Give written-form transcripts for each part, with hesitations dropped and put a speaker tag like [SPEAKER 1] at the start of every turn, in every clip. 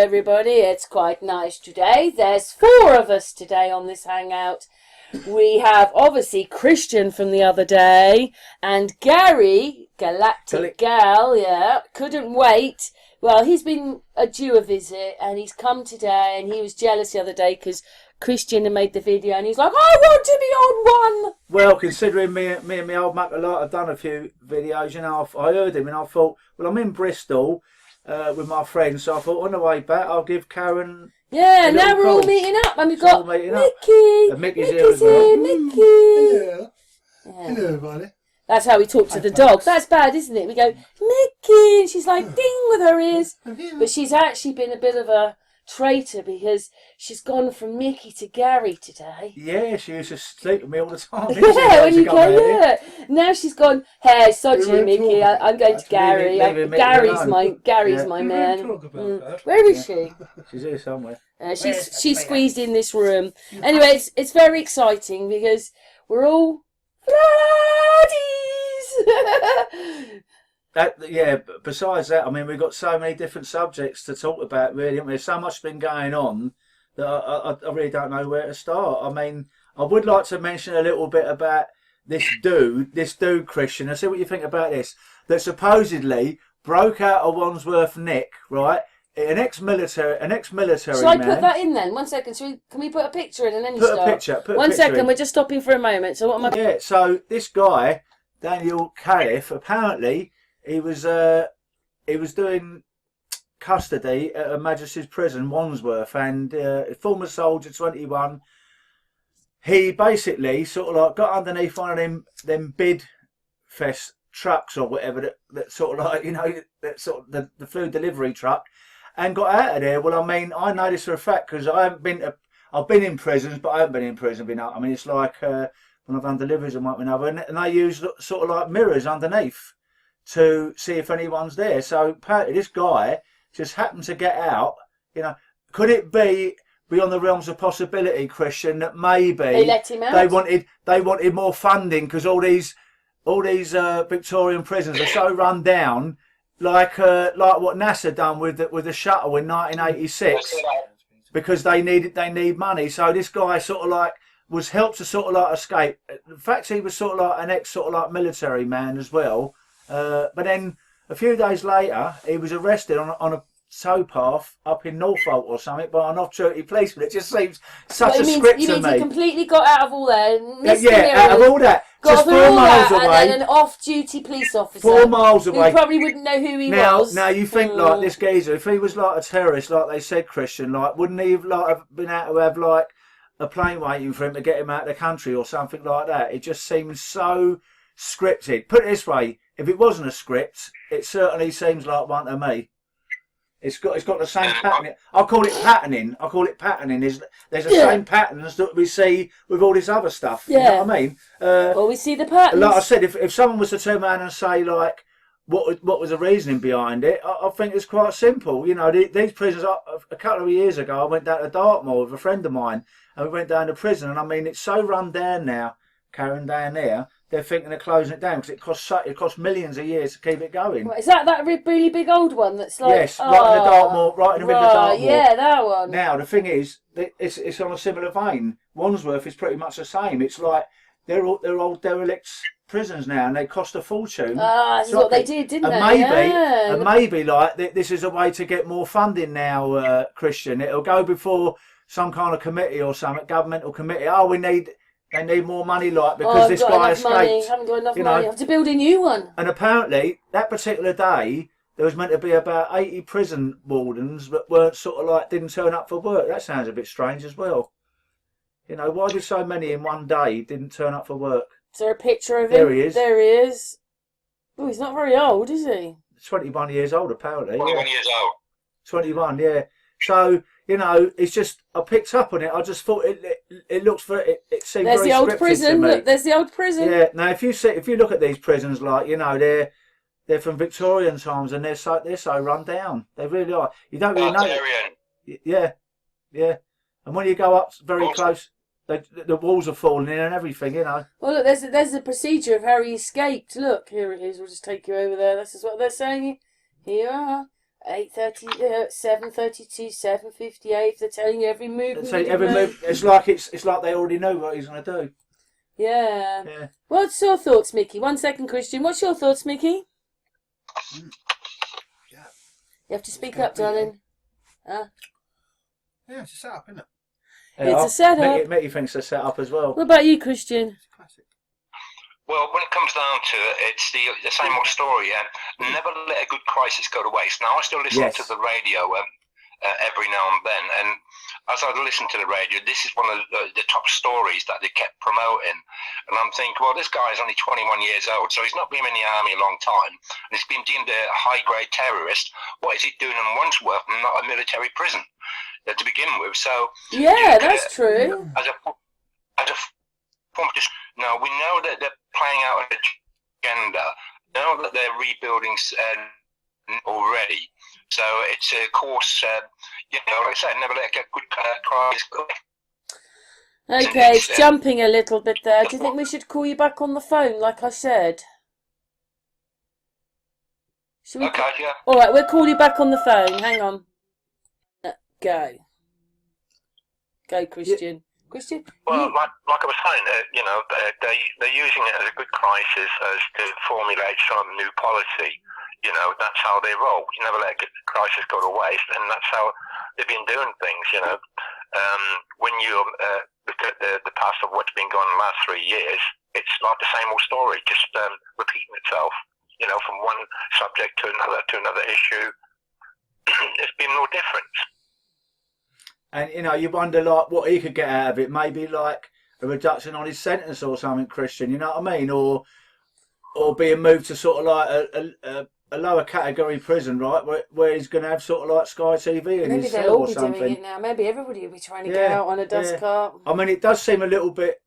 [SPEAKER 1] everybody. It's quite nice today. There's 4 of us today on this hangout. We have, obviously, Christian from the other day, and Gary, Galactic Gal, yeah, couldn't wait. Well, he's been due a visit, and he's come today, and he was jealous the other day because Christian had made the video, and he's like, I want to be on one!
[SPEAKER 2] Well, considering me and my old mate have done a few videos, you know, I heard him, and I thought, well, I'm in Bristol with my friends, so I thought, on the way back, I'll give Karen...
[SPEAKER 1] Yeah, now we're all meeting up, and we've got Mickey.
[SPEAKER 2] Mickey's here as well.
[SPEAKER 1] Mickey.
[SPEAKER 3] Yeah. Hello, everybody.
[SPEAKER 1] That's how we talk to the dog. That's bad, isn't it? We go, Mickey, and she's like, ding with her ears. But she's actually been a bit of a traitor because she's gone from Mickey to Gary today.
[SPEAKER 2] Yeah, she used to sleep with me all the time.
[SPEAKER 1] Yeah, when you go, yeah. Now she's gone, hey, sod you, Mickey, I'm going to Gary. Gary's my man. Where is she?
[SPEAKER 2] She's here somewhere.
[SPEAKER 1] She's squeezed in this room. Anyway, it's very exciting because we're all Vladdies.
[SPEAKER 2] Yeah, besides that, I mean, we've got so many different subjects to talk about, really. There's so much been going on that I really don't know where to start. I mean, I would like to mention a little bit about this dude, Christian. I see what you think about this. That supposedly broke out of Wandsworth Nick, right? An ex-military man.
[SPEAKER 1] Shall I put that in then? 1 second. Can we put a picture in and then you start?
[SPEAKER 2] Put a picture.
[SPEAKER 1] One second. We're just stopping for a moment. So what am I?
[SPEAKER 2] Yeah. So this guy, Daniel Caliph, apparently he was doing custody at a Majesty's prison, Wandsworth, and former soldier, 21. He basically sort of like got underneath one of them bid fest trucks or whatever that sort of like, you know, that sort of the food delivery truck, and got out of there. Well, I mean, I know this for a fact because I've been in prisons, but I haven't been in prison. I mean, it's like when I've done deliveries and whatnot, and they use sort of like mirrors underneath to see if anyone's there. So apparently this guy just happened to get out. You know, could it be beyond the realms of possibility, Christian, that maybe
[SPEAKER 1] they let him out?
[SPEAKER 2] They wanted more funding because all these Victorian prisons are so run down, like what NASA done with the shuttle in 1986, because they need money. So this guy sort of like was helped to sort of like escape. In fact, he was sort of like an ex sort of like military man as well. But then a few days later, he was arrested on a towpath up in Norfolk or something by an off-duty policeman. It just seems such a script to me.
[SPEAKER 1] He completely got out of all that.
[SPEAKER 2] Yeah, out of all that. Just 4 miles away.
[SPEAKER 1] And then an off-duty police officer.
[SPEAKER 2] 4 miles away.
[SPEAKER 1] Who probably wouldn't know who he was.
[SPEAKER 2] Now you think like this geezer, if he was like a terrorist, like they said, Christian, like wouldn't he have like been able to have like a plane waiting for him to get him out of the country or something like that? It just seems so scripted. Put it this way, if it wasn't a script, it certainly seems like one to me. It's got the same pattern. I'll call it patterning. There's the same patterns that we see with all this other stuff.
[SPEAKER 1] Yeah.
[SPEAKER 2] You know what I mean?
[SPEAKER 1] Well, we see the patterns.
[SPEAKER 2] Like I said, if someone was to turn around and say like what was the reasoning behind it, I think it's quite simple. You know, these prisons. A couple of years ago, I went down to Dartmoor with a friend of mine, and we went down to prison. And I mean, it's so run down now, Karen, down there. They're thinking of closing it down because it costs millions a year to keep it going.
[SPEAKER 1] Is that really big old one that's like...
[SPEAKER 2] Yes, right in the Dartmoor, right in the middle of Dartmoor.
[SPEAKER 1] Yeah, that one.
[SPEAKER 2] Now, the thing is, it's on a similar vein. Wandsworth is pretty much the same. It's like they're all derelict prisons now, and they cost a fortune.
[SPEAKER 1] This is what they did, didn't they?
[SPEAKER 2] And maybe like this is a way to get more funding now, Christian. It'll go before some kind of committee or something, governmental committee. They need more money, like, because this guy escaped.
[SPEAKER 1] I haven't got enough money. I have to build a new one.
[SPEAKER 2] And apparently, that particular day, there was meant to be about 80 prison wardens that weren't sort of like, didn't turn up for work. That sounds a bit strange as well. You know, why did so many in one day didn't turn up for work?
[SPEAKER 1] Is there a picture of him?
[SPEAKER 2] There he is.
[SPEAKER 1] There he is. Oh, he's not very old, is he?
[SPEAKER 2] 21 years old, apparently.
[SPEAKER 4] 21 years old.
[SPEAKER 2] 21, yeah. So, you know, it's just, I picked up on it. I just thought it looks for it seemed
[SPEAKER 1] there's
[SPEAKER 2] very
[SPEAKER 1] the old
[SPEAKER 2] scripted
[SPEAKER 1] prison.
[SPEAKER 2] to me.
[SPEAKER 1] Look, there's the old prison.
[SPEAKER 2] Yeah. Now, if you look at these prisons, like, you know, they're from Victorian times, and they're so run down. They really are. You don't really know. Yeah. And when you go up very close, the walls are falling in and everything. You know.
[SPEAKER 1] Well, look, there's a procedure of how he escaped. Look, here it is. We'll just take you over there. This is what they're saying. Here you are. 8:30, 7:32, 7:58. They're telling you every move.
[SPEAKER 2] So every move, it's like they already know what he's going to do.
[SPEAKER 1] Yeah.
[SPEAKER 2] Yeah.
[SPEAKER 1] What's your thoughts, Mickey? 1 second, Christian. What's your thoughts, Mickey?
[SPEAKER 3] Yeah.
[SPEAKER 1] You have to speak up, darling. Huh?
[SPEAKER 3] Yeah, it's a setup, isn't it?
[SPEAKER 1] It's a setup.
[SPEAKER 2] Mickey thinks it's a setup as well.
[SPEAKER 1] What about you, Christian?
[SPEAKER 3] It's a classic.
[SPEAKER 4] Well, when it comes down to it, it's the same old story. Never let a good crisis go to waste. Now, I still listen to the radio every now and then, and as I listen to the radio, this is one of the top stories that they kept promoting. And I'm thinking, well, this guy's only 21 years old, so he's not been in the army a long time, and he's been deemed a high-grade terrorist. What is he doing in Wandsworth and not a military prison to begin with? So
[SPEAKER 1] yeah, that's true.
[SPEAKER 4] As a form of now, we know that they're playing out an agenda. We know that they're rebuilding already. So it's a course, like I said, never let a good crisis go.
[SPEAKER 1] Okay, it's jumping a little bit there. Do you think we should call you back on the phone, like I said? Should we?
[SPEAKER 4] Okay, yeah.
[SPEAKER 1] All right, we'll call you back on the phone. Hang on. Go. Go, Christian. Christian?
[SPEAKER 4] Well, like I was saying, they're using it as a good crisis as to formulate some new policy. That's how they roll. You never let a crisis go to waste, and that's how they've been doing things. When you look at the past of what's been going on the last 3 years, it's like the same old story, just repeating itself. From one subject to another issue. It's been no different.
[SPEAKER 2] And you wonder like what he could get out of it. Maybe like a reduction on his sentence or something, Christian. You know what I mean? Or being moved to sort of like a lower category prison, right? Where he's going to have sort of like Sky TV in his cell or something. Maybe they'll all be doing it
[SPEAKER 1] now. Maybe everybody will be trying to get out on a dust cart.
[SPEAKER 2] I mean, it does seem a little bit.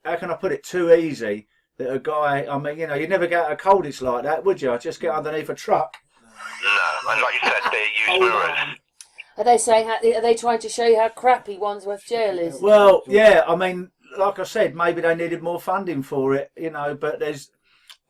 [SPEAKER 2] How can I put it? Too easy that a guy. I mean, you'd never get out of coldest like that, would you? Just get underneath a truck.
[SPEAKER 4] No, and like you said, they use mirrors.
[SPEAKER 1] Are they saying? Are they trying to show you how crappy Wandsworth Jail is?
[SPEAKER 2] Well, yeah. I mean, like I said, maybe they needed more funding for it, but there's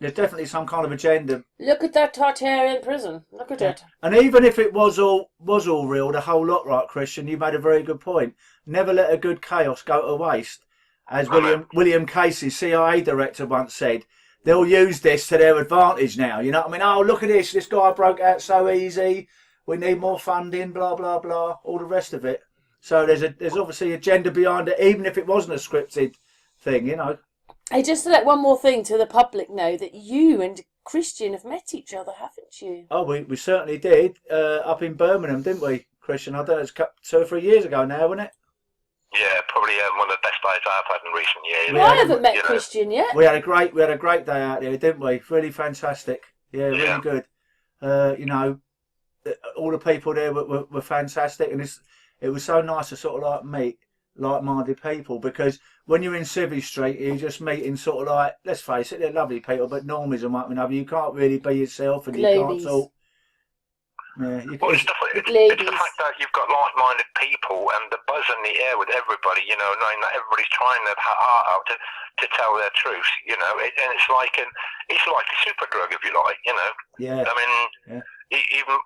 [SPEAKER 2] definitely some kind of agenda.
[SPEAKER 1] Look at that Tartarian prison. Look at it.
[SPEAKER 2] And even if it was all real, the whole lot, right, Christian? You made a very good point. Never let a good chaos go to waste, as William Casey, CIA director, once said. They'll use this to their advantage now. You know what I mean? Oh, look at this. This guy broke out so easy. We need more funding. Blah blah blah. All the rest of it. So there's obviously agenda behind it, even if it wasn't a scripted thing.
[SPEAKER 1] Hey, just to let one more thing to the public know that you and Christian have met each other, haven't you?
[SPEAKER 2] Oh, we certainly did. Up in Birmingham, didn't we, Christian? I don't know, it's 2 or 3 years ago now, wasn't it?
[SPEAKER 4] Yeah, probably one of the best days I've had in recent years.
[SPEAKER 1] Well, I haven't met Christian yet.
[SPEAKER 2] We had a great day out there, didn't we? Really fantastic. Yeah, really good. All the people there were fantastic, and it was so nice to sort of like meet like-minded people, because when you're in Civvy Street, you're just meeting sort of like, let's face it, they're lovely people, but normies and whatnot. You can't really be yourself, and you can't talk. Yeah,
[SPEAKER 4] it's the fact that you've got like-minded people and the buzz in the air with everybody, knowing that everybody's trying their heart out to tell their truth, and it's like a super drug, if you like,
[SPEAKER 2] Yeah.
[SPEAKER 4] I mean, even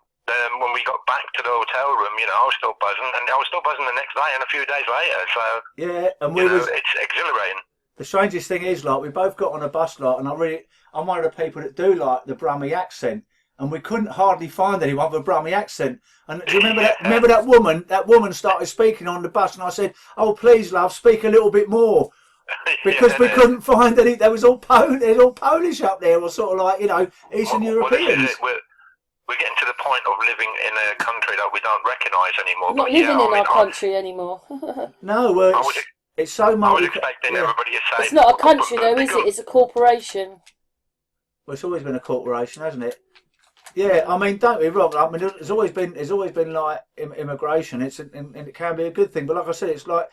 [SPEAKER 4] when we got back to the hotel room, I was still buzzing, and I was still buzzing the next day and a few days later. So
[SPEAKER 2] yeah, and
[SPEAKER 4] it's exhilarating.
[SPEAKER 2] The strangest thing is, like, we both got on a bus, like, and I'm one of the people that do like the Brummie accent. And we couldn't hardly find anyone with a Brummie accent. And do you remember that? Remember that woman? That woman started speaking on the bus, and I said, "Oh, please, love, speak a little bit more," because we couldn't find any. There was all Polish up there, or sort of like Eastern Europeans.
[SPEAKER 4] We're getting to the point of living in a country that we don't recognise anymore.
[SPEAKER 1] Not living in our country anymore.
[SPEAKER 2] No, well, it's so much.
[SPEAKER 4] I was expecting everybody to say
[SPEAKER 1] it's not a country, though, is it? It's a corporation.
[SPEAKER 2] Well, it's always been a corporation, hasn't it? Yeah, I mean, don't be wrong. I mean, there's always been like immigration. And it can be a good thing. But like I said, it's like,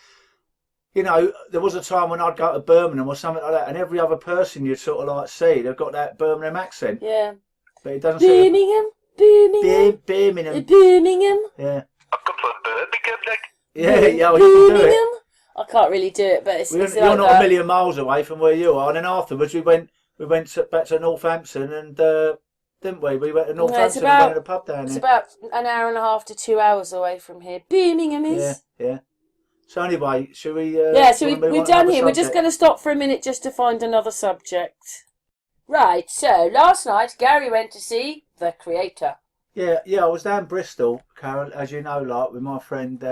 [SPEAKER 2] there was a time when I'd go to Birmingham or something like that, and every other person you'd sort of like see, they've got that Birmingham accent.
[SPEAKER 1] Yeah.
[SPEAKER 2] But it doesn't.
[SPEAKER 1] Birmingham.
[SPEAKER 2] Birmingham. Yeah.
[SPEAKER 4] I've got Birmingham.
[SPEAKER 2] Yeah, we can do it.
[SPEAKER 1] I can't really do it, but it's
[SPEAKER 2] you're
[SPEAKER 1] like
[SPEAKER 2] not
[SPEAKER 1] that.
[SPEAKER 2] a million miles away from where you are. And then afterwards, we went back to Northampton, and didn't we? We went to
[SPEAKER 1] it's
[SPEAKER 2] Northampton and went to the pub down
[SPEAKER 1] It's
[SPEAKER 2] there.
[SPEAKER 1] about an hour and a half to 2 hours away from here. Birmingham is.
[SPEAKER 2] Yeah. So anyway, should we?
[SPEAKER 1] So
[SPEAKER 2] wanna move
[SPEAKER 1] we're
[SPEAKER 2] on to
[SPEAKER 1] done
[SPEAKER 2] another
[SPEAKER 1] here. We're just
[SPEAKER 2] subject?
[SPEAKER 1] going to stop for a minute just to find another subject. Right, so last night Gary went to see The Creator.
[SPEAKER 2] Yeah. I was down Bristol, Carol, as you know, like with my friend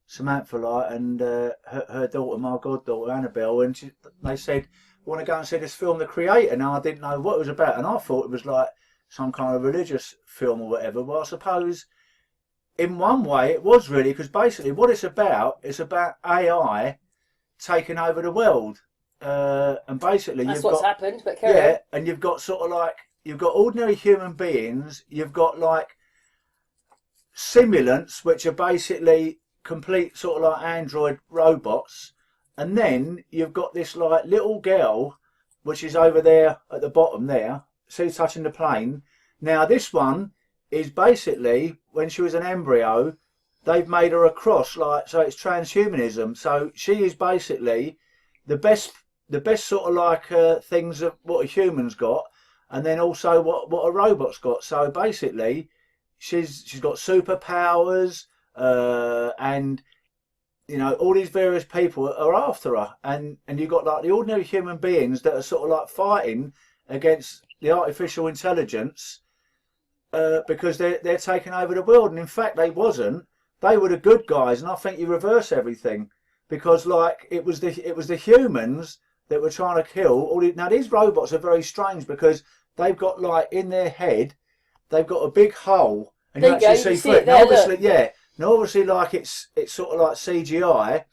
[SPEAKER 2] Samantha, like, and her daughter, my goddaughter Annabelle, and they said, "Want to go and see this film, The Creator?" Now I didn't know what it was about, and I thought it was like some kind of religious film or whatever. Well, I suppose in one way it was really, because basically what it's about AI taking over the world, and basically
[SPEAKER 1] That's what's happened, but carry on.
[SPEAKER 2] and you've got sort of like you've got ordinary human beings, you've got like simulants, which are basically complete sort of like android robots, and then you've got this like little girl, which is over there at the bottom there, see, touching the plane. Now this one is basically when she was an embryo, they've made her a cross, like, so it's transhumanism. So she is basically the best sort of like things of what a human's got, and then also what a robot's got. So basically she's got superpowers, and you know, all these various people are after her, and you've got like the ordinary human beings that are sort of like fighting against the artificial intelligence, because they're taking over the world. And in fact they were the good guys, and I think you reverse everything, because like it was the humans that were trying to kill all now these robots are very strange, because they've got like in their head they've got a big hole, and
[SPEAKER 1] There
[SPEAKER 2] you
[SPEAKER 1] you go,
[SPEAKER 2] actually
[SPEAKER 1] you
[SPEAKER 2] see
[SPEAKER 1] see
[SPEAKER 2] through
[SPEAKER 1] it
[SPEAKER 2] it.
[SPEAKER 1] there,
[SPEAKER 2] Now obviously
[SPEAKER 1] look.
[SPEAKER 2] now obviously like it's sort of like CGI,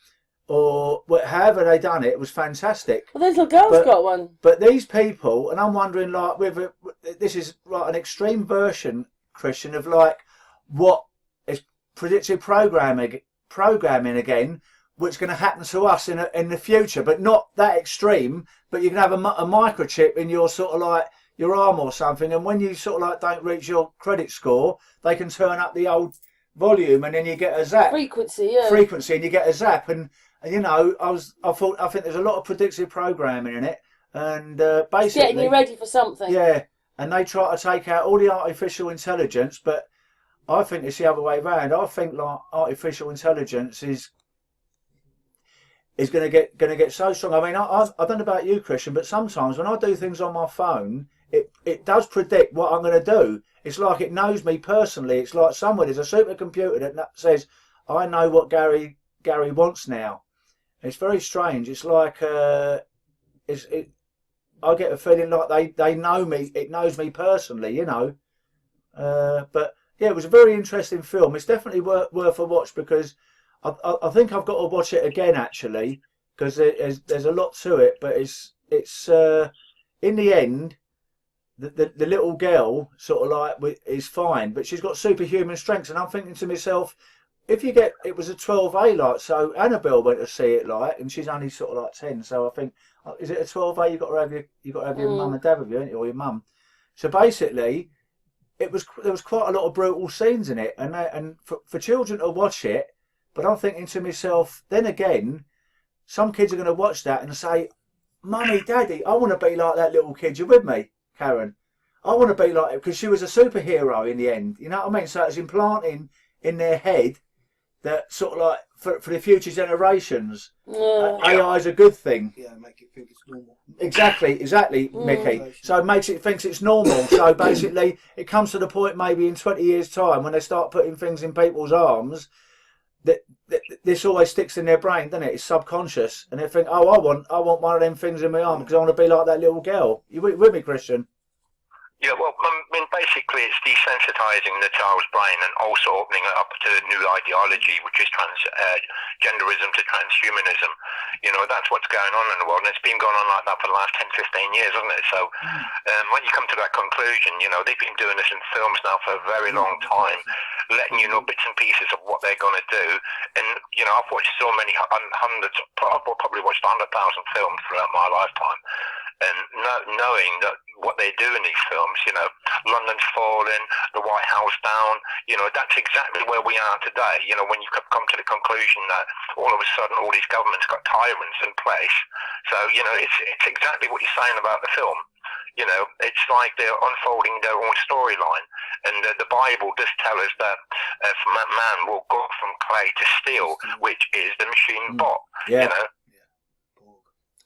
[SPEAKER 2] or however they done it, it was fantastic.
[SPEAKER 1] Well, the little girl's got one.
[SPEAKER 2] But these people, and I'm wondering, like, whether this is like an extreme version, Christian, of like what is predictive programming again, what's going to happen to us in the future, but not that extreme. But you can have a microchip in your sort of like your arm or something, and when you sort of like don't reach your credit score, they can turn up the old volume, and then you get a zap
[SPEAKER 1] Frequency,
[SPEAKER 2] and you get a zap. And you know, I think there's a lot of predictive programming in it, and basically
[SPEAKER 1] getting you ready for something.
[SPEAKER 2] Yeah, and they try to take out all the artificial intelligence, but I think it's the other way around. I think like artificial intelligence is going to get so strong. I mean, I don't know about you, Christian, but sometimes when I do things on my phone, it does predict what I'm going to do. It's like it knows me personally. It's like there's a supercomputer that says, I know what Gary wants now. It's very strange. It's like I get a feeling like they know me. It knows me personally, you know. But yeah, it was a very interesting film. It's definitely worth a watch, because I think I've got to watch it again actually, because there's a lot to it. But it's in the end, the little girl sort of like is fine, but she's got superhuman strengths, and I'm thinking to myself, if you get, it was a 12A, like, so Annabelle went to see it, like, and she's only sort of like 10, so I think, is it a 12A? You got to have your mum and dad with you, ain't you, or your mum? So basically, there was quite a lot of brutal scenes in it, and for children to watch it. But I'm thinking to myself, then again, some kids are going to watch that and say, "Mummy, Daddy, I want to be like that little kid." You with me, Karen? I want to be like it, because she was a superhero in the end. You know what I mean? So it's implanting in their head that sort of like for the future generations, AI is a good thing.
[SPEAKER 3] Yeah, make it think it's normal.
[SPEAKER 2] Exactly, Mickey. So it makes it thinks it's normal. So basically, it comes to the point maybe in 20 years' time when they start putting things in people's arms, that this always sticks in their brain, doesn't it? It's subconscious, and they think, "Oh, I want one of them things in my arm because I want to be like that little girl." You with me, Christian?
[SPEAKER 4] Yeah, well, I mean, basically it's desensitizing the child's brain and also opening it up to new ideology, which is transgenderism to transhumanism. You know, that's what's going on in the world, and it's been going on like that for the last 10, 15 years, hasn't it? So when you come to that conclusion, you know, they've been doing this in films now for a very long time, letting you know bits and pieces of what they're going to do. And, you know, I've watched so many hundreds, I've probably watched 100,000 films throughout my lifetime. And knowing that what they do in these films, you know, London's falling, the White House down, you know, that's exactly where we are today. You know, when you come to the conclusion that all of a sudden all these governments got tyrants in place. So, you know, it's exactly what you're saying about the film. You know, it's like they're unfolding their own storyline. And the Bible does tell us that man will go from clay to steel, which is the machine bot.
[SPEAKER 2] Yeah.
[SPEAKER 4] You know?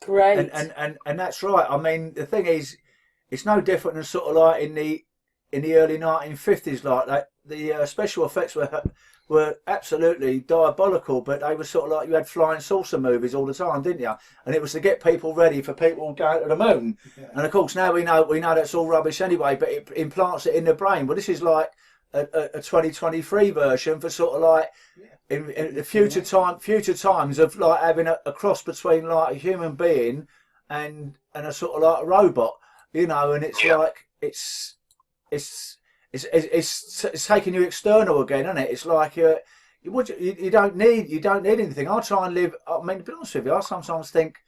[SPEAKER 1] Great.
[SPEAKER 2] And that's right. I mean, the thing is, it's no different than sort of like in the early 1950s, like that. The special effects were absolutely diabolical, but they were sort of like, you had flying saucer movies all the time, didn't you? And it was to get people ready for people going to the moon. Yeah. And of course now we know that's all rubbish anyway, but it implants it in the brain. Well, this is like a 2023 version for sort of like in the future times of like having a cross between like a human being and a sort of like a robot, you know. And it's like it's taking you external again, isn't it? It's like you don't need anything. I try and live. I mean, to be honest with you, I sometimes think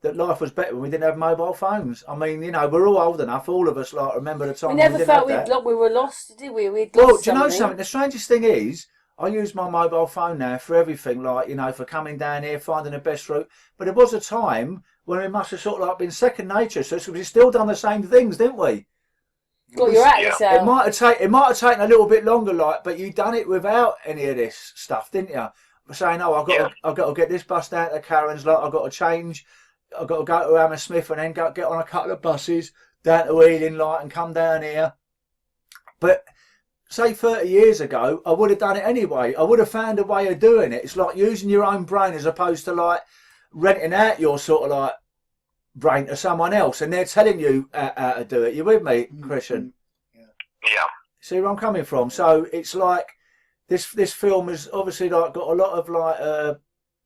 [SPEAKER 2] that life was better when we didn't have mobile phones. I mean, you know, we're all old enough. All of us like remember the time
[SPEAKER 1] we never
[SPEAKER 2] we
[SPEAKER 1] felt
[SPEAKER 2] we
[SPEAKER 1] were lost, did we? We'd
[SPEAKER 2] well,
[SPEAKER 1] lost
[SPEAKER 2] do you know
[SPEAKER 1] something.
[SPEAKER 2] something? The strangest thing is, I use my mobile phone now for everything, like, you know, for coming down here, finding the best route. But there was a time when it must have sort of like been second nature. So we've still done the same things, didn't we?
[SPEAKER 1] Got your at yourself.
[SPEAKER 2] It might have taken a little bit longer, like, but you done it without any of this stuff, didn't you? Saying, oh, I've got to get this bus down to Karen's, like, I've got to change, I've got to go to Hammersmith and then get on a couple of buses down to Ealing, like, and come down here. But say 30 years ago, I would have done it anyway. I would have found a way of doing it. It's like using your own brain as opposed to like renting out your sort of like brain to someone else, and they're telling you how to do it. You with me, Christian?
[SPEAKER 4] Yeah.
[SPEAKER 2] See where I'm coming from? So it's like this film has obviously like got a lot of like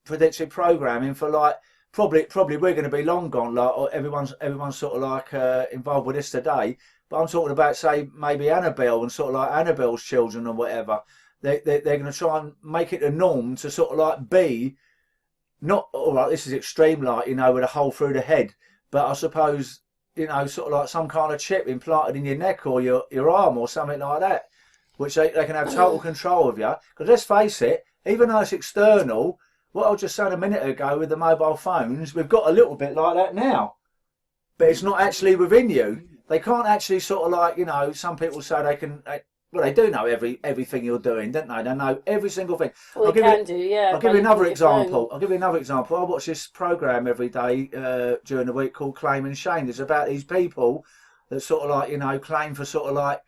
[SPEAKER 2] predictive programming for like probably we're going to be long gone, like, or everyone's sort of like involved with this today. But I'm talking about, say, maybe Annabelle and sort of like Annabelle's children or whatever. They're going to try and make it a norm to sort of like be not, all right, this is extreme, like, you know, with a hole through the head. But I suppose, you know, sort of like some kind of chip implanted in your neck or your arm or something like that, which they can have total control of you. Because let's face it, even though it's external, what I was just saying a minute ago with the mobile phones, we've got a little bit like that now. But it's not actually within you. They can't actually sort of like, you know, some people say they can, well, they do know everything you're doing, don't they? They know every single thing.
[SPEAKER 1] Well, they can do, yeah.
[SPEAKER 2] I'll give you another example. I watch this programme every day during the week called Claim and Shame. It's about these people that sort of like, you know, claim for sort of like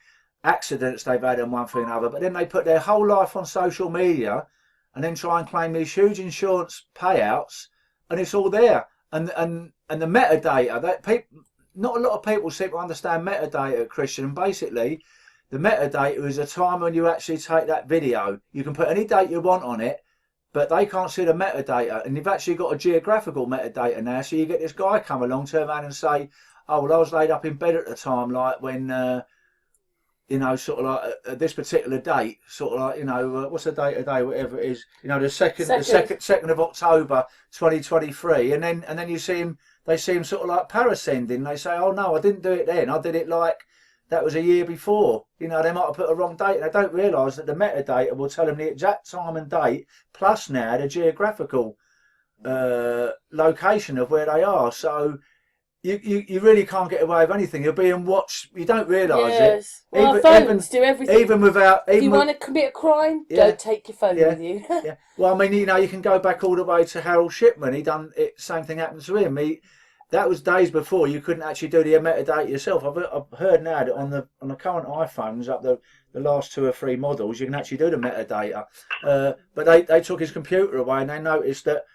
[SPEAKER 2] accidents they've had and one thing and another, but then they put their whole life on social media and then try and claim these huge insurance payouts, and it's all there. And the metadata, that people, not a lot of people seem to understand metadata, Christian. And basically, the metadata is a time when you actually take that video. You can put any date you want on it, but they can't see the metadata. And you've actually got a geographical metadata now. So you get this guy come along, turn around and say, oh, well, I was laid up in bed at the time, like when, you know, sort of like at this particular date, sort of like, you know, what's the date today, whatever it is, you know, the second of October, 2023. And then you see him, they see him sort of like parascending. They say, oh no, I didn't do it then. I did it like that was a year before. You know, they might have put a wrong date. They don't realise that the metadata will tell them the exact time and date, plus now the geographical location of where they are. So you really can't get away with anything. You're being watched. You don't realise it.
[SPEAKER 1] Well, our phones do everything.
[SPEAKER 2] Even without.
[SPEAKER 1] If you want to commit a crime, don't take your phone with you.
[SPEAKER 2] Yeah. Well, I mean, you know, you can go back all the way to Harold Shipman. He done it. Same thing happened to him. That was days before you couldn't actually do the metadata yourself. I've heard now that on the current iPhones, up the last 2 or 3 models, you can actually do the metadata. But they took his computer away and they noticed that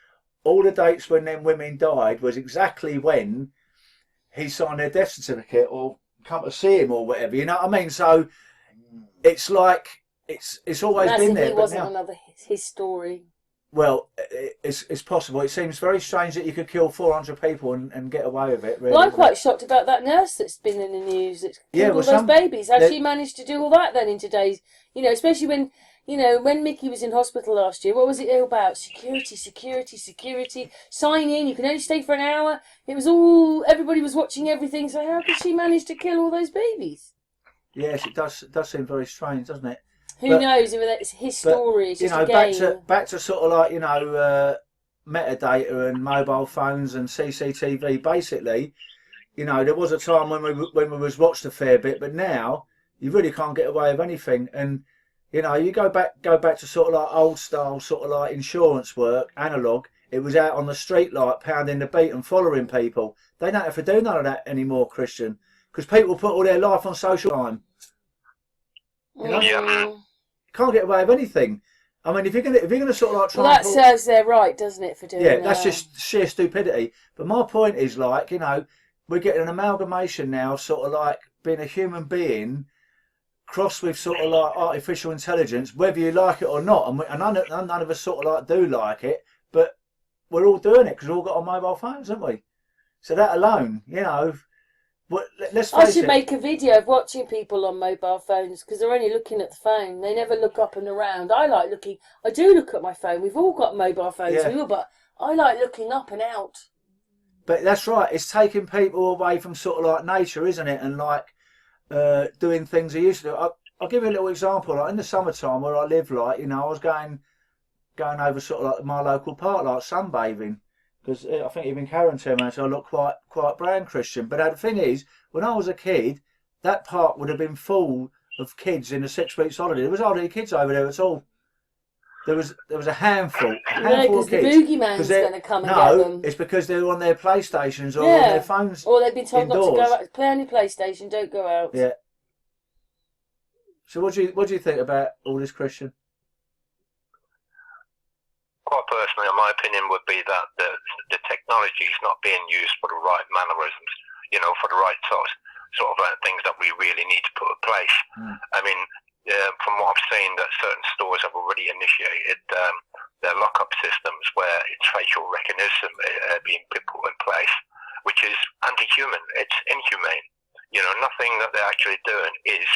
[SPEAKER 2] all the dates when them women died was exactly when he signed their death certificate or come to see him or whatever. You know what I mean? So it's like it's always been there.
[SPEAKER 1] It wasn't another his story.
[SPEAKER 2] Well, it's possible. It seems very strange that you could kill 400 people and get away with it. Really,
[SPEAKER 1] well, I'm quite shocked about that nurse that's been in the news that's killed all those babies. How she managed to do all that then in today's, you know, especially when, you know, when Mickey was in hospital last year, what was it all about? Security. Sign in, you can only stay for an hour. It was all, everybody was watching everything. So how could she manage to kill all those babies?
[SPEAKER 2] Yes, it does seem very strange, doesn't it?
[SPEAKER 1] Who knows? It's his story. It's just a game.
[SPEAKER 2] Back to sort of like, you know, metadata and mobile phones and CCTV. Basically, you know, there was a time when we was watched a fair bit, but now you really can't get away with anything. And you know, you go back to sort of like old style, sort of like insurance work, analog. It was out on the street like pounding the beat and following people. They don't have to do none of that anymore, Christian, because people put all their life on social time. You know,
[SPEAKER 4] Yeah.
[SPEAKER 2] can't get away with anything. I mean, if you're gonna sort of like try,
[SPEAKER 1] well, that serves their right, doesn't it, for doing that?
[SPEAKER 2] yeah, that's just sheer stupidity. But my point is, like, you know, we're getting an amalgamation now, sort of like being a human being crossed with sort of like artificial intelligence, whether you like it or not. And none of us sort of like do like it, but we're all doing it because we've all got our mobile phones, haven't we? So that alone, you know, let's face
[SPEAKER 1] I should
[SPEAKER 2] it.
[SPEAKER 1] make a video of watching people on mobile phones because they're only looking at the phone. They never look up and around. I do look at my phone. We've all got mobile phones,
[SPEAKER 2] Yeah.
[SPEAKER 1] but I like looking up and out.
[SPEAKER 2] But that's right. It's taking people away from sort of like nature, isn't it? And like doing things they used to do. I'll give you a little example. Like in the summertime where I live, like, you know, I was going over sort of like my local park, like sunbathing, because I think even Karen told me I look quite brown, Christian. But the thing is, when I was a kid, that park would have been full of kids in a 6 weeks holiday. There was hardly any kids over there at all. There was a handful of
[SPEAKER 1] Because the
[SPEAKER 2] kids.
[SPEAKER 1] boogeyman's going to come and get them.
[SPEAKER 2] It's because they're on their PlayStations or on their phones.
[SPEAKER 1] Or they've been told not to
[SPEAKER 2] indoors.
[SPEAKER 1] go out. Play on your PlayStation, don't go out.
[SPEAKER 2] Yeah. So what do you think about all this, Christian?
[SPEAKER 4] Quite personally, my opinion would be that the technology is not being used for the right mannerisms, you know, for the right sort of things that we really need to put in place. I mean, from what I've seen, that certain stores have already initiated their lock-up systems where it's facial recognition being put in place, which is anti-human. It's inhumane. You know, nothing that they're actually doing is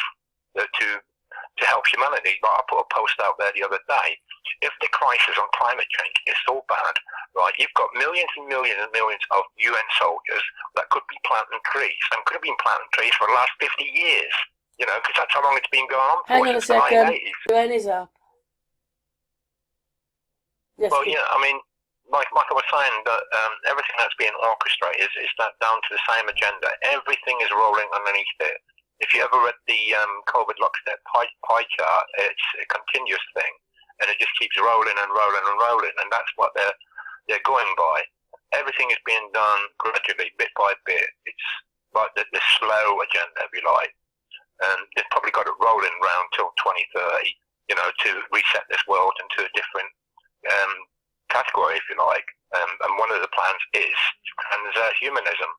[SPEAKER 4] to help humanity. But I put a post out there the other day. If the crisis on climate change is so bad, right, you've got millions and millions and millions of UN soldiers that could be planting trees and could have been planting trees for the last 50 years. You know, because that's how long it's been going on for.
[SPEAKER 1] Hang on a
[SPEAKER 4] since the
[SPEAKER 1] second.
[SPEAKER 4] 1980s.
[SPEAKER 1] UN is up. Yes,
[SPEAKER 4] Well, yeah, I mean, like I was saying, that everything that's being orchestrated is that down to the same agenda. Everything is rolling underneath it. If you ever read the COVID lockstep pie chart, it's a continuous thing, and it just keeps rolling and rolling and rolling, and that's what they're going by. Everything is being done gradually, bit by bit. It's like the slow agenda, if you like, and they've probably got it rolling around till 2030, you know, to reset this world into a different category, if you like. And one of the plans is transhumanism.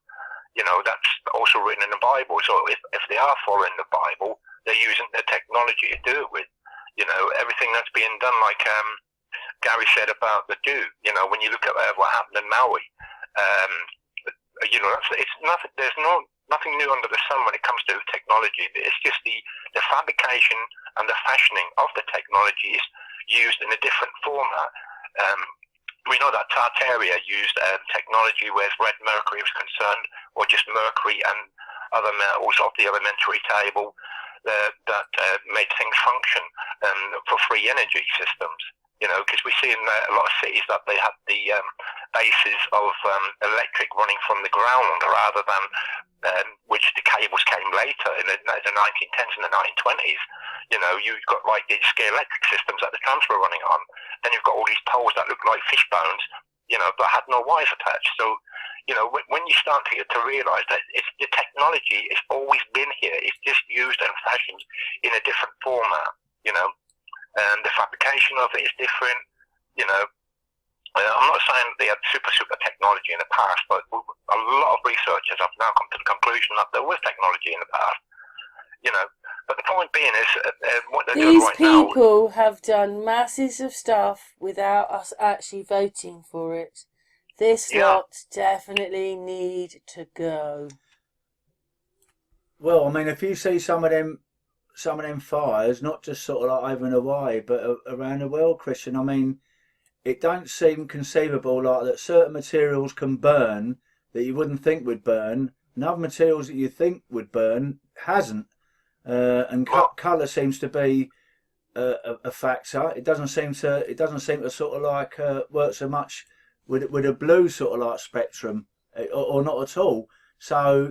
[SPEAKER 4] You know, that's also written in the Bible. So if they are following the Bible, they're using the technology to do it with. You know, everything that's being done, like Gary said about the do. You know, when you look at what happened in Maui, you know, it's nothing. There's nothing new under the sun when it comes to technology. It's just the fabrication and the fashioning of the technology is used in a different format. We know that Tartaria used technology where red mercury was concerned, or just mercury and other metals of the elementary table that made things function for free energy systems. You know, because we see in a lot of cities that they have the bases of electric running from the ground rather than which the cables came later in the 1910s and the 1920s. You know, you've got like these electric systems that the trams were running on. Then you've got all these poles that look like fish bones, you know, but had no wires attached. So, you know, when you start to realise that the technology has always been here, it's just used and fashioned in a different format, you know. And the fabrication of it is different, you know. I'm not saying they had super technology in the past, but a lot of researchers have now come to the conclusion that there was technology in the past, you know. But the point being is, what they're doing right now...
[SPEAKER 1] These people have done masses of stuff without us actually voting for it. This lot definitely need to go.
[SPEAKER 2] Well, I mean, if you see some of them fires, not just sort of like over in Hawaii, but around the world, Christian, I mean, it don't seem conceivable like that certain materials can burn that you wouldn't think would burn, and other materials that you think would burn hasn't. And colour seems to be a factor. It doesn't seem to sort of like work so much with a blue sort of like spectrum, or not at all. So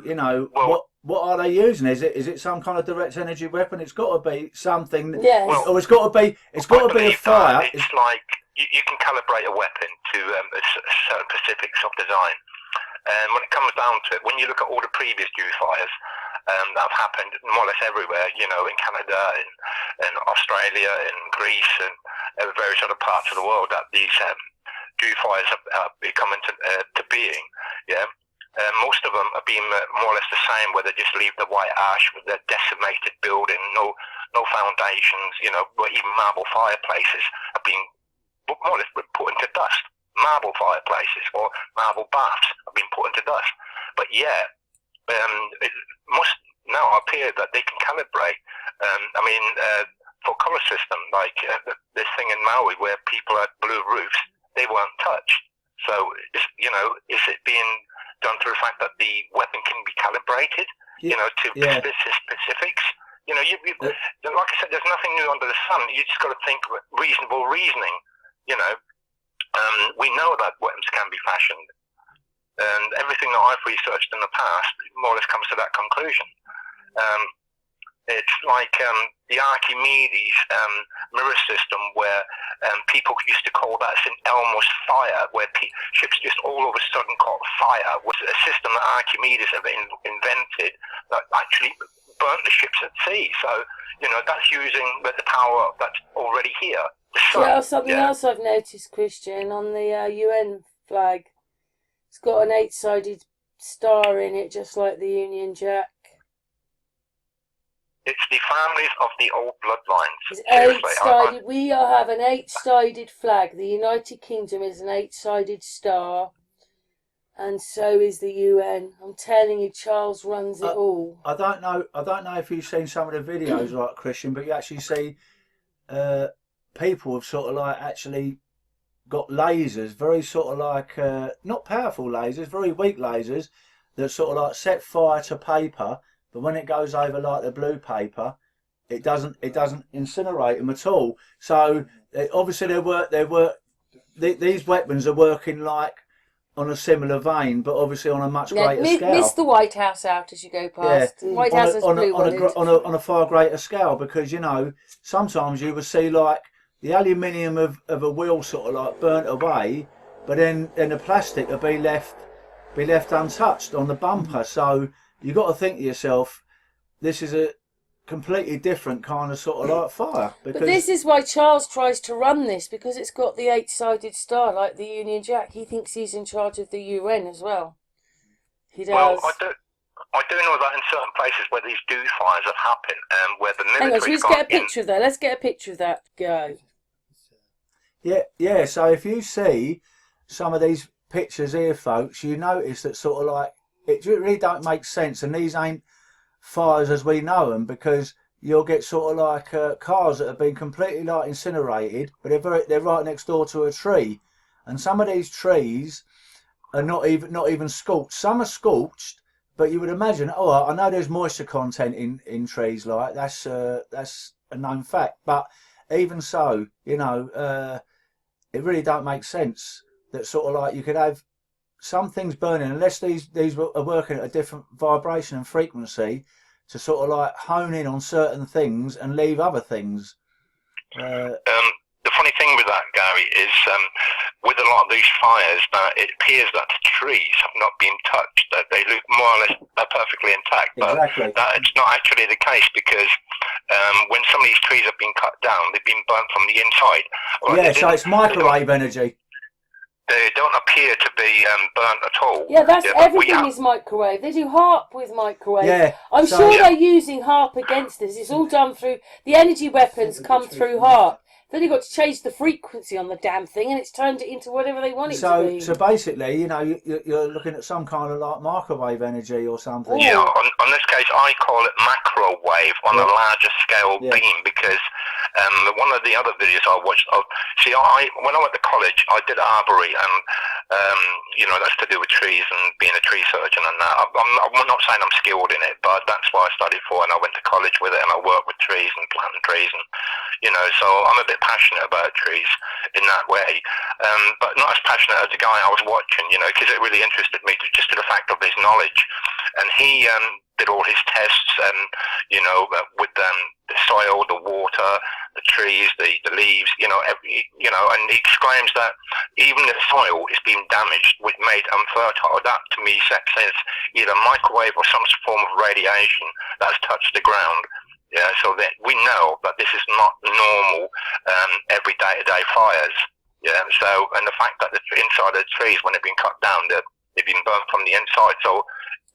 [SPEAKER 2] what are they using? Is it some kind of direct energy weapon? It's got to be something.
[SPEAKER 1] Yes.
[SPEAKER 2] Or it's got to be a fire.
[SPEAKER 4] It's like you can calibrate a weapon to certain specifics of design. And when it comes down to it, when you look at all the previous Jew fires that have happened more or less everywhere, in Canada, in Australia, in Greece, and various other parts of the world, that these Jew fires have come into to being, most of them have been more or less the same, where they just leave the white ash with their decimated building, no foundations, where even marble fireplaces have been more or less put into dust. Marble fireplaces or marble baths have been put into dust. But it must now appear that they can calibrate. For colour system, like this thing in Maui where people had blue roofs, they weren't touched. So, is it being done through the fact that the weapon can be calibrated, to specifics? Like I said, there's nothing new under the sun. You just got to think reasonable reasoning, we know that weapons can be fashioned, and everything that I've researched in the past more or less comes to that conclusion. It's like the Archimedes mirror system, where people used to call that St. Elmo's fire, where ships just all of a sudden caught fire, was a system that Archimedes had invented that actually burnt the ships at sea. So, that's using the power that's already here.
[SPEAKER 1] Something else I've noticed, Christian, on the UN flag. It's got an 8-sided star in it, just like the Union Jack.
[SPEAKER 4] It's the families of the old bloodlines.
[SPEAKER 1] It's 8-sided. We have an 8-sided flag. The United Kingdom is an 8-sided star, and so is the UN. I'm telling you, Charles runs it all.
[SPEAKER 2] I don't know if you've seen some of the videos, like Christian, but you actually see people have sort of like actually got lasers, very sort of like not powerful lasers, very weak lasers that sort of like set fire to paper, but when it goes over like the blue paper, it doesn't incinerate them at all. So obviously these weapons are working like on a similar vein, but obviously on a much greater scale.
[SPEAKER 1] Miss the White House out as you go past. The White House is blue
[SPEAKER 2] on a far greater scale, because sometimes you would see like the aluminium of a wheel sort of like burnt away, but then the plastic would be left untouched on the bumper. So you got to think to yourself, this is a completely different kind of sort of like fire.
[SPEAKER 1] But this is why Charles tries to run this, because it's got the 8-sided star like the Union Jack. He thinks he's in charge of the UN as well. He does.
[SPEAKER 4] Well, I do know that in certain places where these do fires have happened, where the military.
[SPEAKER 1] Hang on, let's get a picture of that. Let's get a picture of that. Go.
[SPEAKER 2] Yeah. So if you see some of these pictures here, folks, you notice that sort of like it really don't make sense, and these ain't fires as we know them, because you'll get sort of like cars that have been completely like incinerated, but they're right next door to a tree, and some of these trees are not even scorched. Some are scorched, but you would imagine, I know there's moisture content in trees, like that's a known fact, but even so, it really don't make sense that sort of like you could have some things burning, unless these are working at a different vibration and frequency, to sort of like hone in on certain things and leave other things.
[SPEAKER 4] The funny thing with that, Gary, is with a lot of these fires, it appears that the trees have not been touched, that they look more or less perfectly intact.
[SPEAKER 2] Exactly.
[SPEAKER 4] But that it's not actually the case, because when some of these trees have been cut down, they've been burnt from the inside.
[SPEAKER 2] Well, so it's microwave energy.
[SPEAKER 4] They don't appear to be burnt at all.
[SPEAKER 1] Yeah, everything is microwave. They do HARP with microwave.
[SPEAKER 2] Yeah,
[SPEAKER 1] I'm sure they're using HARP against us. It's all done through, the energy weapons come through HARP. Then you've got to change the frequency on the damn thing, and it's turned it into whatever they want it to be.
[SPEAKER 2] So basically, you're looking at some kind of like microwave energy or something.
[SPEAKER 4] Yeah, on this case, I call it macrowave on a larger scale beam, because one of the other videos I watched, when I went to college, I did arbory, and that's to do with trees and being a tree surgeon and that. I'm not saying I'm skilled in it, but that's what I studied for, and I went to college with it, and I worked with trees and planting trees, and so I'm a bit passionate about trees in that way, but not as passionate as the guy I was watching, because it really interested me just to the fact of his knowledge. and he did all his tests, and with the soil, the water, the trees, the leaves, and he exclaims that even the soil is being damaged, with made unfertile. That to me says either microwave or some form of radiation that's touched the ground. Yeah, so that we know that this is not normal every day-to-day fires. Yeah, so, and the fact that the inside of the trees, when they've been cut down, they've been burnt from the inside. So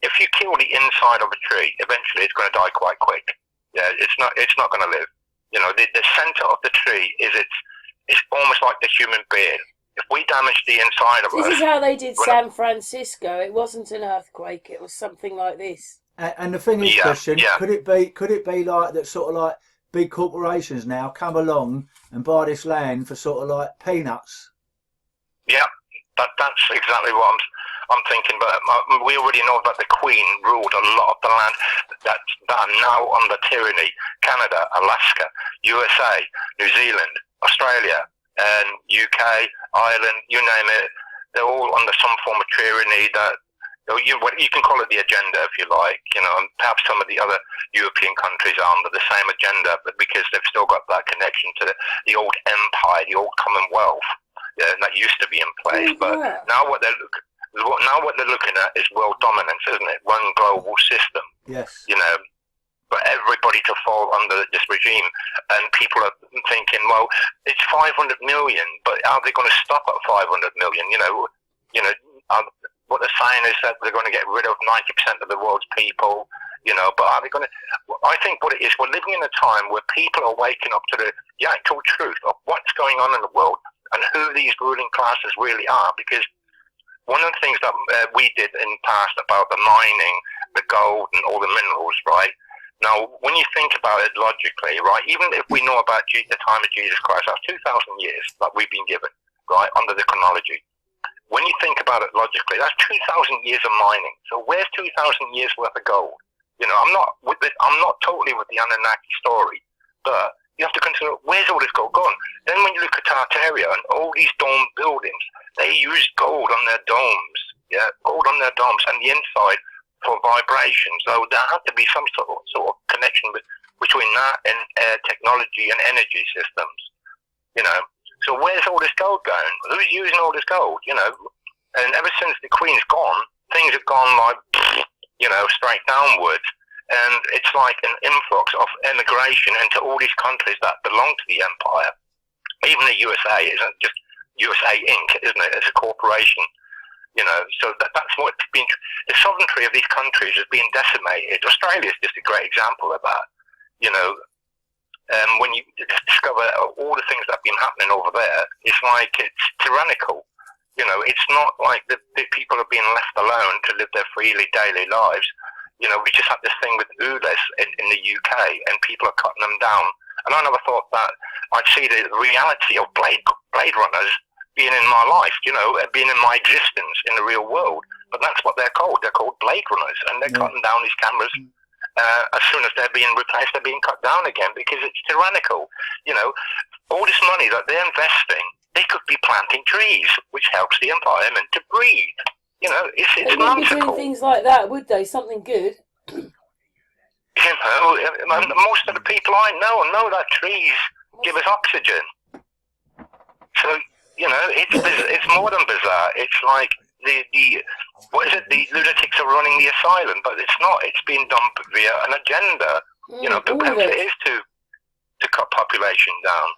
[SPEAKER 4] if you kill the inside of a tree, eventually it's going to die quite quick. Yeah, it's not going to live. The center of the tree it's almost like the human being. If we damage the inside of us...
[SPEAKER 1] This is how they did San Francisco. It wasn't an earthquake. It was something like this.
[SPEAKER 2] And the thing is, Christian, could it be like that? Sort of like big corporations now come along and buy this land for sort of like peanuts.
[SPEAKER 4] Yeah, that's exactly what I'm thinking. But we already know that the Queen ruled a lot of the land that are now under tyranny: Canada, Alaska, USA, New Zealand, Australia, and UK, Ireland. You name it, they're all under some form of tyranny that. You can call it the agenda if you like, and perhaps some of the other European countries are under the same agenda, but because they've still got that connection to the old empire, the old Commonwealth, that used to be in place. But now what they're looking at is world dominance, isn't it? One global system.
[SPEAKER 2] Yes.
[SPEAKER 4] But everybody to fall under this regime, and people are thinking, well, it's 500 million, but are they going to stop at 500 million? What they're saying is that they're going to get rid of 90% of the world's people, but are they going to... I think what it is, we're living in a time where people are waking up to the actual truth of what's going on in the world and who these ruling classes really are, because one of the things that we did in the past about the mining, the gold and all the minerals, right? Now, when you think about it logically, right, even if we know about the time of Jesus Christ, that's 2,000 years that we've been given, right, under the chronology. When you think about it logically, that's 2,000 years of mining. So where's 2,000 years worth of gold? I'm not totally with the Anunnaki story, but you have to consider where's all this gold gone. Then when you look at Tartaria and all these dome buildings, they use gold on their domes, gold on their domes and the inside for vibration. So there had to be some sort of connection between that and technology and energy systems, So where's all this gold going? Who's using all this gold? And ever since the Queen's gone, things have gone like, straight downwards. And it's like an influx of immigration into all these countries that belong to the empire. Even the USA isn't just USA Inc., isn't it? It's a corporation. So that's what's been... The sovereignty of these countries has been decimated. Australia is just a great example of that. When you discover all the things that have been happening over there, it's like it's tyrannical. It's not like the people are being left alone to live their freely daily lives. We just had this thing with Ulis in the UK, and people are cutting them down. And I never thought that I'd see the reality of Blade Runners being in my life, being in my existence in the real world. But that's what they're called. They're called Blade Runners, and they're cutting down these cameras. As soon as they're being replaced, they're being cut down again because it's tyrannical. All this money that they're investing, they could be planting trees, which helps the environment to breathe. It's
[SPEAKER 1] they wouldn't be doing things like that, would they? Something good.
[SPEAKER 4] Most of the people I know that trees give us oxygen. So it's more than bizarre. It's like the lunatics are running the asylum, but it's not. It's being done via an agenda. Because it is to cut population down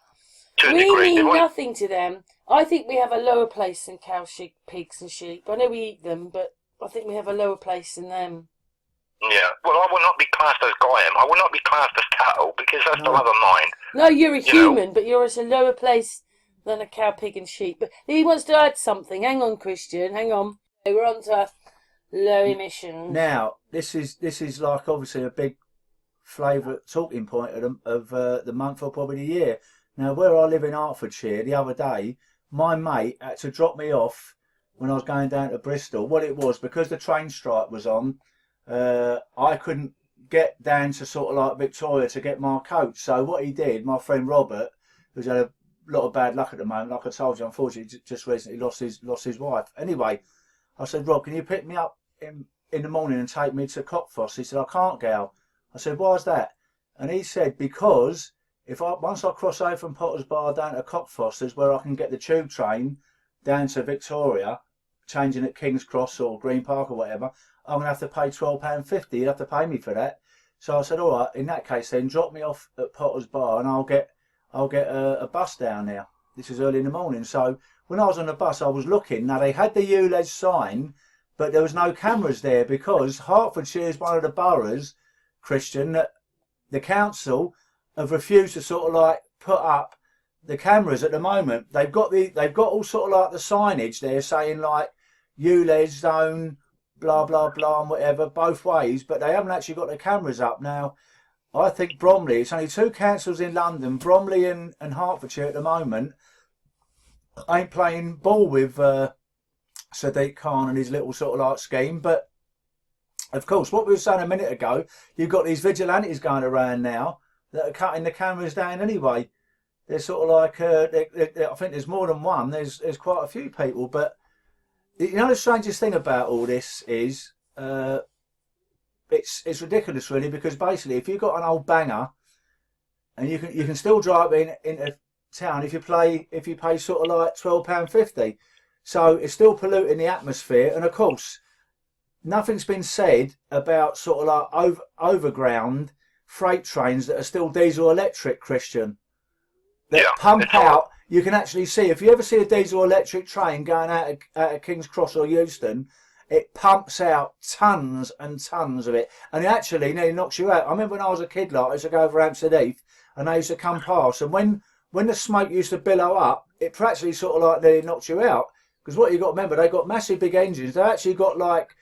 [SPEAKER 4] to a degree.
[SPEAKER 1] We mean nothing to them. I think we have a lower place than cows, sheep, pigs and sheep. I know we eat them, but I think we have a lower place than them.
[SPEAKER 4] Yeah, well, I will not be classed as Goyim. I will not be classed as cattle because I still have a mind.
[SPEAKER 1] No, you're a human, but you're at a lower place than a cow, pig and sheep. But he wants to add something. Hang on, Christian, hang on. We're on to low emissions.
[SPEAKER 2] Now, this is like obviously a big favourite talking point of the month or probably the year. Now, where I live in Hertfordshire, the other day, my mate had to drop me off when I was going down to Bristol. What it was, because the train strike was on, I couldn't get down to sort of like Victoria to get my coach. So what he did, my friend Robert, who's had a lot of bad luck at the moment, like I told you, unfortunately, just recently lost his wife. Anyway, I said, Rob, can you pick me up in in the morning and take me to Cockfrost. He said, I can't, Gal. I said, why's that? And he said, because once I cross over from Potter's Bar down to Cockfrost is where I can get the tube train down to Victoria, changing at King's Cross or Green Park or whatever, I'm going to have to pay £12.50. You'd have to pay me for that. So I said, all right, in that case then, drop me off at Potter's Bar and I'll get a bus down there. This is early in the morning. So when I was on the bus, I was looking. Now, they had the ULEZ sign, but there was no cameras there because Hertfordshire is one of the boroughs, Christian, that the council have refused to sort of like put up the cameras at the moment. They've got all sort of like the signage there saying like ULEZ zone, blah blah blah and whatever both ways, but they haven't actually got the cameras up. Now I think Bromley, it's only two councils in London, Bromley and Hertfordshire at the moment, ain't playing ball with Sadiq Khan and his little sort of like scheme. But of course, what we were saying a minute ago, you've got these vigilantes going around now that are cutting the cameras down anyway. They're sort of like, I think there's more than one. There's quite a few people. But you know the strangest thing about all this is, it's ridiculous really, because basically if you've got an old banger, and you can still drive into town if you pay sort of like £12.50. So it's still polluting the atmosphere, and of course, nothing's been said about sort of like overground freight trains that are still diesel electric, Christian. That pump out. You can actually see, if you ever see a diesel electric train going out of King's Cross or Euston, it pumps out tons and tons of it, and it actually nearly knocks you out. I remember when I was a kid, like I used to go over Hampstead Heath, and they used to come past, and when the smoke used to billow up, it practically sort of like nearly knocked you out. Because what you got to remember, they've got massive big engines. They've actually got like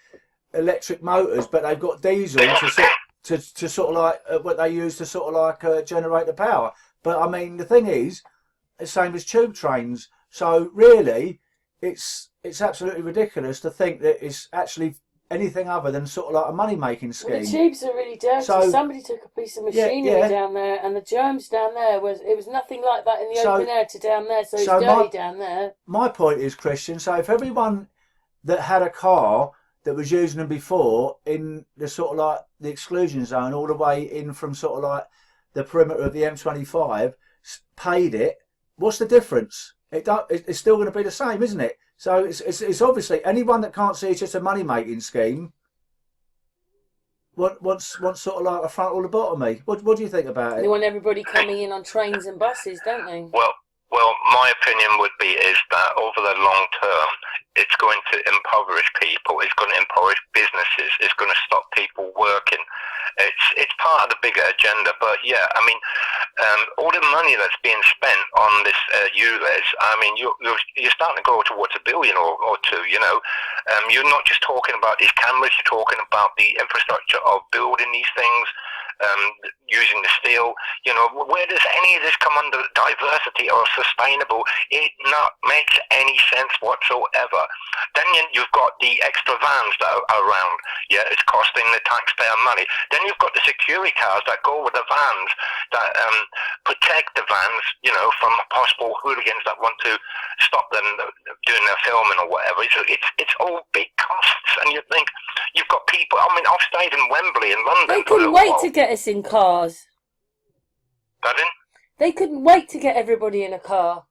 [SPEAKER 2] electric motors, but they've got diesel to sort of like what they use to sort of like generate the power. But I mean, the thing is, the same as tube trains. So really, it's absolutely ridiculous to think that it's actually anything other than sort of like a money-making scheme.
[SPEAKER 1] Well, the tubes are really dirty. So, somebody took a piece of machinery down there, and the germs down there was nothing like that in the open air to down there. So it's dirty down there. My
[SPEAKER 2] point is, Christian, so if everyone that had a car that was using them before in the sort of like the exclusion zone all the way in from sort of like the perimeter of the M25 paid it, what's the difference? It's still going to be the same, isn't it? So it's obviously anyone that can't see it's just a money making scheme wants sort of like a front or the bottom. What do you think about it?
[SPEAKER 1] They want everybody coming in on trains and buses, don't they?
[SPEAKER 4] Well, my opinion would be is that over the long term, it's going to impoverish people. It's going to impoverish businesses. It's going to stop people working. It's part of the bigger agenda. But yeah, I mean, all the money that's being spent on this ULEZ, I mean, you're starting to go towards $1 billion or two. You know, you're not just talking about these cameras. You're talking about the infrastructure of building these things. Using the steel, you know, where does any of this come under diversity or sustainable? It not makes any sense whatsoever. Then you've got the extra vans that are around. Yeah, it's costing the taxpayer money. Then you've got the security cars that go with the vans that protect the vans, you know, from possible hooligans that want to stop them doing their filming or whatever. It's all big costs, and you think you've got people. I mean, I've stayed in Wembley in London.
[SPEAKER 1] They couldn't wait to get us in cars.
[SPEAKER 4] Pardon?
[SPEAKER 1] They couldn't wait to get everybody in a car.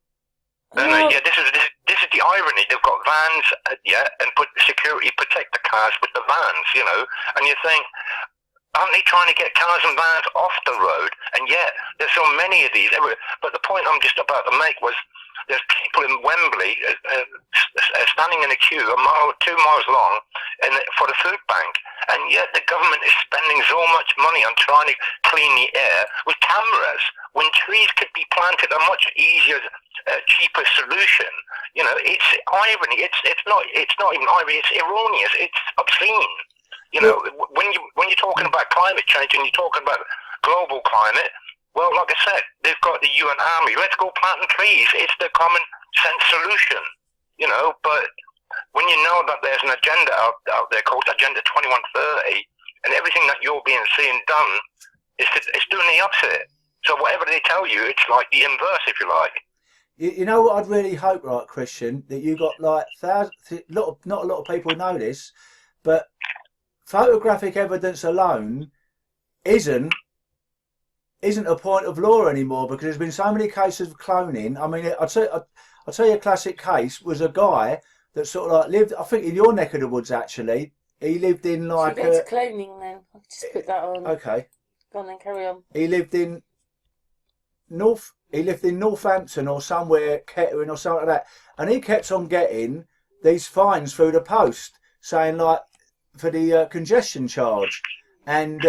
[SPEAKER 4] Yeah, this is the irony. They've got vans, and put security protect the cars with the vans, you know. And you think, aren't they trying to get cars and vans off the road? And yet, there's so many of these. But the point I'm just about to make was, there's people in Wembley standing in a queue 2 miles long for the food bank, and yet the government is spending so much money on trying to clean the air with cameras when trees could be planted, a much easier, cheaper solution. You know, it's irony. It's not even irony. It's erroneous. It's obscene. You know, when you're talking about climate change and you're talking about global climate. Well, like I said, they've got the UN Army. Let's go planting trees. It's the common sense solution, you know. But when you know that there's an agenda out there called Agenda 2130, and everything that you're seen done is doing the opposite. So whatever they tell you, it's like the inverse, if you like.
[SPEAKER 2] You know what I'd really hope, right, Christian, that you got like thousands. Not a lot of people know this, but photographic evidence alone isn't a point of law anymore, because there's been so many cases of cloning. I mean, I'll tell you a classic case was a guy that sort of like lived, I think, in your neck of the woods actually. He lived in like...
[SPEAKER 1] So get to cloning then. I'll just put that on.
[SPEAKER 2] Okay.
[SPEAKER 1] Go on then, carry on.
[SPEAKER 2] He lived in Northampton or somewhere, Kettering or something like that. And he kept on getting these fines through the post saying like for the congestion charge. And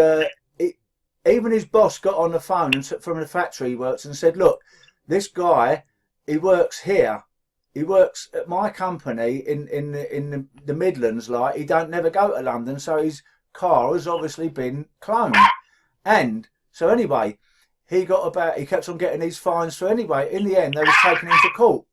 [SPEAKER 2] even his boss got on the phone and from the factory he works and said, look, this guy, he works here. He works at my company in the Midlands, like he don't never go to London, so his car has obviously been cloned. And so anyway, he kept on getting these fines. So anyway, in the end, they were taking him to court.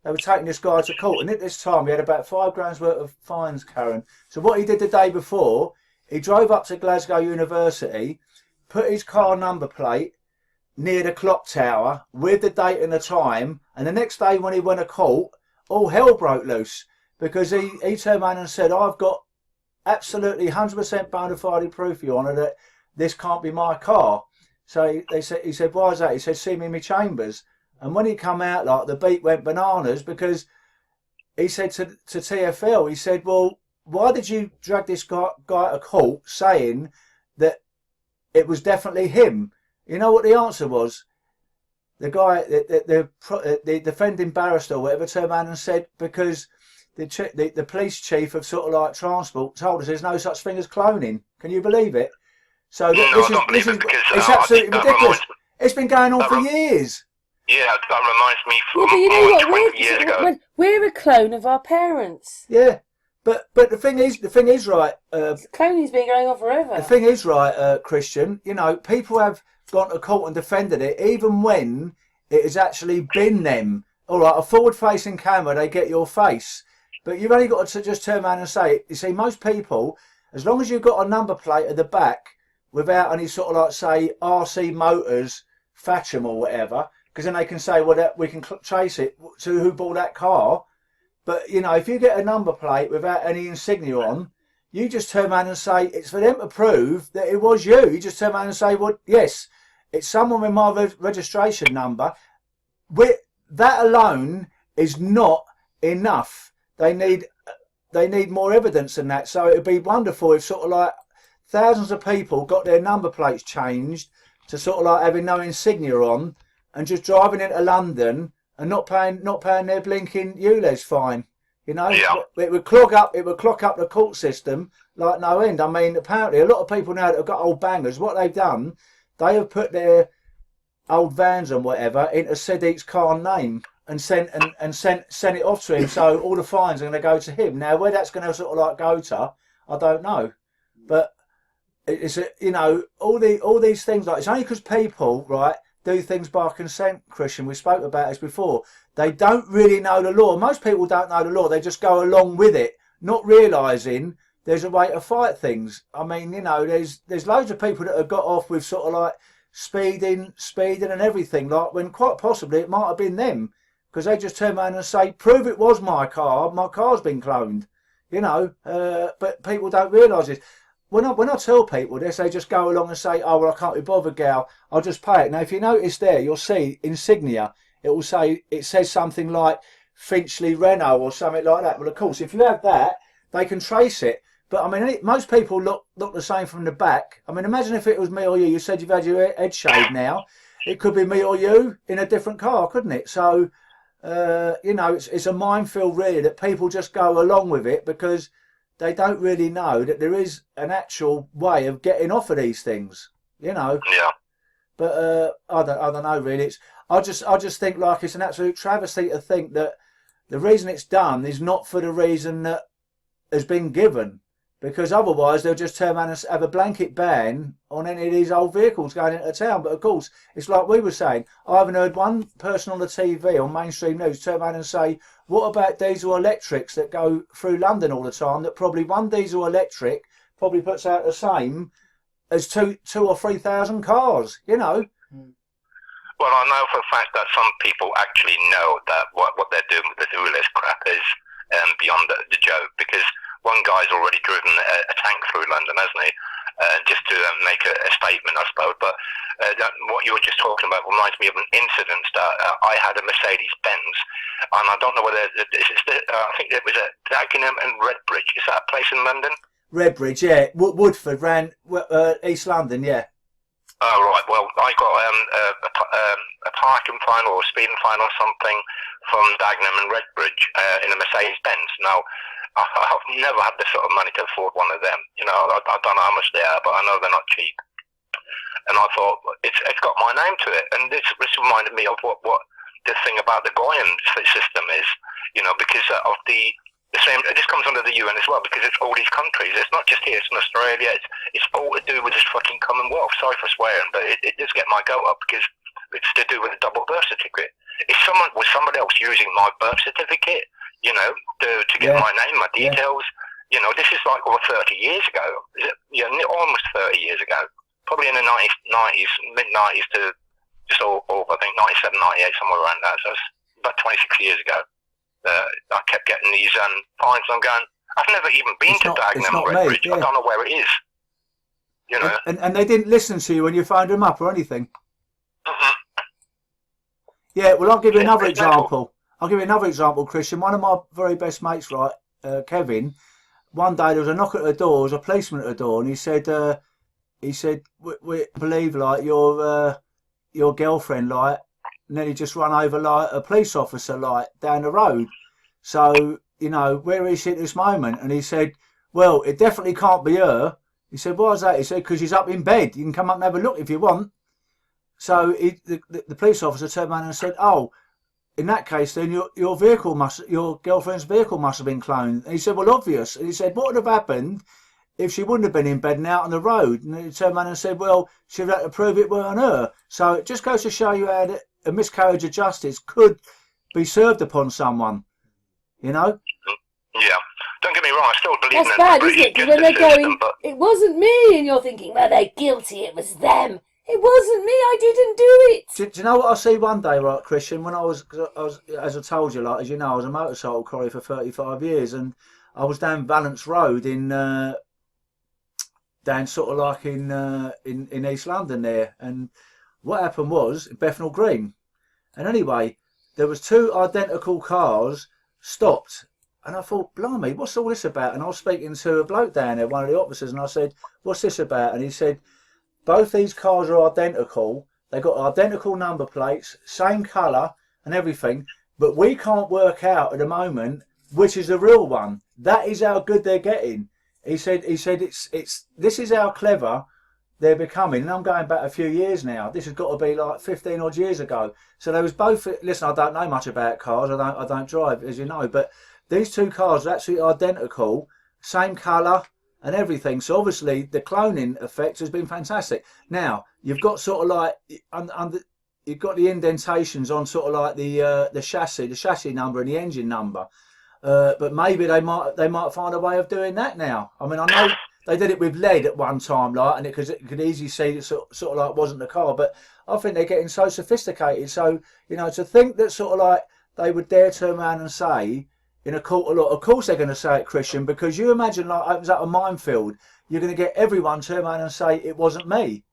[SPEAKER 2] They were taking this guy to court, and at this time he had about £5,000 worth of fines, Karen. So what he did the day before, he drove up to Glasgow University, put his car number plate near the clock tower with the date and the time, and the next day when he went to court, all hell broke loose, because he turned around and said, I've got absolutely 100% bona fide proof, Your Honour, that this can't be my car. So he said, why is that? He said, see me in my chambers. And when he come out, like, the beat went bananas, because he said to TFL, he said, well, why did you drag this guy to court saying that it was definitely him? You know what the answer was? The guy, the defending barrister or whatever, turned around and said, because the police chief of sort of like transport told us there's no such thing as cloning. Can you believe it? So it's absolutely ridiculous. It's been going on for years.
[SPEAKER 4] Yeah, that reminds me from more than 20 years ago.
[SPEAKER 1] We're a clone of our parents.
[SPEAKER 2] Yeah, but the thing is right.
[SPEAKER 1] Cloning's been going on forever.
[SPEAKER 2] The thing is right, Christian. You know, people have gone to court and defended it, even when it has actually been them. All right, a forward-facing camera, they get your face, but you've only got to just turn around and say it. You see, most people, as long as you've got a number plate at the back without any sort of like, say, RC Motors, Fatcham or whatever, because then they can say, well, that we can trace it to who bought that car. But, you know, if you get a number plate without any insignia on, you just turn around and say, it's for them to prove that it was you. You just turn around and say, well, yes, it's someone with my registration number. That alone is not enough. They need more evidence than that. So it would be wonderful if sort of like thousands of people got their number plates changed to sort of like having no insignia on and just driving into London and not paying their blinking ULEZ fine. You know,
[SPEAKER 4] yeah.
[SPEAKER 2] It would clog up the court system like no end. I mean, apparently a lot of people now that have got old bangers, what they've done, they have put their old vans and whatever into Sadiq's car name and sent it off to him. So all the fines are going to go to him. Now, where that's going to sort of like go to, I don't know. But it's you know, all these things, like, it's only because people, right, do things by consent, Christian. We spoke about this before. They don't really know the law. Most people don't know the law. They just go along with it, not realising there's a way to fight things. I mean, you know, there's loads of people that have got off with sort of like speeding and everything, like, when quite possibly it might have been them, because they just turn around and say, prove it was my car's been cloned, you know. But people don't realise this. When I tell people this, they just go along and say, oh, well, I can't be bothered, gal, I'll just pay it. Now, if you notice there, you'll see insignia, it says something like Finchley Renault or something like that. Well, of course, if you have that, they can trace it. But I mean, most people look the same from the back. I mean, imagine if it was me or you. You said you've had your head shaved now. It could be me or you in a different car, couldn't it? So, you know, it's a minefield really that people just go along with it because they don't really know that there is an actual way of getting off of these things, you know.
[SPEAKER 4] Yeah.
[SPEAKER 2] But I don't know really. I just think like it's an absolute travesty to think that the reason it's done is not for the reason that has been given, because otherwise they'll just turn around and have a blanket ban on any of these old vehicles going into town. But of course, it's like we were saying, I haven't heard one person on the TV on mainstream news turn around and say, what about diesel electrics that go through London all the time, that probably one diesel electric probably puts out the same as two or 3,000 cars, you know.
[SPEAKER 4] Well, I know for a fact that some people actually know that what they're doing with the ULEZ crap is beyond the joke, because one guy's already driven a tank through London, hasn't he? Just to make a statement, I suppose. But what you were just talking about reminds me of an incident that I had a Mercedes-Benz, and I don't know whether I think it was at Dagenham and Redbridge. Is that a place in London?
[SPEAKER 2] Redbridge, yeah. Woodford ran East London, yeah.
[SPEAKER 4] Oh, right. Well, I got a parking fine or a speeding fine or something from Dagenham and Redbridge in a Mercedes-Benz. Now, I've never had the sort of money to afford one of them. You know, I don't know how much they are, but I know they're not cheap. And I thought, it's got my name to it. And this reminded me of what the thing about the Goyan system is, you know, because of the same. This comes under the UN as well, because it's all these countries. It's not just here. It's in Australia. It's all to do with this fucking Commonwealth. Sorry for swearing, but it does get my goat up, because it's to do with a double birth certificate. If somebody else using my birth certificate, you know, to get my name, my details, you know, this is like over 30 years ago. Yeah, almost 30 years ago. Probably in the 90s, mid-90s to just over, I think, 97, 98, somewhere around that. So it's about 26 years ago. I kept getting these fines. I'm going, I've never even been to Dagenham or Redbridge. I don't know where it is. You know.
[SPEAKER 2] And they didn't listen to you when you phoned them up or anything? Yeah, well, I'll give you another example. I'll give you another example, Christian. One of my very best mates, right, Kevin, one day there was a knock at the door, there was a policeman at the door, and he said, we believe, like, your girlfriend, like, nearly just run over, like, a police officer, like, down the road. So, you know, where is she at this moment? And he said, well, it definitely can't be her. He said, why is that? He said, because she's up in bed. You can come up and have a look if you want. So the police officer turned around and said, oh, in that case, then your girlfriend's vehicle must have been cloned. And he said, well, obvious. And he said, what would have happened if she wouldn't have been in bed and out on the road? And he turned around and said, well, she'd have had to prove it weren't her. So it just goes to show you how a miscarriage of justice could be served upon someone, you know?
[SPEAKER 4] Yeah. Don't get me wrong, I still believe
[SPEAKER 1] that's bad, isn't it? Because when they're going, it wasn't me, and you're thinking, well, they're guilty, it was them. It wasn't me, I didn't do it.
[SPEAKER 2] Do you know what I see one day, right, Christian? When I was, as I told you, like, as you know, I was a motorcycle courier for 35 years, and I was down Valence Road down sort of like in East London there, and what happened was in Bethnal Green, and anyway, there was two identical cars stopped, and I thought, blimey, what's all this about? And I was speaking to a bloke down there, one of the officers, and I said, what's this about? And he said, both these cars are identical. They got identical number plates, same colour and everything, but we can't work out at the moment which is the real one. That is how good they're getting. He said it's this is how clever they're becoming. And I'm going back a few years now. This has got to be like 15 odd years ago. So they was both. Listen, I don't know much about cars. I don't drive, as you know, but these two cars are actually identical, same colour and everything. So obviously the cloning effect has been fantastic. Now you've got sort of like you've got the indentations on sort of like the chassis number and the engine number. But maybe they might find a way of doing that now. I mean, I know they did it with lead at one time, like, and it could easily see that sort of like wasn't the car. But I think they're getting so sophisticated. So, you know, to think that sort of like they would dare turn around and say in a court of law, of course they're going to say it, Christian, because you imagine like it was at a minefield. You're going to get everyone turn around and say it wasn't me.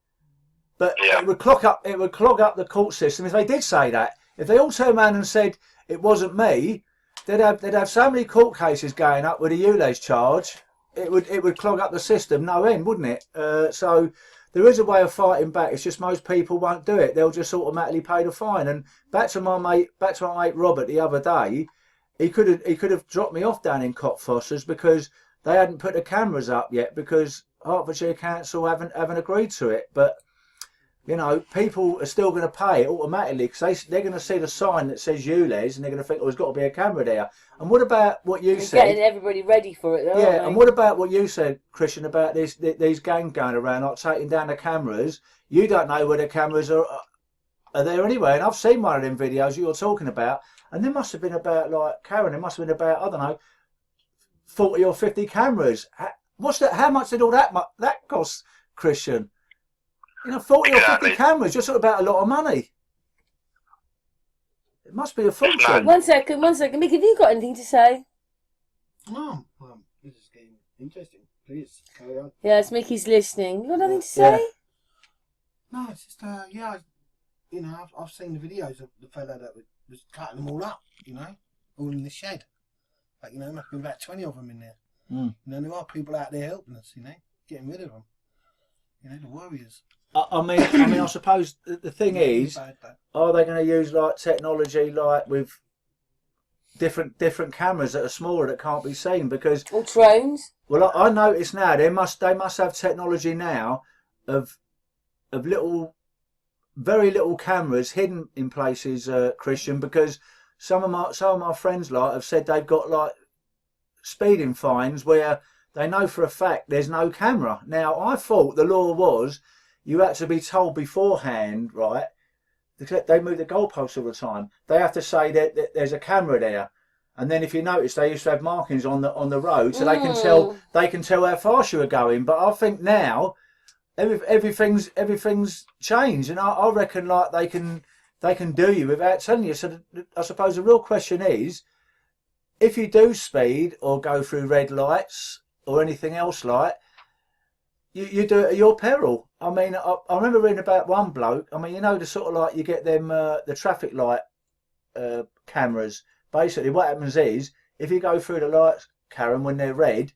[SPEAKER 2] But it would clog up the court system if they did say that. If they all turned around and said it wasn't me, they'd have so many court cases going up with a ULEZ charge. It would clog up the system, no end, wouldn't it? So there is a way of fighting back. It's just most people won't do it. They'll just automatically pay the fine. And back to my mate Robert the other day, he could have dropped me off down in Cockfosters because they hadn't put the cameras up yet because Hertfordshire Council haven't agreed to it. But you know, people are still going to pay it automatically because they're going to see the sign that says ULEZ and they're going to think, oh, there's got to be a camera there. And what about what you said?
[SPEAKER 1] Getting everybody ready for it, though.
[SPEAKER 2] Yeah, and what about what you said, Christian, about these gangs going around, like taking down the cameras? You don't know where the cameras are there anyway. And I've seen one of them videos you're talking about, and there must have been about, like, Karen, there must have been about, I don't know, 40 or 50 cameras. What's that? How much did all that cost, Christian? You know, 40 or 50 cameras, just about a lot of money. It must be a fortune.
[SPEAKER 1] One second. Mick, have you got anything to say?
[SPEAKER 3] No, you're just getting interesting. Please carry on.
[SPEAKER 1] Yes, Mickey's listening. You got nothing to say?
[SPEAKER 3] No, it's just I've seen the videos of the fella that was cutting them all up. All in the shed. Like there must be about 20 of them in there. There are people out there helping us. Getting rid of them. The warriors.
[SPEAKER 2] I mean, I suppose the thing is, are they going to use like technology like with different cameras that are smaller that can't be seen? Because
[SPEAKER 1] or drones.
[SPEAKER 2] Well, I notice now they must have technology now of very little cameras hidden in places, Christian. Because some of my friends have said they've got like speeding fines where they know for a fact there's no camera. Now I thought the law was you had to be told beforehand, right? They move the goalposts all the time. They have to say that there's a camera there. And then, if you notice, they used to have markings on the road, so they can tell how fast you were going. But I think now everything's changed, and I reckon like they can do you without telling you. So I suppose the real question is, if you do speed or go through red lights or anything else like, you do it at your peril. I mean, I remember reading about one bloke. I mean, the sort of like you get them the traffic light cameras. Basically, what happens is, if you go through the lights, Karen, when they're red,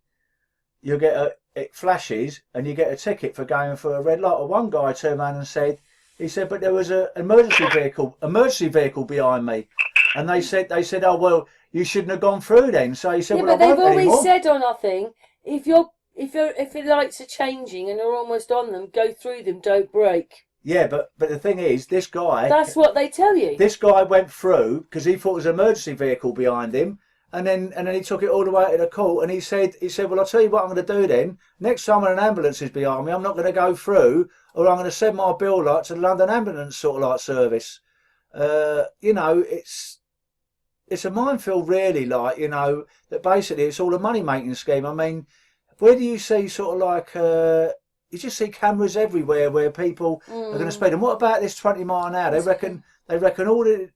[SPEAKER 2] you get it flashes and you get a ticket for going for a red light. Or one guy turned around and said, but there was an emergency vehicle behind me, and they said, oh well, you shouldn't have gone through then. So he said,
[SPEAKER 1] yeah,
[SPEAKER 2] well,
[SPEAKER 1] but
[SPEAKER 2] I
[SPEAKER 1] they've
[SPEAKER 2] won't
[SPEAKER 1] always
[SPEAKER 2] anymore.
[SPEAKER 1] said on our thing, if the lights are changing and they're almost on them, go through them, don't brake.
[SPEAKER 2] Yeah, but the thing is, this guy...
[SPEAKER 1] That's what they tell you.
[SPEAKER 2] This guy went through because he thought there was an emergency vehicle behind him, and then he took it all the way to the court, and he said, well, I'll tell you what I'm going to do then. Next time an ambulance is behind me, I'm not going to go through, or I'm going to send my bill like to the London Ambulance sort of like service. It's a minefield really, like, that basically it's all a money-making scheme. I mean, where do you see sort of like... You just see cameras everywhere where people are going to speed. And what about this 20 mile an hour? They reckon all the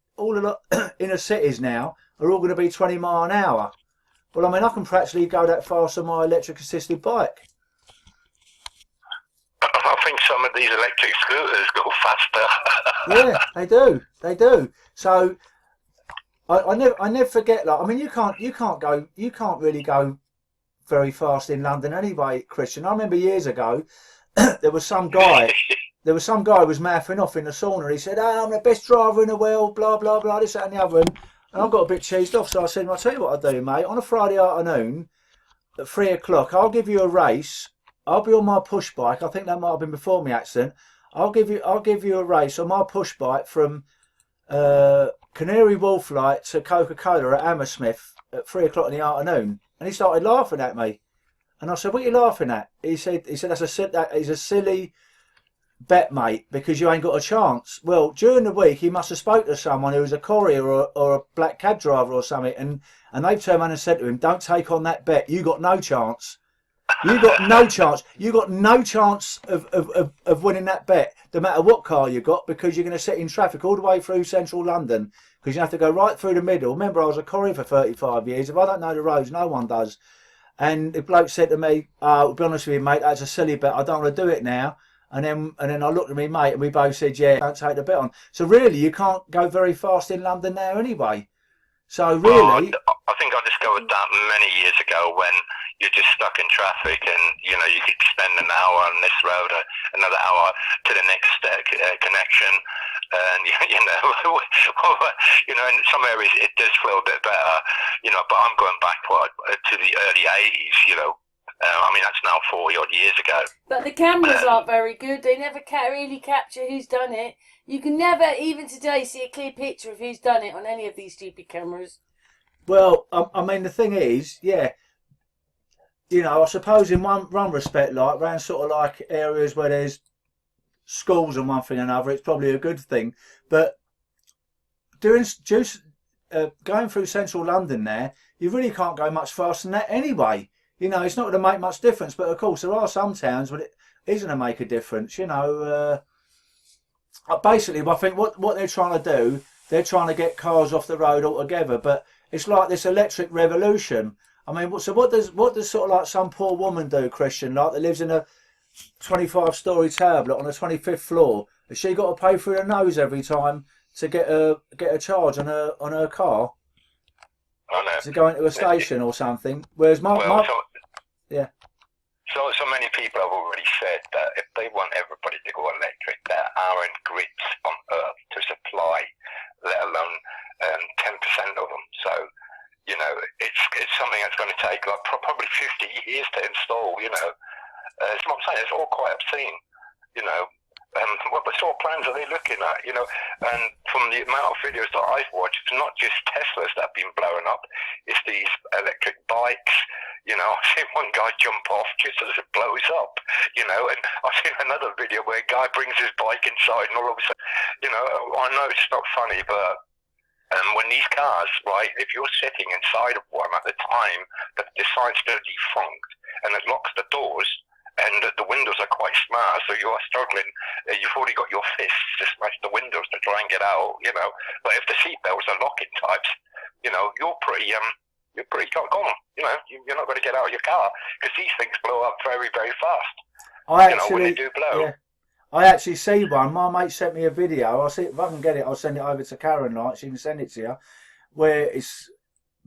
[SPEAKER 2] inner cities now are all going to be 20 mile an hour. Well, I mean, I can practically go that fast on my electric assisted bike.
[SPEAKER 4] I think some of these electric scooters go faster.
[SPEAKER 2] Yeah, they do. So I never forget. Like, I mean, you can't really go very fast in London anyway, Christian. I remember years ago there was some guy who was mouthing off in the sauna. He said, I'm the best driver in the world, blah blah blah, this, that and the other. And I got a bit cheesed off, so I said, I'll tell you what I'll do, mate. On a Friday afternoon at 3 o'clock, I'll give you a race. I'll be on my push bike. I think that might have been before my accident. I'll give you a race on my push bike from Canary Wharf Light to Coca-Cola at Hammersmith at 3 o'clock in the afternoon. And he started laughing at me. And I said, what are you laughing at? He said he's a silly bet, mate, because you ain't got a chance. Well, during the week, he must have spoke to someone who was a courier or a black cab driver or something. And they've turned around and said to him, don't take on that bet. You got no chance. You got no chance. You got no chance of winning that bet, no matter what car you got, because you're going to sit in traffic all the way through central London. Because you have to go right through the middle. Remember, I was a courier for 35 years. If I don't know the roads, no one does. And the bloke said to me, to be honest with you, mate, that's a silly bet. I don't want to do it now. And then I looked at me, mate, and we both said, yeah, don't take the bet on. So really, you can't go very fast in London now anyway. So really...
[SPEAKER 4] Well, I think I discovered that many years ago when you're just stuck in traffic and, you could spend an hour on this road, another hour to the next connection. And, in some areas it does feel a bit better, but I'm going back to the early 80s, I mean, that's now 40 odd years ago.
[SPEAKER 1] But the cameras aren't very good. They never really capture who's done it. You can never, even today, see a clear picture of who's done it on any of these stupid cameras.
[SPEAKER 2] Well, I mean, the thing is, yeah, I suppose in one respect, like around sort of like areas where there's schools and one thing and another, it's probably a good thing. But going through central London there, you really can't go much faster than that anyway. It's not going to make much difference. But of course, there are some towns where it is going to make a difference. Basically, I think what they're trying to do, they're trying to get cars off the road altogether. But it's like this electric revolution. I mean, so what does sort of like some poor woman do, Christian, like that lives in a 25-story tablet on a 25th floor? Has she got to pay through her nose every time to get a charge on her car?
[SPEAKER 4] I know.
[SPEAKER 2] To go into a station or something. Whereas yeah.
[SPEAKER 4] So many people have already said that if they want everybody to go electric, there aren't grids on Earth to supply, let alone 10% of them. So, you know, it's something that's going to take like probably 50 years to install. You know, it's what I'm saying. It's all quite obscene. You know, what sort of plans are they looking at? You know, and from the amount of videos that I've watched, it's not just Teslas that have been blowing up. It's these electric bikes. You know, I've seen one guy jump off just as it blows up, you know, and I've seen another video where a guy brings his bike inside and all of a sudden, you know, I know it's not funny, but when these cars, right, if you're sitting inside of one at the time that it decides to defunct and it locks the doors and the windows are quite smart, so you're struggling, you've already got your fists to smash the windows to try and get out, you know, but if the seat belts are locking types, you know, you're pretty gone. You know, you're not going to get out of your car because these things blow up very, very fast. When they do blow.
[SPEAKER 2] Yeah, I actually see one. My mate sent me a video. I'll see if I can get it. I'll send it over to Karen. Like, she can send it to you. Where it's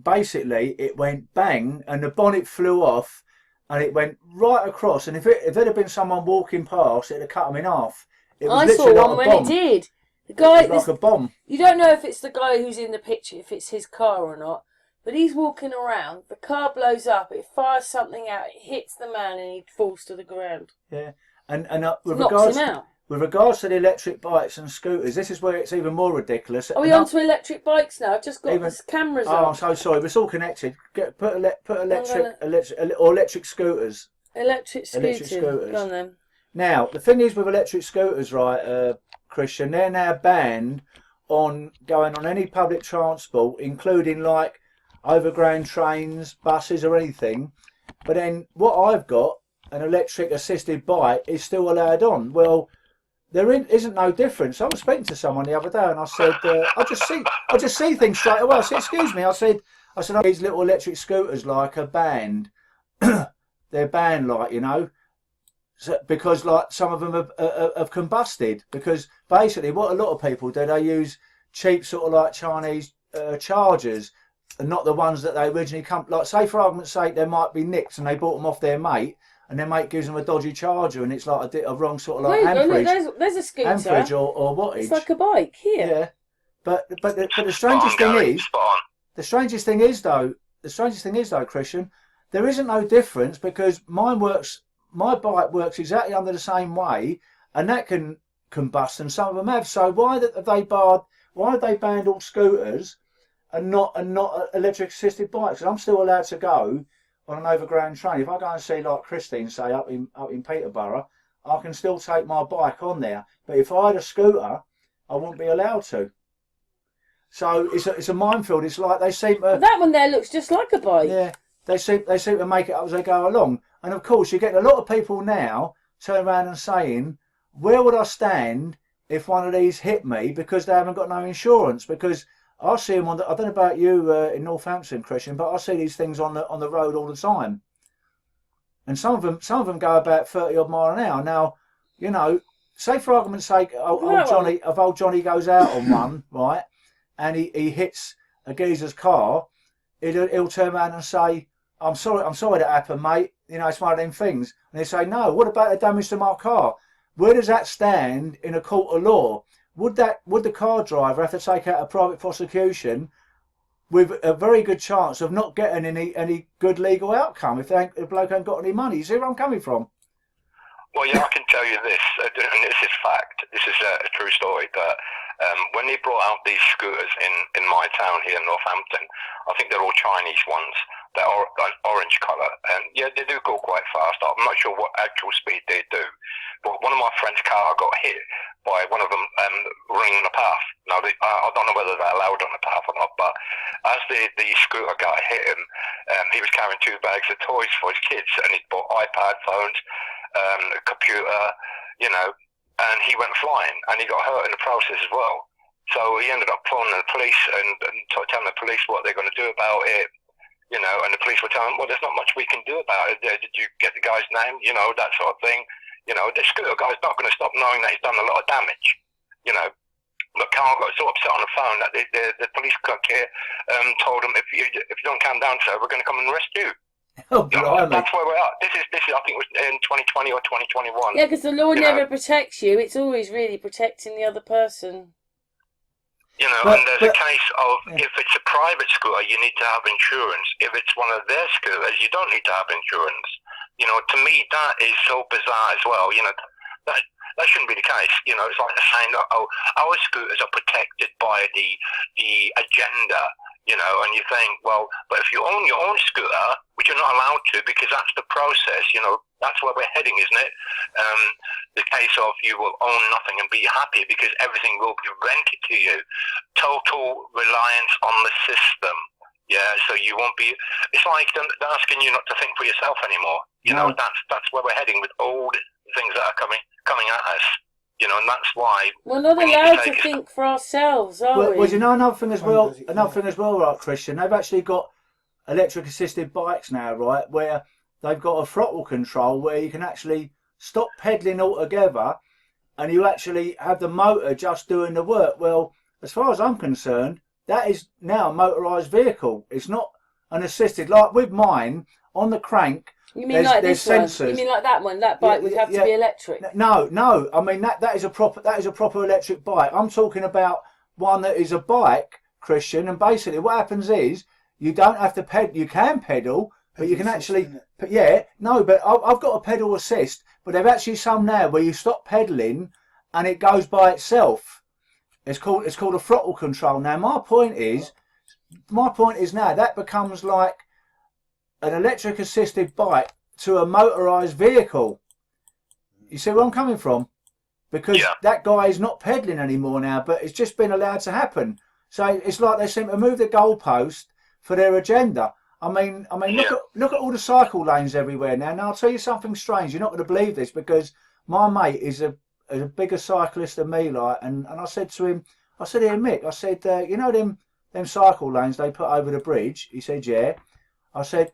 [SPEAKER 2] basically it went bang and the bonnet flew off and it went right across. And if it had been someone walking past, it'd have cut them in half. It was
[SPEAKER 1] I saw one when it did. The guy,
[SPEAKER 2] like a bomb.
[SPEAKER 1] You don't know if it's the guy who's in the picture, if it's his car or not. But he's walking around, the car blows up, it fires something out, it hits the man and he falls to the ground.
[SPEAKER 2] Yeah. And with
[SPEAKER 1] knocks him out.
[SPEAKER 2] With regards to the electric bikes and scooters, this is where it's even more ridiculous.
[SPEAKER 1] Are we on to electric bikes now? I've just got the cameras on.
[SPEAKER 2] Oh, I'm so sorry, but it's all connected. Put electric scooters.
[SPEAKER 1] Electric scooters. Go on then.
[SPEAKER 2] Now, the thing is with electric scooters, right, Christian, they're now banned on going on any public transport, including like overground trains, buses or anything. But then what I've got, an electric assisted bike, is still allowed on. Well, there isn't no difference. I was speaking to someone the other day and I said, I just see things straight away. I said, excuse me, I said oh, these little electric scooters like are banned. They're banned, like, you know, because like some of them have combusted. Because basically what a lot of people do, they use cheap sort of like Chinese chargers, and not the ones that they originally come. Like, say for argument's sake, they might be nicked and they bought them off their mate, and their mate gives them a dodgy charger, and it's like a wrong sort of like amperage.
[SPEAKER 1] There's a scooter.
[SPEAKER 2] Amperage or wattage.
[SPEAKER 1] It's like a bike here.
[SPEAKER 2] Yeah, but the strangest thing is though, Christian, there isn't no difference because my bike works exactly under the same way, and that can combust, and some of them have. So why have they banned all scooters and not electric assisted bikes? And I'm still allowed to go on an overground train. If I go and see like Christine, say up in Peterborough, I can still take my bike on there. But if I had a scooter, I wouldn't be allowed to. So it's a minefield. It's like they seem to.
[SPEAKER 1] But that one there looks just like a bike.
[SPEAKER 2] Yeah, they seem to make it up as they go along. And of course, you get a lot of people now turn around and saying, "Where would I stand if one of these hit me?" Because they haven't got no insurance. Because I see them I don't know about you in Northampton, Christian, but I see these things on the road all the time. And some of them go about 30 odd mile an hour. Now, you know, say for argument's sake, old Johnny goes out on one, right, and he hits a geezer's car, he'll turn around and say, I'm sorry that happened, mate. You know, it's one of them things. And they say, no, what about the damage to my car? Where does that stand in a court of law? Would the car driver have to take out a private prosecution with a very good chance of not getting any good legal outcome if the bloke ain't got any money? You see where I'm coming from?
[SPEAKER 4] Well, yeah, I can tell you this, and this is fact. This is a true story. That when they brought out these scooters in my town here in Northampton, I think they're all Chinese ones. They're orange colour, and yeah, they do go quite fast. I'm not sure what actual speed they do, but one of my friend's car got hit by one of them ringing the path. Now, I don't know whether they're allowed on the path or not, but as the scooter guy hit him, he was carrying 2 bags of toys for his kids, and he'd bought iPad phones, a computer, you know, and he went flying, and he got hurt in the process as well. So he ended up phoning the police and telling the police what they're going to do about it. you know, and the police were telling them, well, there's not much we can do about it. Did you get the guy's name? You know, that sort of thing. You know, the scooter guy's not going to stop knowing that he's done a lot of damage. You know, but Carl got so upset on the phone that the police clerk here told him, if you don't calm down, sir, we're going to come and arrest you.
[SPEAKER 2] Oh, blimey.
[SPEAKER 4] That's where we're at. This is I think it was in 2020 or 2021.
[SPEAKER 1] Yeah, because the law
[SPEAKER 4] You
[SPEAKER 1] never
[SPEAKER 4] know.
[SPEAKER 1] protects you. It's always really protecting the other person.
[SPEAKER 4] You know, and there's a case of if it's a private scooter, you need to have insurance. If it's one of their scooters, you don't need to have insurance. You know, to me, that is so bizarre as well. You know, that shouldn't be the case. You know, it's like they're saying, oh, our scooters are protected by the agenda. You know, and you think, well, but if you own your own scooter, which you're not allowed to because that's the process, you know, that's where we're heading, isn't it? The case of you will own nothing and be happy because everything will be rented to you. Total reliance on the system. Yeah, so you won't be, it's like they're asking you not to think for yourself anymore. You know, that's where we're heading with all the things that are coming at us. You know, and that's why
[SPEAKER 1] we're not allowed to think for ourselves, are we?
[SPEAKER 2] Well, you know, another thing as well, right, Christian, they've actually got electric assisted bikes now, right, where they've got a throttle control where you can actually stop pedalling altogether and you actually have the motor just doing the work. Well, as far as I'm concerned, that is now a motorised vehicle. It's not an assisted, like with mine, on the crank.
[SPEAKER 1] You mean like this one?
[SPEAKER 2] Sensors.
[SPEAKER 1] You mean like that one? That bike would have to be electric?
[SPEAKER 2] No. I mean that is a proper electric bike. I'm talking about one that is a bike, Christian. And basically, what happens is you don't have to pedal. You can pedal, but you can actually. But but I've got a pedal assist. But they've actually some now where you stop pedaling and it goes by itself. It's called a throttle control. Now my point is now that becomes like an electric assisted bike to a motorised vehicle. You see where I'm coming from? Because that guy is not pedalling anymore now, but it's just been allowed to happen. So it's like they seem to move the goalpost for their agenda. I mean, look at all the cycle lanes everywhere now. Now I'll tell you something strange. You're not going to believe this because my mate is a bigger cyclist than me, like, and I said to him, here, Mick, I said, you know them cycle lanes they put over the bridge? He said, yeah. I said,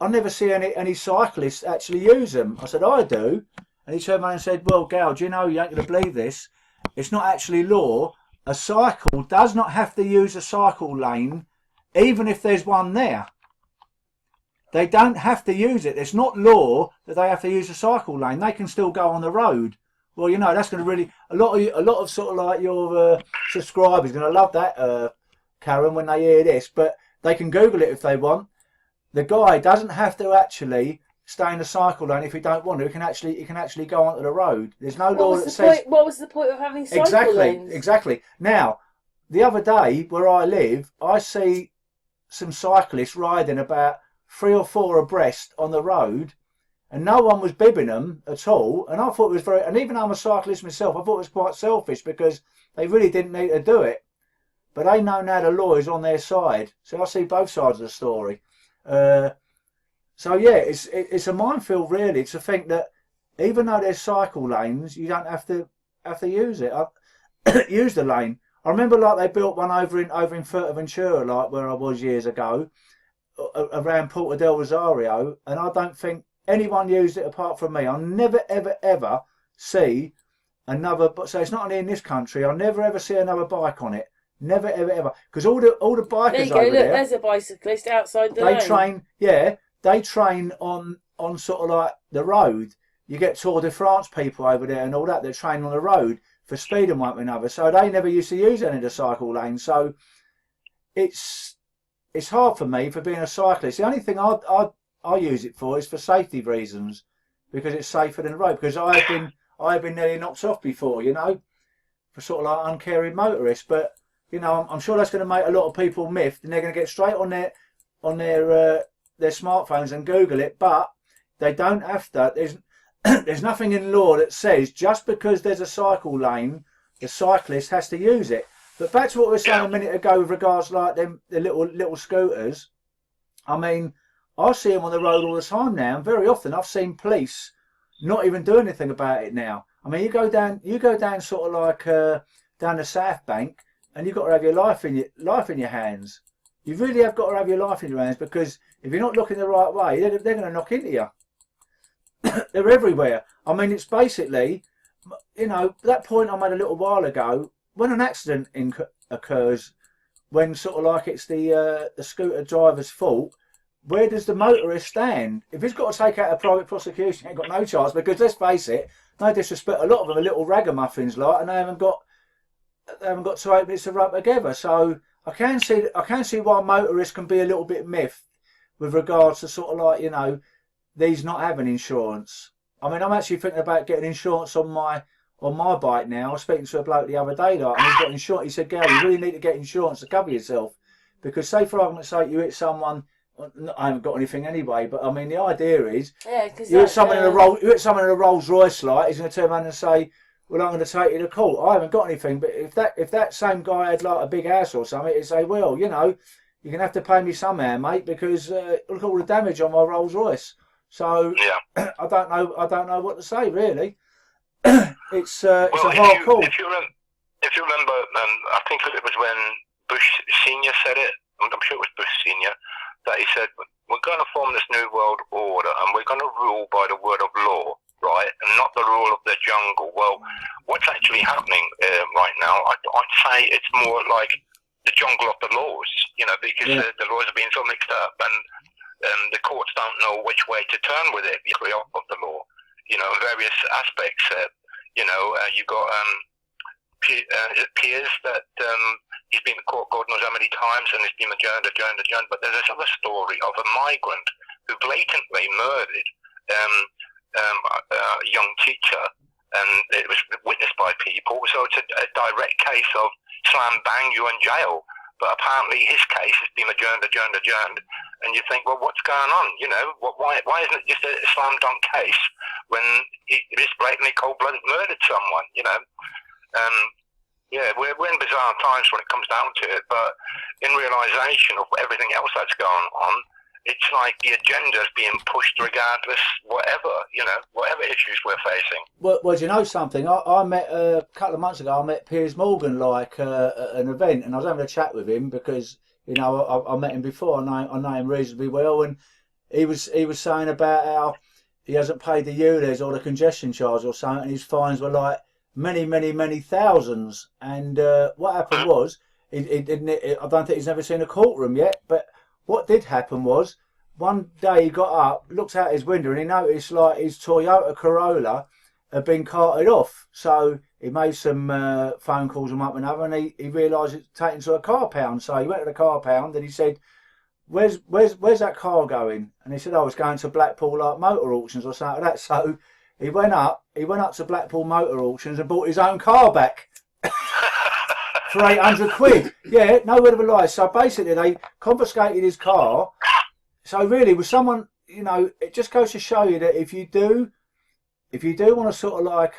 [SPEAKER 2] I never see any cyclists actually use them. I said, I do. And he turned around and said, well, Gal, do you know, you ain't going to believe this. It's not actually law. A cycle does not have to use a cycle lane, even if there's one there. They don't have to use it. It's not law that they have to use a cycle lane. They can still go on the road. Well, you know, that's going to really, a lot of sort of like your subscribers are going to love that, Karen, when they hear this. But they can Google it if they want. The guy doesn't have to actually stay in the cycle lane if he don't want to. He can actually go onto the road. There's no law that says.
[SPEAKER 1] What was the point of having cycle lanes?
[SPEAKER 2] Exactly. Now, the other day where I live, I see some cyclists riding about 3 or 4 abreast on the road, and no one was bibbing them at all. And I thought it was very. And even though I'm a cyclist myself, I thought it was quite selfish because they really didn't need to do it. But they know now the law is on their side, so I see both sides of the story. So yeah, it's a minefield really to think that even though there's cycle lanes, you don't have to use it. Use the lane. I remember like they built one over in Fuerteventura, like where I was years ago, around Porto del Rosario, and I don't think anyone used it apart from me. I'll never ever see another. So it's not only in this country. I'll never ever see another bike on it. Never ever, because all the bikers
[SPEAKER 1] there you go,
[SPEAKER 2] over
[SPEAKER 1] look,
[SPEAKER 2] there,
[SPEAKER 1] there's a bicyclist outside the
[SPEAKER 2] lane. They train on sort of like the road. You get Tour de France people over there and all that. They train on the road for speed and one another. So they never used to use any of the cycle lanes. So it's hard for me for being a cyclist. The only thing I use it for is for safety reasons, because it's safer than the road. Because I have been nearly knocked off before, you know, for sort of like uncaring motorists. But you know, I'm sure that's going to make a lot of people miffed, and they're going to get straight on their smartphones and Google it. But they don't have to. There's nothing in law that says just because there's a cycle lane, the cyclist has to use it. But back to what we were saying a minute ago with regards like the little scooters. I mean, I see them on the road all the time now, and very often I've seen police not even do anything about it now. I mean, you go down sort of like down the South Bank. And you've got to have your life in your hands. You really have got to have your life in your hands, because if you're not looking the right way, they're going to knock into you. They're everywhere. I mean, it's basically, you know, that point I made a little while ago, when an accident occurs, when sort of like it's the scooter driver's fault, where does the motorist stand? If he's got to take out a private prosecution, he ain't got no chance, because let's face it, no disrespect, a lot of them are little ragamuffins, like, and they haven't got 2 8 minutes to rub together. So I can see why motorists can be a little bit miffed with regards to sort of like, you know, these not having insurance. I mean, I'm actually thinking about getting insurance on my bike now. I was speaking to a bloke the other day, like, and he's got insurance. He said, Gary, you really need to get insurance to cover yourself, because say for argument's sake you hit someone. I haven't got anything anyway, but I mean the idea is, you hit someone in a Rolls Royce, like, he's going to turn around and say, well, I'm going to take you to court. I haven't got anything. But if that same guy had like a big house or something, he'd say, well, you know, you're going to have to pay me somehow, mate, because look at all the damage on my Rolls Royce. So
[SPEAKER 4] yeah.
[SPEAKER 2] I don't know what to say, really. It's a hard call.
[SPEAKER 4] If you remember, I think it was when Bush Senior said it. I'm sure it was Bush Senior that he said, we're going to form this new world order and we're going to rule by the word of law, right, and not the rule of the jungle. Well, what's actually happening right now, I'd say it's more like the jungle of the laws, you know, because the laws are being so mixed up, and the courts don't know which way to turn with it, of the law, you know, in various aspects. You know, you've got Piers that he's been to court God knows how many times, and he's been adjourned. But there's this other story of a migrant who blatantly murdered a young teacher, and it was witnessed by people. So it's a direct case of slam bang, you're in jail. But apparently his case has been adjourned, and you think, well, what's going on? You know, why isn't it just a slam dunk case when he just blatantly cold-blooded murdered someone? You know. Yeah, we're in bizarre times when it comes down to it, but in realisation of everything else that's going on, it's like the agenda's being pushed regardless, whatever issues we're facing.
[SPEAKER 2] Well, do you know something? I met a couple of months ago. I met Piers Morgan at an event, and I was having a chat with him because, you know, I met him before. I know him reasonably well, and he was saying about how he hasn't paid the ULEZ or the congestion charge or something, and his fines were like many thousands. And what happened was, I don't think he's never seen a courtroom yet, but what did happen was, one day he got up, looked out his window, and he noticed like his Toyota Corolla had been carted off. So he made some phone calls and one another, and he realised it's taken to a car pound. So he went to the car pound and he said, where's that car going? And he said, oh, it's going to Blackpool like motor auctions or something like that. So he went up to Blackpool Motor Auctions and bought his own car back for 800 quid. Yeah, no word of a lie. So basically they confiscated his car. So really, with someone, you know, it just goes to show you that if you do want to sort of like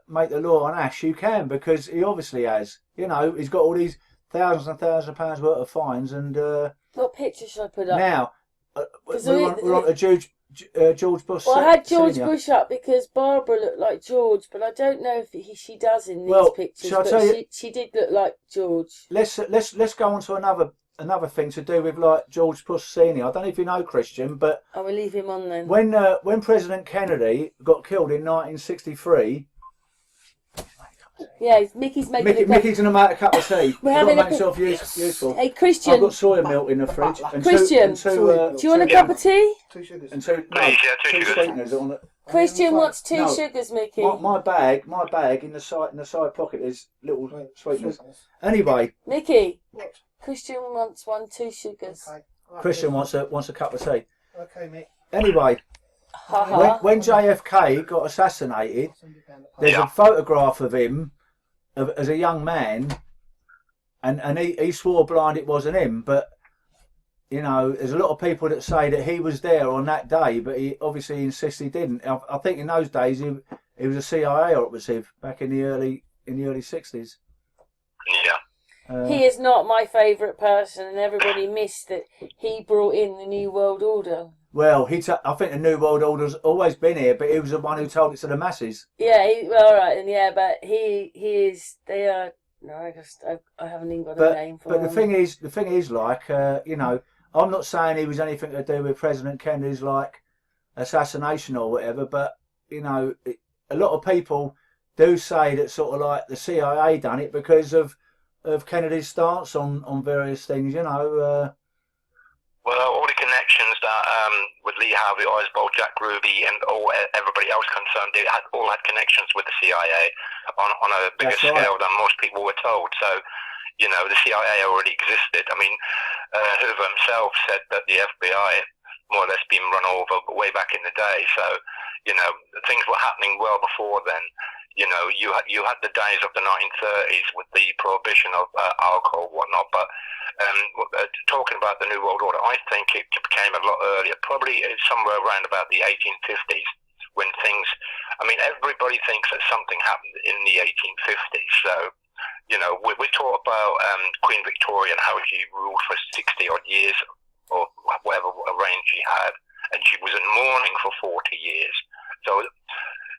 [SPEAKER 2] make the law an ash, you can, because he obviously has. You know, he's got all these thousands and thousands of pounds worth of fines. And
[SPEAKER 1] what picture should I put up?
[SPEAKER 2] Now, we're on to George Bush.
[SPEAKER 1] Well, I had George
[SPEAKER 2] Senior.
[SPEAKER 1] Bush up because Barbara looked like George, but I don't know if she does in these pictures.
[SPEAKER 2] Shall I tell you,
[SPEAKER 1] she did look like George.
[SPEAKER 2] Let's go on to another thing to do with like George Bush Senior. I don't know if you know, Christian, but
[SPEAKER 1] I will leave him on then.
[SPEAKER 2] When President Kennedy got killed in 1963.
[SPEAKER 1] Yeah, Mickey's making
[SPEAKER 2] Mickey's going to make a cup of tea.
[SPEAKER 1] We're having
[SPEAKER 2] make yourself useful.
[SPEAKER 1] Hey, Christian.
[SPEAKER 2] I've got soya milk in the fridge.
[SPEAKER 1] Christian,
[SPEAKER 2] do
[SPEAKER 1] you want a cup of tea?
[SPEAKER 3] 2 sugars.
[SPEAKER 2] And two sweeteners on it.
[SPEAKER 1] Christian wants two sugars, Mickey.
[SPEAKER 2] My bag in the side pocket is little sweeteners. Anyway,
[SPEAKER 1] Mickey.
[SPEAKER 3] What?
[SPEAKER 1] Christian wants 2 sugars.
[SPEAKER 3] Okay. Right,
[SPEAKER 2] Christian wants a cup of tea.
[SPEAKER 3] Okay, mate.
[SPEAKER 2] Anyway, when JFK got assassinated, there's a photograph of him as a young man, and he swore blind it wasn't him. But you know, there's a lot of people that say that he was there on that day, but he obviously insists he didn't. I think in those days he was a CIA operative back in the early 60s.
[SPEAKER 4] Yeah.
[SPEAKER 1] He is not my favourite person, and everybody missed that he brought in the New World Order.
[SPEAKER 2] Well, I think the New World Order's always been here, but he was the one who told it to the masses.
[SPEAKER 1] Yeah, all right, and but he is. They are No, I haven't even got a
[SPEAKER 2] But
[SPEAKER 1] name for
[SPEAKER 2] but
[SPEAKER 1] him.
[SPEAKER 2] the thing is, like, you know, I'm not saying he was anything to do with President Kennedy's like assassination or whatever, but you know, a lot of people do say that sort of like the CIA done it because of Kennedy's stance on various things, you know.
[SPEAKER 4] Well, all the connections that with Lee Harvey Oswald, Jack Ruby, and everybody else concerned, they all had connections with the CIA on a bigger scale than most people were told. So, you know, the CIA already existed. I mean, Hoover himself said that the FBI more or less been run over way back in the day. So, you know, things were happening well before then. You know, you had the days of the 1930s with the prohibition of alcohol and whatnot, but talking about the New World Order, I think it became a lot earlier, probably somewhere around about the 1850s, when things, I mean, everybody thinks that something happened in the 1850s, so, you know, we talk about Queen Victoria and how she ruled for 60 odd years, or whatever reign she had, and she was in mourning for 40 years. So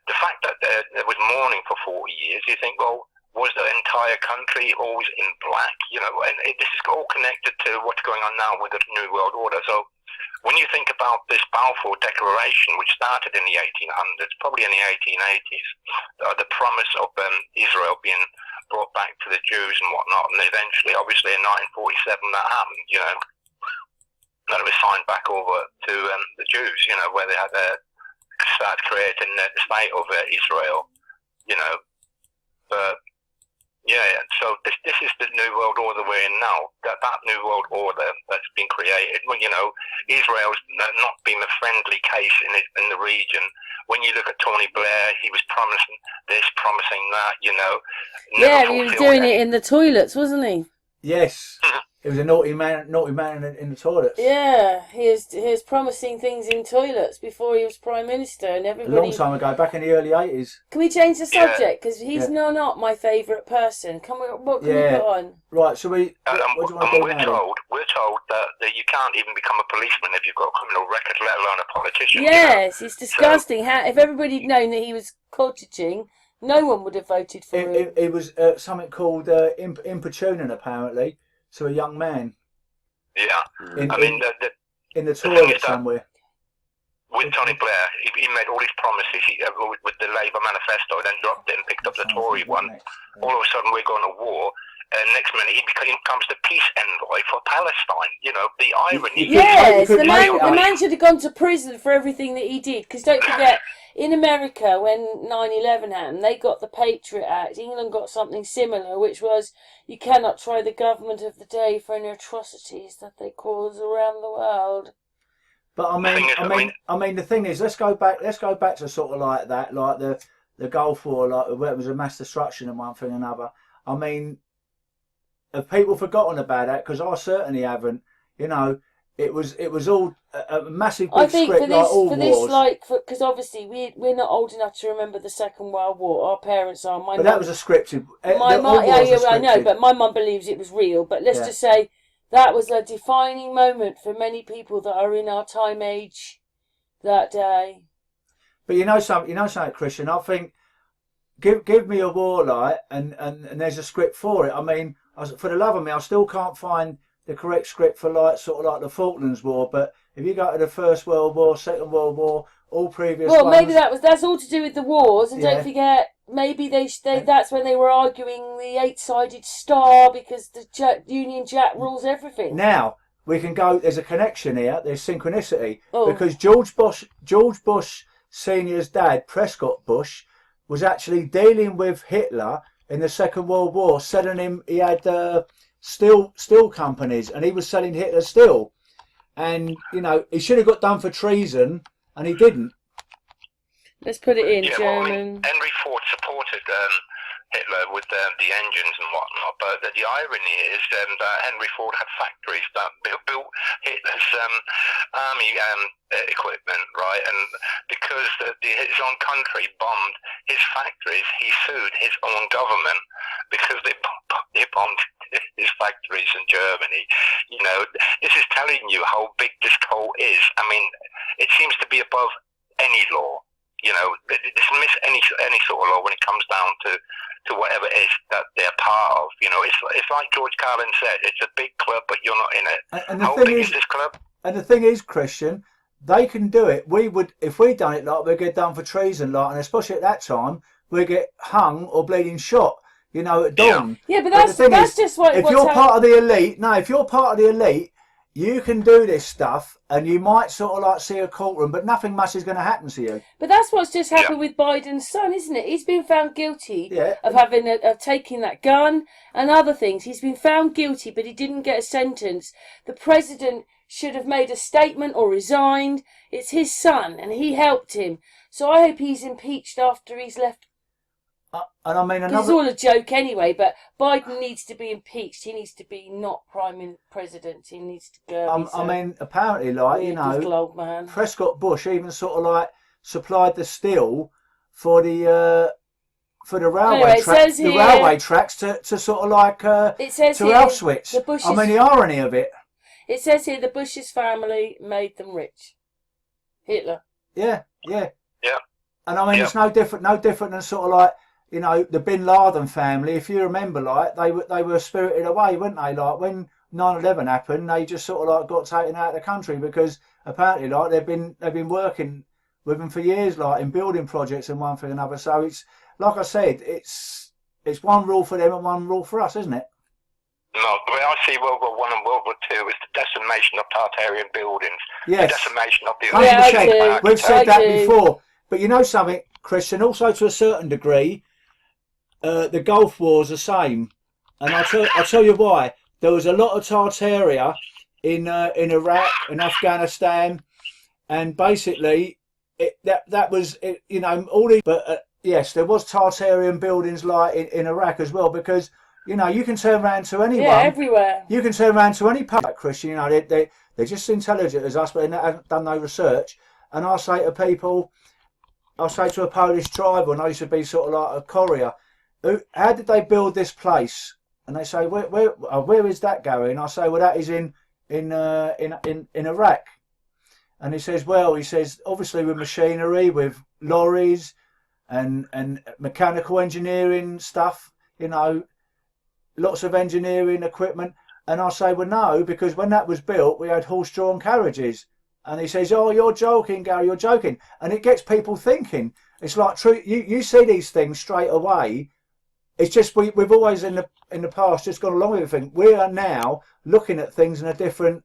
[SPEAKER 4] the fact that there was mourning for 40 years, you think, well, was the entire country always in black? You know, and this is all connected to what's going on now with the New World Order. So when you think about this Balfour Declaration, which started in the 1800s, probably in the 1880s, the promise of Israel being brought back to the Jews and whatnot, and eventually, obviously, in 1947, that happened, you know, that it was signed back over to the Jews, you know, where they had started creating the state of Israel, you know, but yeah, so this is the New World Order we're in now. That New World Order that's been created. Well, you know, Israel's not been a friendly case in the region. When you look at Tony Blair, he was promising this, promising that. You know.
[SPEAKER 1] Yeah, he was doing it in the toilets, wasn't he?
[SPEAKER 2] Yes. It was a naughty man in the toilets.
[SPEAKER 1] Yeah, he was promising things in toilets before he was Prime Minister, and everybody...
[SPEAKER 2] A long time ago, back in the early 80s.
[SPEAKER 1] Can we change the subject? Because he's not my favourite person. What can we put on?
[SPEAKER 2] Right, so what do you want to do now?
[SPEAKER 4] We're told that you can't even become a policeman if you've got a criminal record, let alone a politician.
[SPEAKER 1] Yes,
[SPEAKER 4] you know?
[SPEAKER 1] It's disgusting. So, if everybody had known that he was cottaging, no one would have voted for him.
[SPEAKER 2] It was something called importuning, apparently, to a young man.
[SPEAKER 4] Yeah,
[SPEAKER 2] in the toilet somewhere.
[SPEAKER 4] With Tony Blair, he made all these promises with the Labour manifesto, then dropped it and picked up the Tory one. All of a sudden, we're going to war. And next minute, he becomes the peace envoy for Palestine. You know, the irony.
[SPEAKER 1] Yes, the man should have gone to prison for everything that he did. Because don't forget, in America, when 9/11 happened, they got the Patriot Act. England got something similar, which was you cannot try the government of the day for any atrocities that they cause around the world.
[SPEAKER 2] But I mean, the thing is, let's go back to sort of like that, like the Gulf War, like where it was a mass destruction and one thing and another. I mean, have people forgotten about that? Because I certainly haven't. You know, it was all a massive big script, like all wars.
[SPEAKER 1] Because obviously we're not old enough to remember the Second World War. Our parents are.
[SPEAKER 2] But that was a scripted.
[SPEAKER 1] My mum, I know, but my mum believes it was real. But let's just say that was a defining moment for many people that are in our time age that day.
[SPEAKER 2] But you know something, Christian. I think give me a war light, and there's a script for it. I mean, for the love of me, I still can't find the correct script for the Falklands War. But if you go to the First World War, Second World War, all previous ones,
[SPEAKER 1] maybe that's all to do with the wars. And don't forget, maybe that's when they were arguing the 8-sided star because the Union Jack rules everything.
[SPEAKER 2] Now we can go. There's a connection here. There's synchronicity because George Bush Senior's dad, Prescott Bush, was actually dealing with Hitler in the Second World War, selling him. He had steel companies, and he was selling Hitler steel. And you know, he should have got done for treason, and he didn't.
[SPEAKER 1] Let's put it in German.
[SPEAKER 4] Well, I mean, Henry Ford supported Hitler with the engines and whatnot, but the irony is that Henry Ford had factories that built Hitler's army equipment, right? And because his own country bombed his factories, he sued his own government because they bombed his factories in Germany. You know, this is telling you how big this coal is. I mean, it seems to be above any law. You know, dismiss any sort of law when it comes down to to whatever it is that they're part of. You know, it's like George Carlin said, it's a big club, but you're not in it.
[SPEAKER 2] And the
[SPEAKER 4] How
[SPEAKER 2] thing
[SPEAKER 4] big
[SPEAKER 2] is
[SPEAKER 4] this club?
[SPEAKER 2] And the thing is, Christian, they can do it. We would, if we done it, like, we'd get done for treason, like, and especially at that time, we'd get hung or bleeding shot, you know, at dawn.
[SPEAKER 1] Yeah, but
[SPEAKER 2] the thing
[SPEAKER 1] that's
[SPEAKER 2] is,
[SPEAKER 1] just what.
[SPEAKER 2] if you're part of the elite, if you're part of the elite, you can do this stuff, and you might sort of like see a courtroom, but nothing much is going to happen to you.
[SPEAKER 1] But that's what's just happened with Biden's son, isn't it? He's been found guilty of taking that gun and other things. He's been found guilty, but he didn't get a sentence. The president should have made a statement or resigned. It's his son, and he helped him. So I hope he's impeached after he's left.
[SPEAKER 2] And I mean,
[SPEAKER 1] It's all a joke anyway, but Biden needs to be impeached. He needs to be not president. He needs to go.
[SPEAKER 2] I mean, apparently, like, you know,
[SPEAKER 1] old man.
[SPEAKER 2] Prescott Bush even sort of like supplied the steel for the railway railway tracks to sort of like
[SPEAKER 1] it says
[SPEAKER 2] to
[SPEAKER 1] here,
[SPEAKER 2] Auschwitz.
[SPEAKER 1] The
[SPEAKER 2] I mean, the irony of it.
[SPEAKER 1] It says here the Bush's family made them rich. Hitler.
[SPEAKER 2] Yeah.
[SPEAKER 4] Yeah.
[SPEAKER 2] And I mean, it's no different than sort of like, you know, the Bin Laden family. If you remember, like, they were spirited away, weren't they? Like, when 9/11 happened, they just sort of like got taken out of the country because apparently, like, they've been working with them for years, like, in building projects and one thing and another. So it's, like I said, it's one rule for them and one rule for us, isn't it?
[SPEAKER 4] No, the way I see World War I and World War II is the decimation of Tartarian buildings.
[SPEAKER 2] Yes.
[SPEAKER 4] The decimation of the...
[SPEAKER 2] 100%. We've said that before. But you know something, Christian, also to a certain degree, the Gulf War is the same. And I'll tell you why. There was a lot of Tartaria in Iraq and Afghanistan. And basically, that was, you know, all these... But yes, there was Tartarian buildings like in Iraq as well, because... You know, you can turn around to anyone.
[SPEAKER 1] Yeah, everywhere.
[SPEAKER 2] You can turn around to any public, Christian. You know, they're just intelligent as us, but they haven't done no research. And I say to people, I say to a Polish tribal, and I used to be sort of like a courier, how did they build this place? And they say, where is that going? I say, well, that is in Iraq. And he says, obviously with machinery, with lorries, and mechanical engineering stuff, you know. Lots of engineering equipment. And I say, well, no, because when that was built, we had horse-drawn carriages. And he says, oh, you're joking, Gary, you're joking. And it gets people thinking. It's like, true. You see these things straight away. It's just, we've always in the past just gone along with everything. We are now looking at things in a different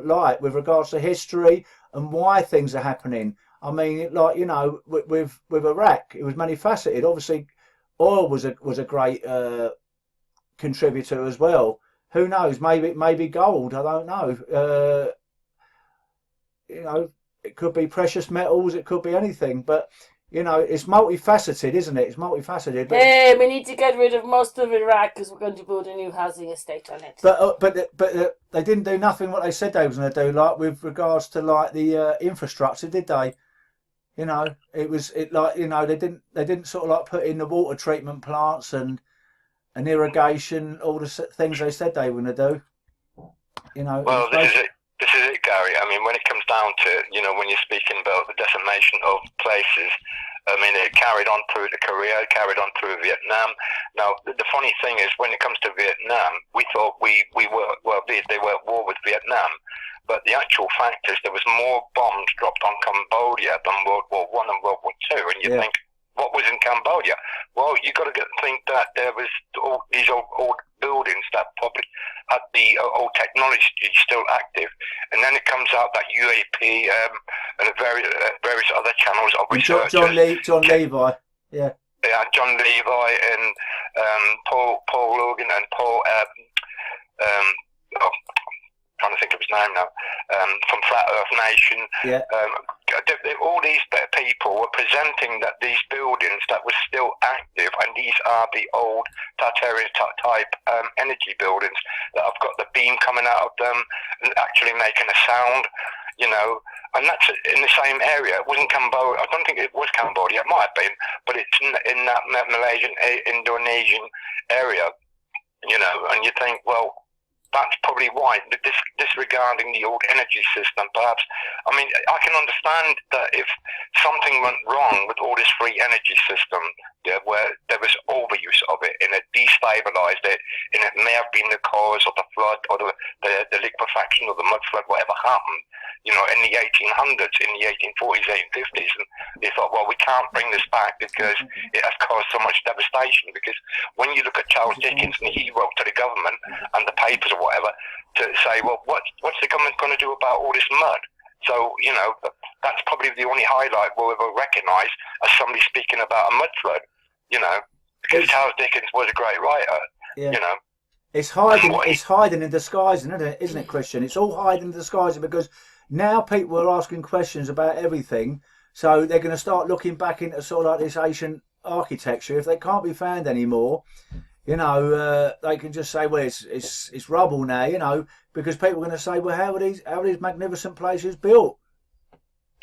[SPEAKER 2] light with regards to history and why things are happening. I mean, like, you know, with Iraq, it was many faceted. Obviously, oil was a great contributor as well. Who knows? Maybe gold. I don't know. You know, it could be precious metals. It could be anything. But you know, it's multifaceted, isn't it? It's multifaceted. But
[SPEAKER 1] hey, we need to get rid of most of Iraq because we're going to build a new housing estate on it.
[SPEAKER 2] But they didn't do nothing what they said they was going to do, like with regards to like the infrastructure, did they? You know, they didn't sort of like put in the water treatment plants and irrigation, all the things they said they were going to do. You know.
[SPEAKER 4] Well, this is it, Gary. I mean, when it comes down to, you know, when you're speaking about the decimation of places, I mean, it carried on through to Korea, it carried on through Vietnam. Now, the funny thing is, when it comes to Vietnam, we thought they were at war with Vietnam. But the actual fact is there was more bombs dropped on Cambodia than World War I and World War II. And you think, what was in Cambodia? Well, you got to think that there was all these old buildings that probably had the old technology still active, and then it comes out that UAP and various other channels of research.
[SPEAKER 2] John Levi, yeah,
[SPEAKER 4] John Levi and Paul Logan and Paul. Trying to think of his name now, from Flat Earth Nation.
[SPEAKER 2] Yeah.
[SPEAKER 4] All these people were presenting that these buildings that were still active, and these are the old Tartarian type energy buildings that have got the beam coming out of them and actually making a sound, you know, and that's in the same area. It wasn't Cambodia. I don't think it was Cambodia. It might have been, but it's in that Malaysian, Indonesian area, you know, and you think, well, that's probably why, disregarding the old energy system, perhaps. I mean, I can understand that if something went wrong with all this free energy system, where there was overuse of it, and it destabilized it, and it may have been the cause of the flood or the liquefaction or the mud flood, whatever happened, you know, in the 1800s, in the 1840s, 1850s, and they thought, well, we can't bring this back because it has caused so much devastation. Because when you look at Charles Dickens, and he wrote to the government and the papers or whatever to say, well, what's the government going to do about all this mud? So, you know, that's probably the only highlight we'll ever recognise as somebody speaking about a mud flood, you know, because Charles Dickens was a great writer, you know.
[SPEAKER 2] It's hiding and disguising, isn't it, Christian? It's all hiding and disguising, because now people are asking questions about everything, so they're going to start looking back into sort of like this ancient architecture. If they can't be found anymore, you know, they can just say, well, it's rubble now, you know, because people are going to say, well, how are these magnificent places built?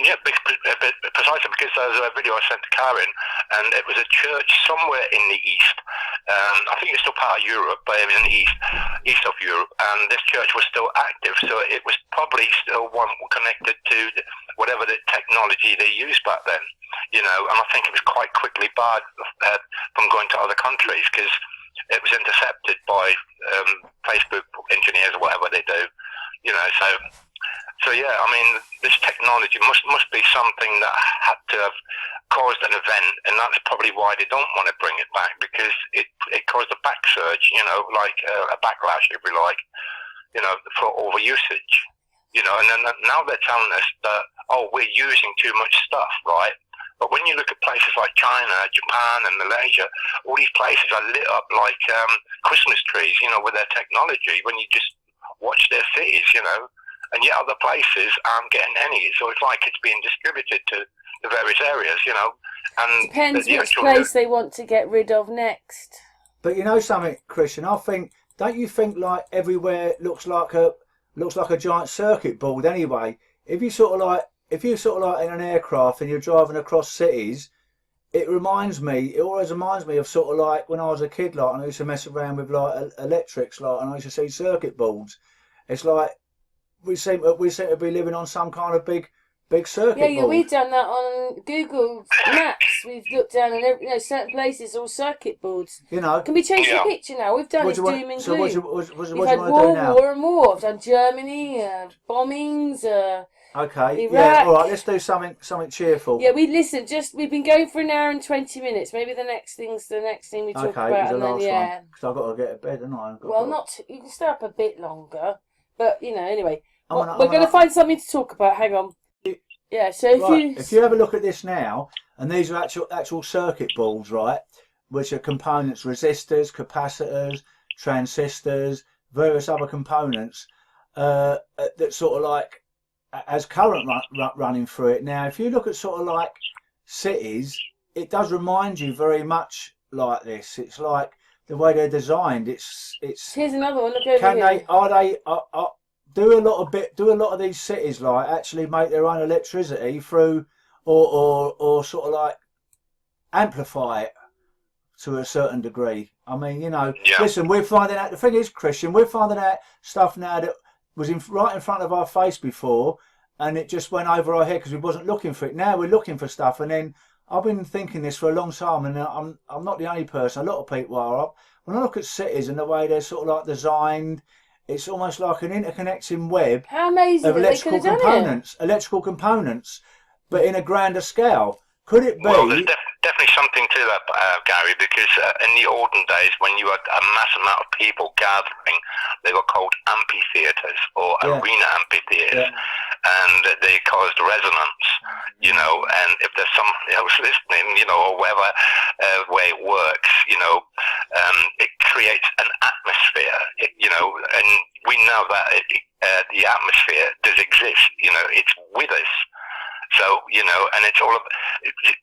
[SPEAKER 4] Yeah, precisely, because there was a video I sent to Karen, and it was a church somewhere in the east. I think it's still part of Europe, but it was in the east of Europe, and this church was still active, so it was probably still one connected to whatever the technology they used back then, you know, and I think it was quite quickly barred from going to other countries, because it was intercepted by Facebook engineers or whatever they do, you know, so yeah, I mean, this technology must be something that had to have caused an event, and that's probably why they don't want to bring it back, because it caused a back surge, you know, like a backlash, if you like, you know, for overusage, you know, and then now they're telling us that, oh, we're using too much stuff, right? But when you look at places like China, Japan, and Malaysia, all these places are lit up like Christmas trees, you know, with their technology, when you just watch their cities, you know. And yet other places aren't getting any. So it's like it's being distributed to the various areas, you know. And
[SPEAKER 1] depends which place they want to get rid of next.
[SPEAKER 2] But you know something, Christian, don't you think like everywhere looks like a giant circuit board anyway? If you're sort of like in an aircraft and you're driving across cities, it always reminds me of sort of like when I was a kid, like, and I used to mess around with like electrics, like, and I used to see circuit boards. It's like we seem to be living on some kind of big circuit board.
[SPEAKER 1] Yeah, we've done that on Google Maps. We've looked down and certain places all circuit boards.
[SPEAKER 2] You know,
[SPEAKER 1] can we change the picture now? We've done doom and gloom.
[SPEAKER 2] So
[SPEAKER 1] we've had war and war. We've done Germany, bombings.
[SPEAKER 2] Okay,
[SPEAKER 1] Iraq.
[SPEAKER 2] yeah, all right. Let's do something cheerful.
[SPEAKER 1] Yeah, we've been going for an hour and 20 minutes. Maybe the next thing we talk about, and then
[SPEAKER 2] because I've got to get to bed, haven't I?
[SPEAKER 1] You can stay up a bit longer, but you know, anyway. We're going to find something to talk about. Hang on. Yeah, so if
[SPEAKER 2] you have a look at this now, and these are actual circuit boards, right, which are components, resistors, capacitors, transistors, various other components that sort of like as current running through it. Now, if you look at sort of like cities, it does remind you very much like this. It's like the way they're designed. It's.
[SPEAKER 1] Here's another one. Look over here.
[SPEAKER 2] Do a lot of these cities like actually make their own electricity through or sort of like amplify it to a certain degree? I mean, you know, listen, we're finding out, the thing is, Christian, we're finding out stuff now that was right in front of our face before, and it just went over our head because we wasn't looking for it. Now we're looking for stuff, and then I've been thinking this for a long time, and I'm not the only person. A lot of people are. When I look at cities and the way they're sort of like designed, it's almost like an interconnecting web.
[SPEAKER 1] How amazing
[SPEAKER 2] of electrical components, but in a grander scale. Could it be?
[SPEAKER 4] Well, there's definitely something to that, Gary, because in the olden days, when you had a mass amount of people gathering, they were called amphitheatres or arena amphitheatres, and they caused resonance, you know, and if there's somebody else listening, you know, or whatever way it works, you know, it creates an atmosphere, you know, and we know that the atmosphere does exist, you know, it's with us. So, you know, and it's all,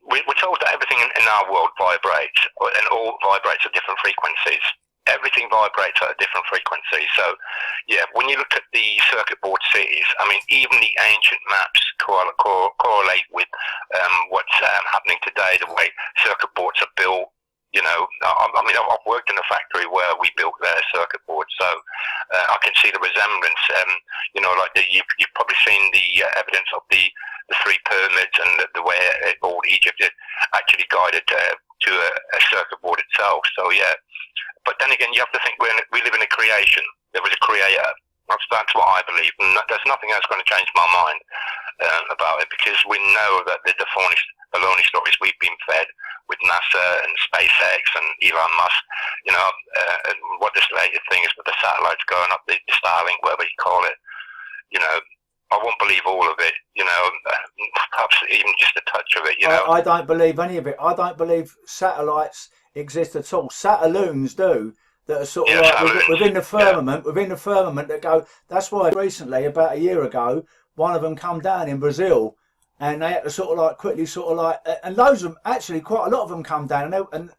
[SPEAKER 4] we're told that everything in our world vibrates, and all vibrates at different frequencies. Everything vibrates at a different frequency. So, yeah, when you look at the circuit board cities, I mean, even the ancient maps correlate with what's happening today, the way circuit boards are built, You know, I mean, I've worked in a factory where we built their circuit board, so I can see the resemblance. You know, like you've probably seen the evidence of the three pyramids and the way old Egypt is actually guided to a circuit board itself. So yeah, but then again, you have to think we live in a creation. There was a creator. That's what I believe, and there's nothing else going to change my mind about it, because we know that the baloney stories we've been fed with NASA and SpaceX and Elon Musk, you know, and what this latest thing is with the satellites going up, the Starlink, whatever you call it, you know, I won't believe all of it, you know, perhaps even just a touch of it, you know.
[SPEAKER 2] I don't believe any of it. I don't believe satellites exist at all. Satelloons do, that are sort of like within the firmament, that go. That's why recently, about a year ago, one of them come down in Brazil, and they had to sort of like quickly and loads of them, actually quite a lot of them come down, and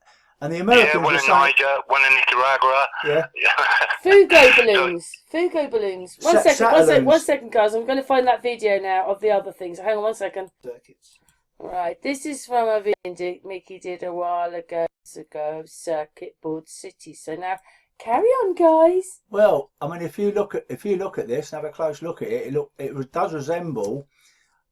[SPEAKER 2] the Americans.
[SPEAKER 4] Yeah, one in Niger, one in Nicaragua.
[SPEAKER 2] Yeah.
[SPEAKER 1] Fugo balloons. One second, guys. I'm going to find that video now of the other things. Hang on 1 second.
[SPEAKER 3] Circuits.
[SPEAKER 1] Right, this is from a video Mickey did a while ago, circuit board city. So now, carry on, guys.
[SPEAKER 2] Well, I mean, if you look at this, and have a close look at it, it does resemble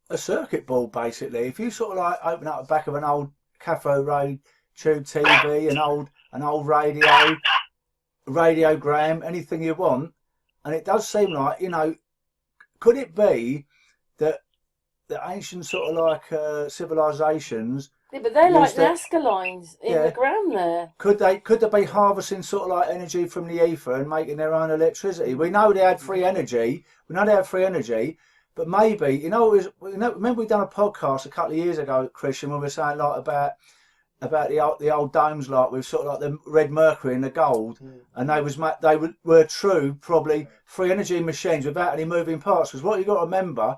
[SPEAKER 2] a circuit board, basically. If you sort of like open up the back of an old cathode ray tube TV, an old radiogram, anything you want, and it does seem like, you know, could it be that the ancient sort of like civilizations?
[SPEAKER 1] Yeah, but they're like Nazca lines in the ground there.
[SPEAKER 2] Could they be harvesting sort of like energy from the ether and making their own electricity? We know they had free energy. But maybe, you know, remember we done a podcast a couple of years ago, Christian, when we were saying like about the old domes, like with sort of like the red mercury and the gold, and they were true, probably free energy machines without any moving parts. Because what you got to remember,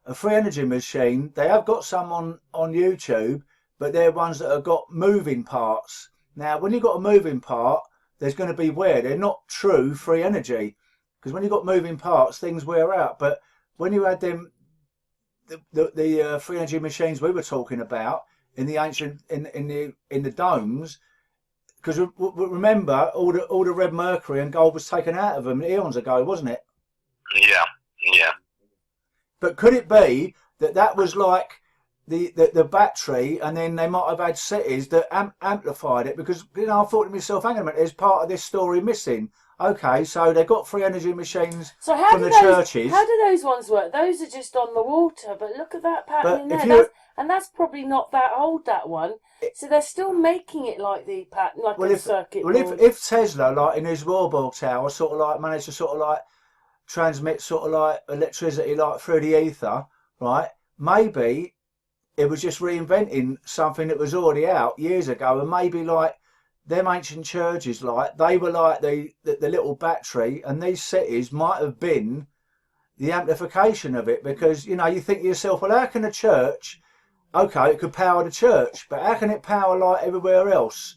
[SPEAKER 2] a free energy machine, they have got some on YouTube, but they're ones that have got moving parts. Now, when you've got a moving part, there's going to be wear. They're not true free energy, because when you've got moving parts, things wear out. But when you had them, the free energy machines we were talking about in the ancient in the domes, because remember all the red mercury and gold was taken out of them eons ago, wasn't it?
[SPEAKER 4] Yeah.
[SPEAKER 2] But could it be that was like the battery, and then they might have had cities that amplified it? Because, you know, I thought to myself, hang on a minute, there's part of this story missing. Okay, so they got free energy machines from the churches.
[SPEAKER 1] How do those ones work? Those are just on the water, but look at that pattern in there. That's probably not that old, that one. So they're still making it like the pattern, like a circuit board.
[SPEAKER 2] Well, if Tesla, like in his Warburg Tower, sort of like managed to sort of like transmit sort of like electricity like through the ether, right? Maybe it was just reinventing something that was already out years ago, and maybe like them ancient churches, like they were like the little battery, and these cities might have been the amplification of it. Because, you know, you think to yourself, well, how can a church, okay, it could power the church, but how can it power like everywhere else?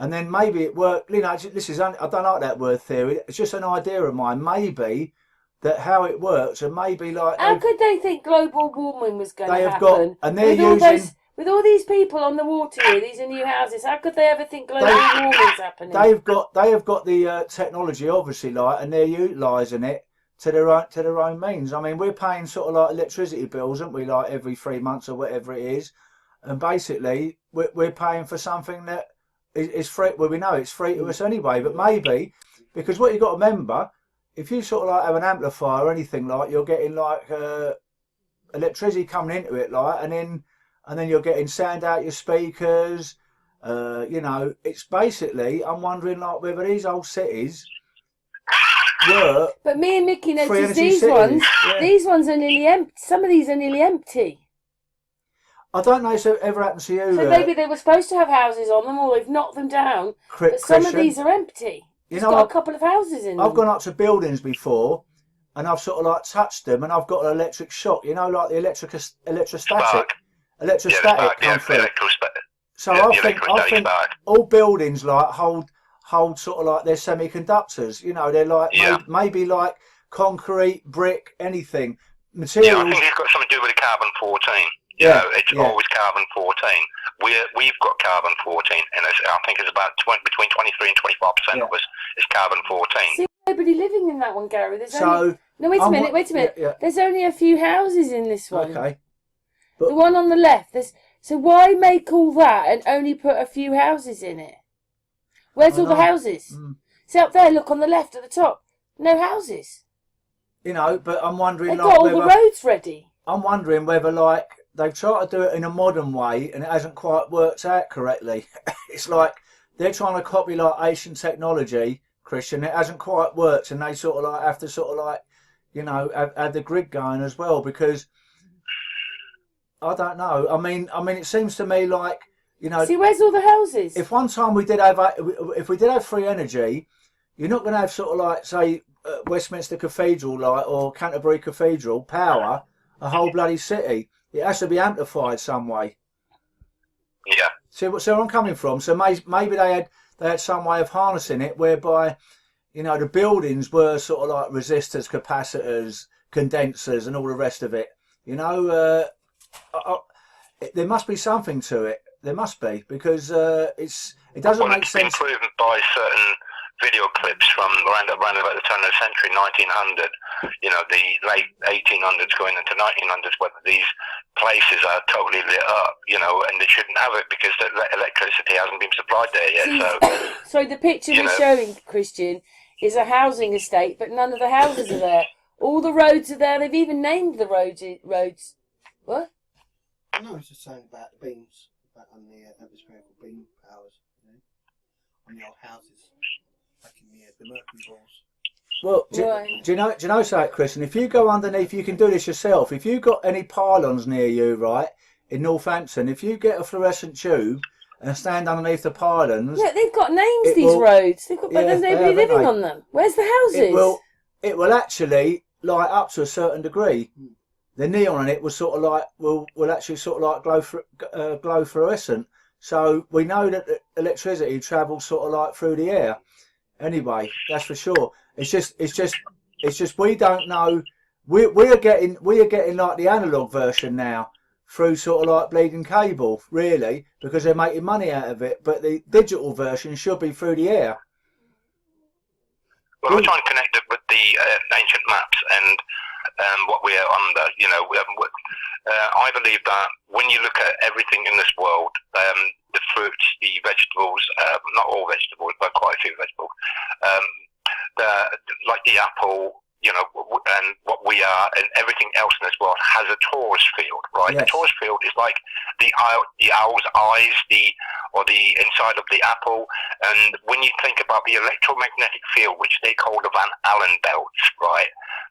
[SPEAKER 2] And then maybe it worked, you know, I don't like that word theory, it's just an idea of mine, maybe that how it works, and maybe like...
[SPEAKER 1] How could they think global warming was going to happen?
[SPEAKER 2] Got, and they're using...
[SPEAKER 1] With all these people on the water here, these are new houses, how could they ever think global warming's happening?
[SPEAKER 2] They have got the technology, obviously, like, and they're utilising it to their own means. I mean, we're paying sort of like electricity bills, aren't we, like every 3 months or whatever it is, and basically we're paying for something that is free. Well, we know it's free to us anyway, but maybe, because what you've got to remember, if you sort of like have an amplifier or anything, like, you're getting like electricity coming into it, like, and then you're getting sound out your speakers. You know, it's basically, I'm wondering like whether these old cities were...
[SPEAKER 1] But me and Mickey noticed these ones. Yeah. These ones are nearly empty. Some of these are nearly empty.
[SPEAKER 2] I don't know if it ever happened to you.
[SPEAKER 1] So maybe they were supposed to have houses on them, or they've knocked them down. But some of these are empty. It's got a couple of houses in them.
[SPEAKER 2] I've gone up to buildings before, and I've sort of like touched them, and I've got an electric shock. You know, like the electrostatic. Come through. So I think all buildings like hold sort of like they're semiconductors. You know, they're like maybe like concrete, brick, anything. Materials.
[SPEAKER 4] Yeah, I think it's got something to do with the carbon-14. You know, it's always carbon-14. we've got carbon 14, and I think it's about between 23 and 25% of us is carbon 14.
[SPEAKER 1] See, nobody living in that one, Gary. There's
[SPEAKER 2] So
[SPEAKER 1] only... No, wait a minute.
[SPEAKER 2] Yeah.
[SPEAKER 1] There's only a few houses in this one.
[SPEAKER 2] Okay.
[SPEAKER 1] The one on the left. So why make all that and only put a few houses in it? Where's all the houses? See up there, look on the left at the top. No houses.
[SPEAKER 2] You know, but I'm wondering.
[SPEAKER 1] They've got all the roads ready.
[SPEAKER 2] I'm wondering whether, like, they've tried to do it in a modern way and it hasn't quite worked out correctly. It's like they're trying to copy like Asian technology, Christian. It hasn't quite worked, and they sort of like have to sort of like, you know, have the grid going as well, because I don't know. I mean, it seems to me like, you know.
[SPEAKER 1] See, where's all the houses?
[SPEAKER 2] If one time we did have free energy, you're not going to have sort of like, say, Westminster Cathedral, like, or Canterbury Cathedral power a whole bloody city. It has to be amplified some way.
[SPEAKER 4] Yeah.
[SPEAKER 2] See where I'm coming from. So maybe they had some way of harnessing it whereby, you know, the buildings were sort of like resistors, capacitors, condensers, and all the rest of it. You know, there must be something to it. There must be, because it doesn't make sense.
[SPEAKER 4] It's been proven by certain video clips from around about the turn of the century, 1900. You know, the late 1800s going into 1900s, whether these places are totally lit up, you know, and they shouldn't have it because the electricity hasn't been supplied there yet.
[SPEAKER 1] So the picture we're showing, Christian, is a housing estate, but none of the houses are there. All the roads are there. They've even named the roads. What?
[SPEAKER 3] No, it's just saying about the beams, on the atmospherical beam powers, you know, on the old houses, like in the mercury balls.
[SPEAKER 2] Well, do you know something, Chris? And if you go underneath, you can do this yourself. If you've got any pylons near you, right, in Northampton, if you get a fluorescent tube and stand underneath the pylons...
[SPEAKER 1] Yeah, they've got names, these roads. But there's nobody living on them. Where's the houses?
[SPEAKER 2] It will actually light up to a certain degree. The neon on it will sort of like, will actually sort of like glow fluorescent. So we know that the electricity travels sort of like through the air. Anyway, that's for sure. It's just we don't know. We are getting like the analog version now through sort of like bleeding cable, really, because they're making money out of it. But the digital version should be through the air.
[SPEAKER 4] Well, we're trying to connect it with the ancient maps and what we are under. You know, I believe that when you look at everything in this world, the fruits, the vegetables, not all vegetables, but quite a few vegetables, like the apple, you know, and what we are, and everything else in this world has a torus field, right?
[SPEAKER 2] Yes.
[SPEAKER 4] The torus field is like the owl's eyes, or the inside of the apple. And when you think about the electromagnetic field, which they call the Van Allen belts, right?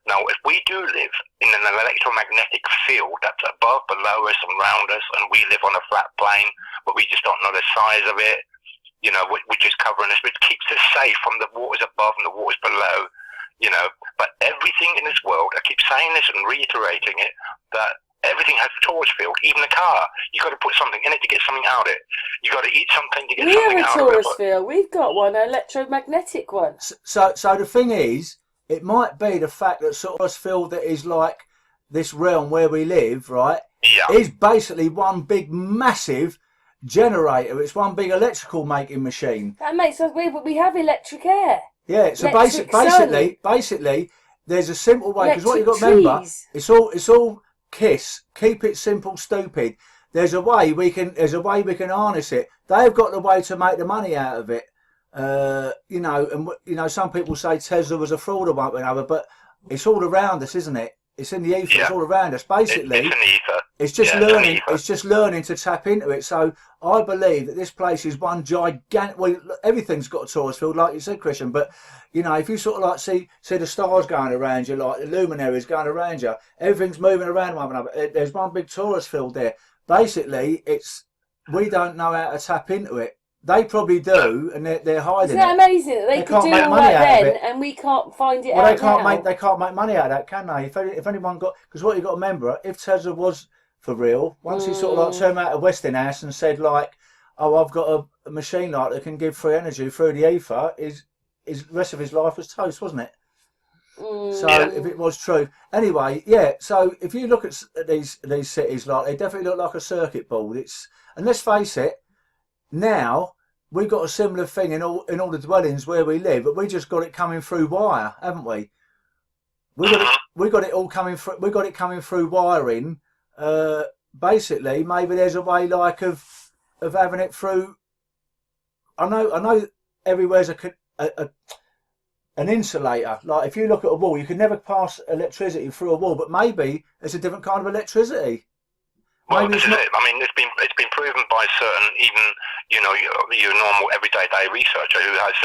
[SPEAKER 4] Now, if we do live in an electromagnetic field that's above, below us, and around us, and we live on a flat plane, but we just don't know the size of it, you know, which is covering us, which keeps us safe from the waters above and the waters below, you know. But everything in this world, I keep saying this and reiterating it, that everything has a torus field, even a car. You've got to put something in it to get something out of it. You've got to eat something to get something out of it.
[SPEAKER 1] We have a torus field. We've got one, an electromagnetic one.
[SPEAKER 2] So the thing is, it might be the fact that sort of torus field that is like this realm where we live, right, is basically one big massive generator. It's one big electrical making machine.
[SPEAKER 1] That makes us weird, but we have electric air.
[SPEAKER 2] Yeah, so basically, there's a simple way, because what you've got to remember, it's all KISS, keep it simple, stupid. There's a way we can harness it. They've got the way to make the money out of it. You know, and you know, some people say Tesla was a fraud or one another, but it's all around us, isn't it? It's in the ether. Yeah. It's all around us. Basically,
[SPEAKER 4] it's in the ether.
[SPEAKER 2] It's just learning. It's just learning to tap into it. So I believe that this place is one gigantic. Well, everything's got a torus field, like you said, Christian. But you know, if you sort of like see the stars going around you, like the luminaries going around you, everything's moving around one another. There's one big torus field there. Basically, we don't know how to tap into it. They probably do, and they're hiding.
[SPEAKER 1] Isn't that amazing that they could do all that then, and we can't find it out now?
[SPEAKER 2] They can't make money out of that, can they? If anyone got, because what you got to remember, if Tesla was for real, once he sort of like turned out of Westinghouse and said like, "Oh, I've got a machine like that can give free energy through the ether," the rest of his life was toast, wasn't it? So if it was true, anyway, yeah. So if you look at these cities, like they definitely look like a circuit board. And let's face it, now we've got a similar thing in all the dwellings where we live, but we just got it coming through wire, haven't we? We got it all coming through. We got it coming through wiring. Basically, maybe there's a way like of having it through. I know. Everywhere's an insulator. Like if you look at a wall, you can never pass electricity through a wall, but maybe it's a different kind of electricity.
[SPEAKER 4] Well, this is it. I mean, it's been proven by certain, even your normal everyday researcher who has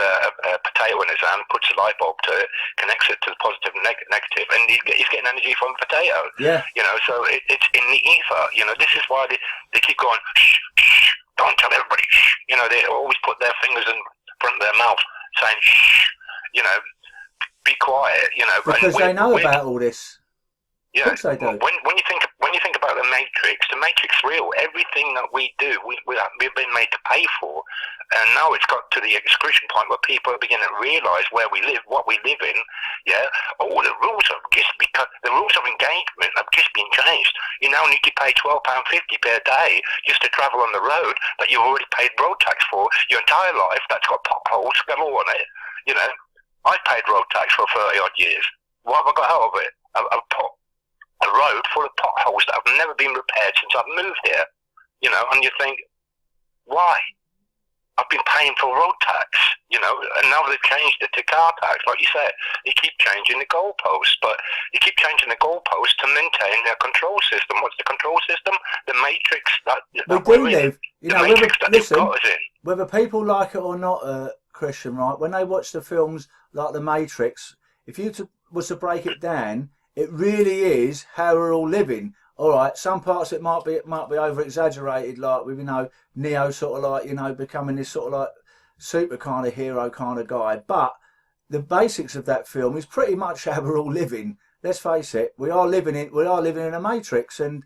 [SPEAKER 4] a potato in his hand, puts a light bulb to it, connects it to the positive and negative, and he's getting energy from the potato.
[SPEAKER 2] Yeah.
[SPEAKER 4] So it's in the ether. This is why they keep going. Shh, shh, don't tell everybody. Shh. They always put their fingers in front of their mouth, saying shh. Be quiet.
[SPEAKER 2] Because they know about all this.
[SPEAKER 4] Yeah.
[SPEAKER 2] Of course they do.
[SPEAKER 4] When you think about the Matrix real. Everything that we do, we've been made to pay for, and now it's got to the excretion point where people are beginning to realise where we live, what we live in. Yeah. All the rules have just because the rules of engagement have just been changed. You now need to pay £12.50 per day just to travel on the road that you've already paid road tax for your entire life. That's got potholes galore on it. I paid road tax for 30 odd years. What have I got out of it? A road full of potholes that have never been repaired since I've moved here. And you think, why? I've been paying for road tax, and now they've changed it to car tax, like you said. You keep changing the goalposts, but you keep changing the goalposts to maintain their control system. What's the control system? The matrix that
[SPEAKER 2] we do live.
[SPEAKER 4] Listen,
[SPEAKER 2] whether people like it or not, Christian, right? When they watch the films like The Matrix, if you was to break it down, it really is how we're all living. All right, some parts it might be over exaggerated, like with Neo sort of like becoming this sort of like super kind of hero kind of guy. But the basics of that film is pretty much how we're all living. Let's face it, we are living in a matrix, and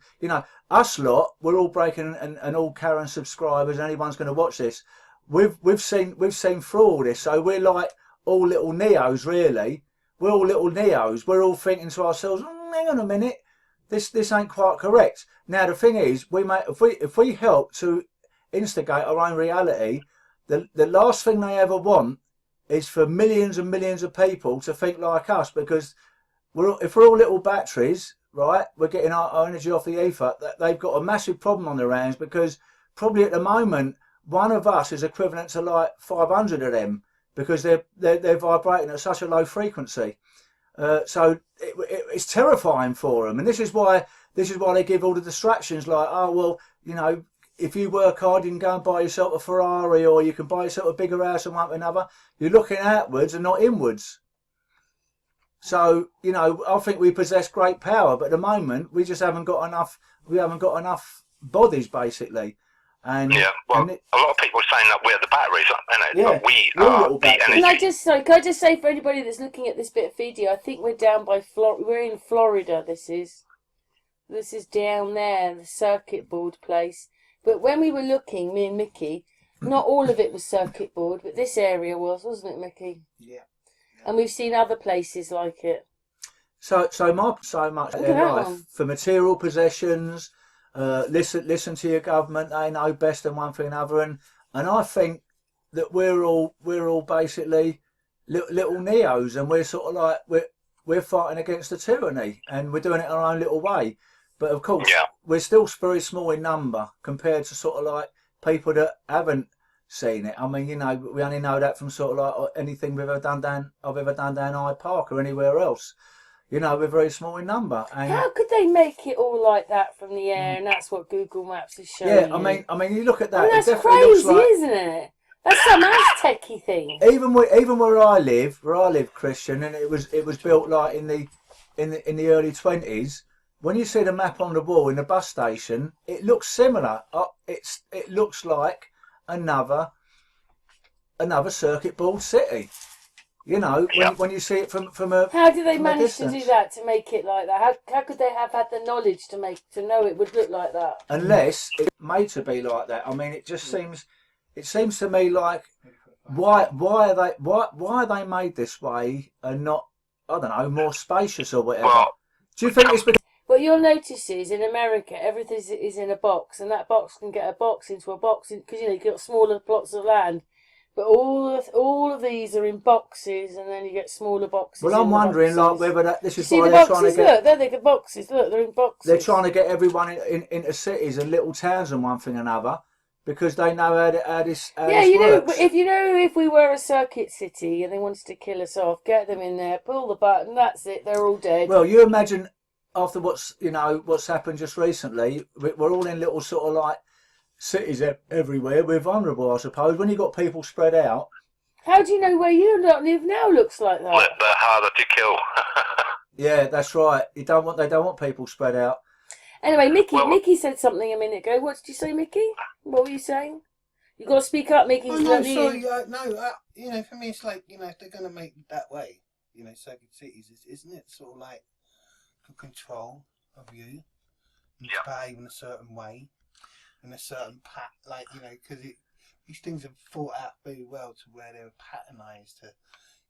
[SPEAKER 2] us lot, we're all breaking and all Karen subscribers. Anyone's going to watch this, we've seen through all this, so we're like all little Neos, really. We're all little Neos. We're all thinking to ourselves, hang on a minute, this ain't quite correct. Now the thing is, if we help to instigate our own reality, the last thing they ever want is for millions and millions of people to think like us, because if we're all little batteries, right, we're getting our energy off the ether. They've got a massive problem on their hands, because probably at the moment one of us is equivalent to like 500 of them, because they're vibrating at such a low frequency. So it's terrifying for them, and this is why they give all the distractions, like, oh well, if you work hard, you can go and buy yourself a Ferrari, or you can buy yourself a bigger house and one to another. You're looking outwards and not inwards. So I think we possess great power, but at the moment we just haven't got enough. We haven't got enough bodies, basically. And
[SPEAKER 4] a lot of people are saying that we're the batteries, but we
[SPEAKER 2] are
[SPEAKER 4] the energy.
[SPEAKER 1] Can I just say for anybody that's looking at this bit of video, I think we're down by we're in Florida. This is down there, the circuit board place. But when we were looking, me and Mickey, not all of it was circuit board, but this area wasn't it, Mickey?
[SPEAKER 3] Yeah.
[SPEAKER 1] And we've seen other places like it.
[SPEAKER 2] So much of their life for material possessions. Listen to your government. They know best than one thing and another, and I think that we're all basically little Neos, and we're sort of like we're fighting against the tyranny, and we're doing it our own little way. But of course, we're still very small in number compared to sort of like people that haven't seen it. I mean, we only know that from sort of like anything I've ever done down Hyde Park or anywhere else. We're very small in number. And
[SPEAKER 1] how could they make it all like that from the air? And that's what Google Maps is showing.
[SPEAKER 2] Yeah, I mean, you look at that.
[SPEAKER 1] That's
[SPEAKER 2] it
[SPEAKER 1] crazy,
[SPEAKER 2] looks like,
[SPEAKER 1] isn't it? That's some Aztec-y thing.
[SPEAKER 2] Even where I live, Christian, and it was built like in the early 20s. When you see the map on the wall in the bus station, it looks similar. It looks like another circuit board city. When you see it from a.
[SPEAKER 1] How did they manage to do that, to make it like that? How could they have had the knowledge to know it would look like that?
[SPEAKER 2] Unless it's made to be like that. I mean, it just seems. It seems to me like why are they made this way and not I don't know, more spacious or whatever.
[SPEAKER 4] Well,
[SPEAKER 2] Do you think it's because
[SPEAKER 1] What you'll notice is in America, everything is in a box, and that box can get a box into a box because you've got smaller plots of land. But all of these are in boxes, and then you get smaller boxes.
[SPEAKER 2] Well, I'm
[SPEAKER 1] in
[SPEAKER 2] wondering,
[SPEAKER 1] the boxes.
[SPEAKER 2] like, whether this
[SPEAKER 1] You
[SPEAKER 2] is
[SPEAKER 1] see
[SPEAKER 2] why
[SPEAKER 1] the
[SPEAKER 2] they're trying to
[SPEAKER 1] boxes?
[SPEAKER 2] get.
[SPEAKER 1] Look, they're the boxes. Look, they're in boxes.
[SPEAKER 2] They're trying to get everyone into cities and little towns and one thing and another because they know how this works.
[SPEAKER 1] If we were a circuit city and they wanted to kill us off, get them in there, pull the button, that's it. They're all dead.
[SPEAKER 2] Well, you imagine after what's happened just recently, we're all in little sort of like cities everywhere. We're vulnerable, I suppose. When you've got people spread out.
[SPEAKER 1] How do you know where you live now looks like that?
[SPEAKER 4] They're harder to kill.
[SPEAKER 2] Yeah, that's right. They don't want people spread out.
[SPEAKER 1] Anyway, Mickey said something a minute ago. What did you say, Mickey? What were you saying? You got to speak up, Mickey.
[SPEAKER 3] Oh, no, sorry. For me, it's like, if they're going to make it that way, circuit cities, isn't it sort of like for control of you and to behave in a certain way, in a certain because these things are thought out very well to where they're patternized to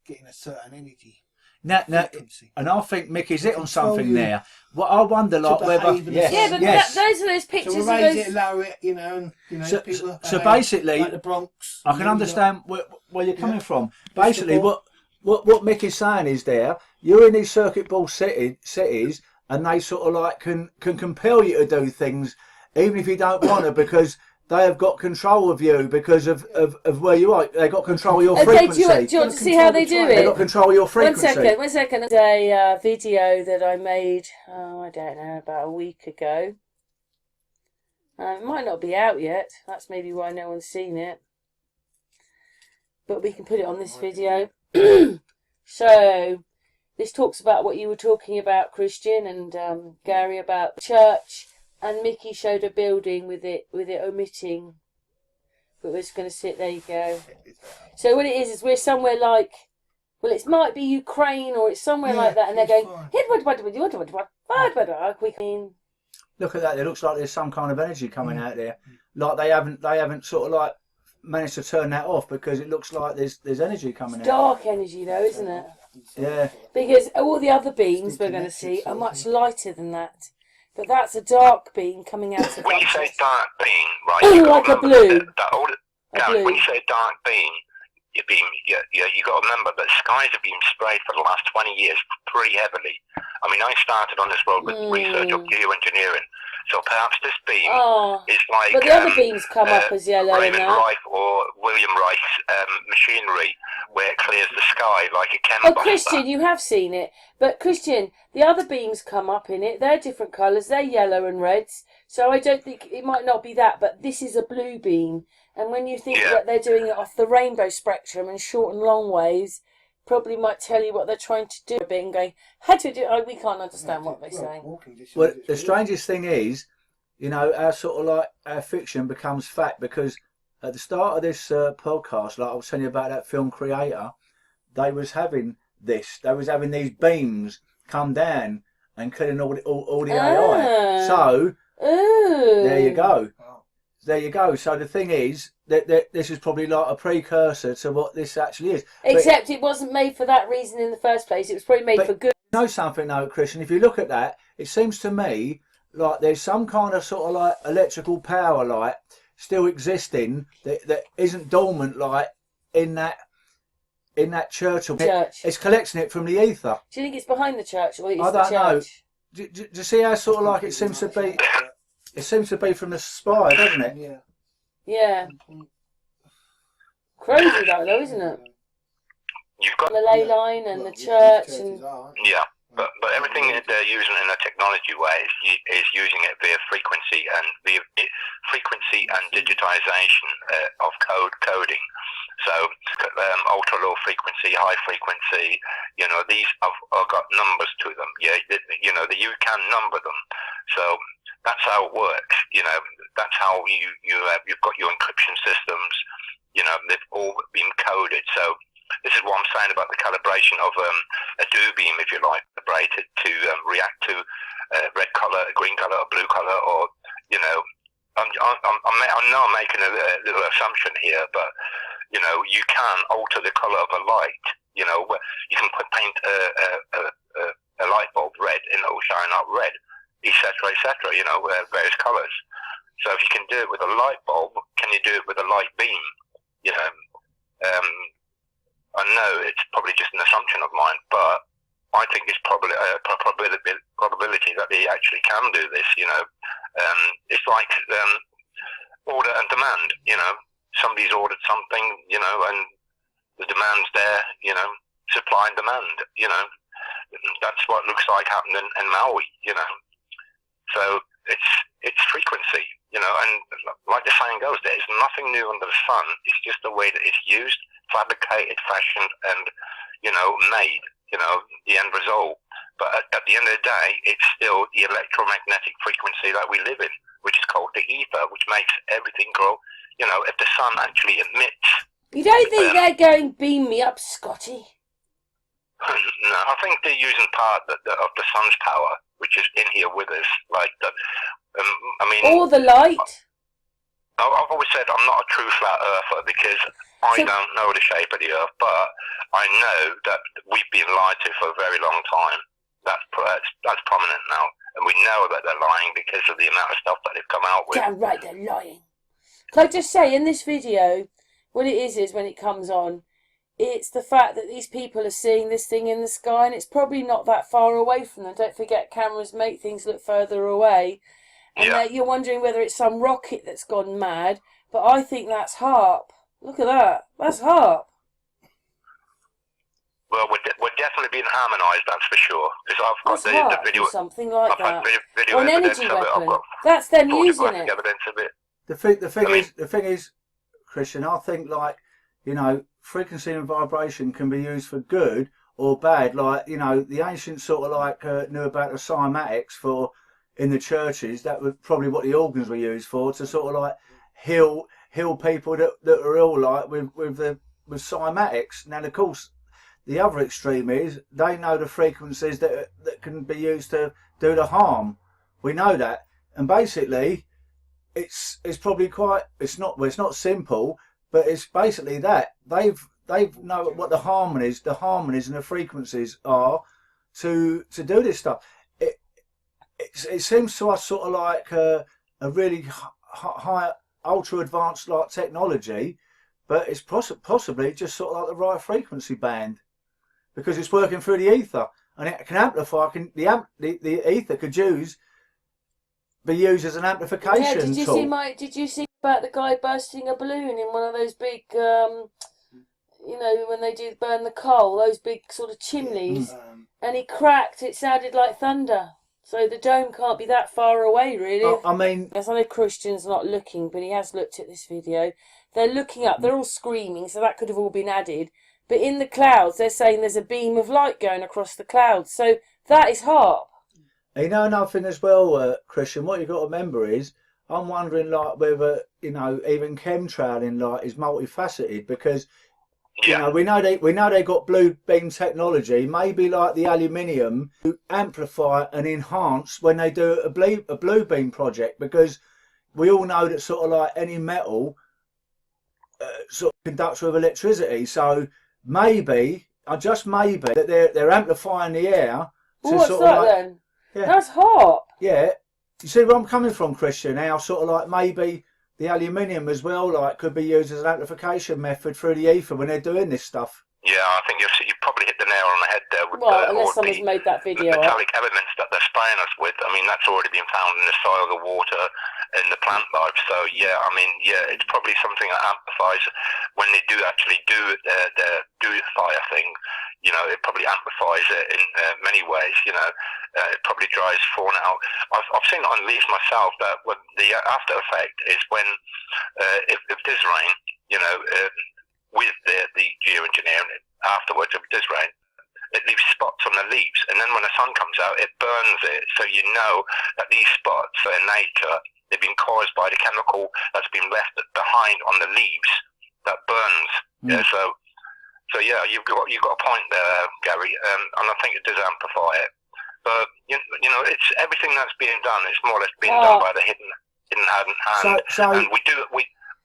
[SPEAKER 3] get in a certain energy.
[SPEAKER 2] Now, and I think Mickey's hit on something there. What I wonder, like, whether
[SPEAKER 1] those are those pictures.
[SPEAKER 3] So we'll raise it, lower it, and people.
[SPEAKER 2] So basically,
[SPEAKER 3] like the Bronx.
[SPEAKER 2] I can understand where you're coming from. Basically, what Mickey's saying is you're in these circuit board cities, and they sort of like can compel you to do things, even if you don't want to, because they have got control of you because of where you are. They've got control of your frequency.
[SPEAKER 1] Do you want to see how they do it?
[SPEAKER 2] They've got control of your frequency.
[SPEAKER 1] One second. There's a video that I made, I don't know, about a week ago. It might not be out yet. That's maybe why no one's seen it. But we can put it on this video. So, this talks about what you were talking about, Christian, and Gary, about church. And Mickey showed a building with it omitting, but we're just going to sit. There you go. So what it is we're somewhere like, well, it might be Ukraine or it's somewhere like that, and they're going.
[SPEAKER 2] Look at that! It looks like there's some kind of energy coming out there. Like they haven't sort of like managed to turn that off because it looks like there's energy coming out.
[SPEAKER 1] Dark energy though, isn't it?
[SPEAKER 2] Yeah.
[SPEAKER 1] Because all the other beams we're going to see are much lighter than that. But that's a dark beam coming out of that.
[SPEAKER 4] When you say dark beam, right?
[SPEAKER 1] Like a blue.
[SPEAKER 4] When you say dark beam, you got to remember that skies have been sprayed for the last 20 years pretty heavily. I mean, I started on this road with research of geoengineering, so perhaps this beam is like.
[SPEAKER 1] But the other beams come up as yellow.
[SPEAKER 4] Raymond Reich or William Reich's machinery, where it clears the sky like a chemical.
[SPEAKER 1] Oh, Christian, you have seen it. But Christian, the other beams come up in it. They're different colours. They're yellow and reds. So I don't think it might not be that. But this is a blue beam. And when you think that they're doing it off the rainbow spectrum and short and long waves, probably might tell you what they're trying to do a bit and going, how do we do it? We can't understand what they're saying.
[SPEAKER 2] Well, the strangest thing is, our sort of like our fiction becomes fact because at the start of this podcast, like I was telling you about that film Creator, they was having these beams come down and killing all the AI. So there you go. There you go. So the thing is that this is probably like a precursor to what this actually is.
[SPEAKER 1] Except it wasn't made for that reason in the first place. It was probably made for good.
[SPEAKER 2] You know something though, Christian? If you look at that, it seems to me like there's some kind of sort of like electrical power like still existing that isn't dormant like in that church. It's collecting it from the ether.
[SPEAKER 1] Do you think it's behind the church or is
[SPEAKER 2] I
[SPEAKER 1] the
[SPEAKER 2] don't know.
[SPEAKER 1] church?
[SPEAKER 2] Do you see how sort of like it seems to be? It seems to be from the spire, doesn't it?
[SPEAKER 1] Yeah. Crazy though, isn't it?
[SPEAKER 4] You've got
[SPEAKER 1] the ley line and the church and
[SPEAKER 4] but everything that they're using in a technology way is using it via frequency and digitization of coding. So ultra low frequency, high frequency, these have got numbers to them. Yeah, that you can number them. So that's how it works. That's how you've got your encryption systems. They've all been coded. So this is what I'm saying about the calibration of a dew beam, if you like, calibrated to react to red colour, green colour, or blue colour, or I know I'm making a little assumption here, but you can alter the colour of a light. You know, where you can paint a light bulb red and it will shine up red, etc., etc. You know, various colours. So if you can do it with a light bulb, can you do it with a light beam? You know, I know it's probably just an assumption of mine, but I think it's probably a probability that they actually can do this. You know, it's like order and demand. You know, somebody's ordered something, you know, and the demand's there. You know, supply and demand. You know, that's what it looks like happened in Maui. You know, so it's frequency. You know, and like the saying goes, there is nothing new under the sun. It's just the way that it's used, fabricated, fashioned, and, you know, made, you know, the end result. But at the end of the day, it's still the electromagnetic frequency that we live in, which is called the ether, which makes everything grow. You know, if the sun actually emits...
[SPEAKER 1] You don't think they're going, beam me up, Scotty?
[SPEAKER 4] No, I think they're using part of the sun's power, which is in here with us. Like, I mean...
[SPEAKER 1] Or the light?
[SPEAKER 4] I've always said I'm not a true flat earther because I don't know the shape of the earth, but I know that we've been lied to for a very long time. That's prominent now, and we know that they're lying because of the amount of stuff that they've come out with.
[SPEAKER 1] Damn right, they're lying. Can I just say, in this video, what it is when it comes on, it's the fact that these people are seeing this thing in the sky, and it's probably not that far away from them. Don't forget, cameras make things look further away. And you're wondering whether it's some rocket that's gone mad, but I think that's HARP. Look at that. That's HARP.
[SPEAKER 4] Well, we're definitely being harmonised, that's for sure. Because I've got the video,
[SPEAKER 1] or something like that.
[SPEAKER 4] Video
[SPEAKER 1] or an energy weapon. That's them using it.
[SPEAKER 4] Evidence of it.
[SPEAKER 2] The thing is, Christian, I think, like, you know, frequency and vibration can be used for good or bad. Like, you know, the ancients sort of like knew about the cymatics for in the churches. That was probably what the organs were used for, to sort of like heal people that are ill, like with cymatics. Now, of course, the other extreme is they know the frequencies that can be used to do the harm. We know that, and basically, it's probably quite. It's not simple, but it's basically that they know what the harmonies and the frequencies are to do this stuff. It seems to us sort of like a really high, ultra advanced like technology, but it's possibly just sort of like the right frequency band, because it's working through the ether and it can amplify. The ether could be used as an amplification
[SPEAKER 1] tool. Did you see about the guy bursting a balloon in one of those big, you know, when they burn the coal, those big sort of chimneys, and he cracked. It sounded like thunder. So the dome can't be that far away, really.
[SPEAKER 2] I mean...
[SPEAKER 1] Yes, I know Christian's not looking, but he has looked at this video. They're looking up. They're all screaming, so that could have all been added. But in the clouds, they're saying there's a beam of light going across the clouds. So that is HARP.
[SPEAKER 2] You know another thing as well, Christian, what you've got to remember is, I'm wondering, like, whether, you know, even chemtrailing, like, is multifaceted, because... You know, we know they got blue beam technology. Maybe like the aluminium to amplify and enhance when they do a blue beam project, because we all know that sort of like any metal sort of conducts with electricity. So maybe, just maybe, that they're amplifying the air.
[SPEAKER 1] Well, what's that like, then? Yeah. That's HARP.
[SPEAKER 2] Yeah, you see where I'm coming from, Christian? How sort of like maybe the aluminium as well, like, could be used as an amplification method through the ether when they're doing this stuff.
[SPEAKER 4] Yeah, I think you probably hit the nail on the head there. With
[SPEAKER 1] unless someone's made that video.
[SPEAKER 4] The metallic elements that they're spraying us with, I mean, that's already been found in the soil, the water, and the plant life. So, yeah, I mean, yeah, it's probably something that amplifies when they do actually do the fire thing. You know, it probably amplifies it in many ways, you know. It probably drives fauna out. I've seen it on leaves myself, that when the after effect is when, if there's rain, you know, with the geoengineering, afterwards, if there's rain, it leaves spots on the leaves. And then when the sun comes out, it burns it. So you know that these spots are in nature, they've been caused by the chemical that's been left behind on the leaves that burns. Yeah, so yeah, you've got a point there, Gary, and I think it does amplify it. But you know, it's everything that's being done is more or less being done by the hidden hand.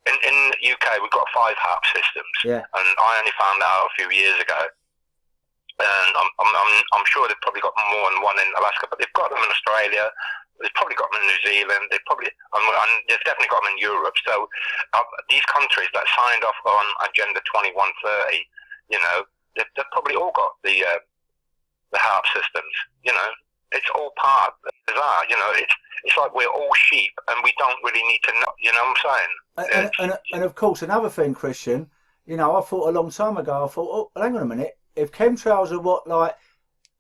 [SPEAKER 4] And in the UK we've got 5 HARP systems, and I only found out a few years ago and I'm sure they've probably got more than one in Alaska, but they've got them in Australia. They've probably got them in New Zealand. They've definitely got them in Europe. So these countries that signed off on Agenda 2130, you know, they've probably all got the HARP systems. You know, it's all part of the bizarre. You know, it's like we're all sheep and we don't really need to know. You know what I'm saying?
[SPEAKER 2] And of course, another thing, Christian, you know, I thought a long time ago, oh, hang on a minute, if chemtrails are what, like,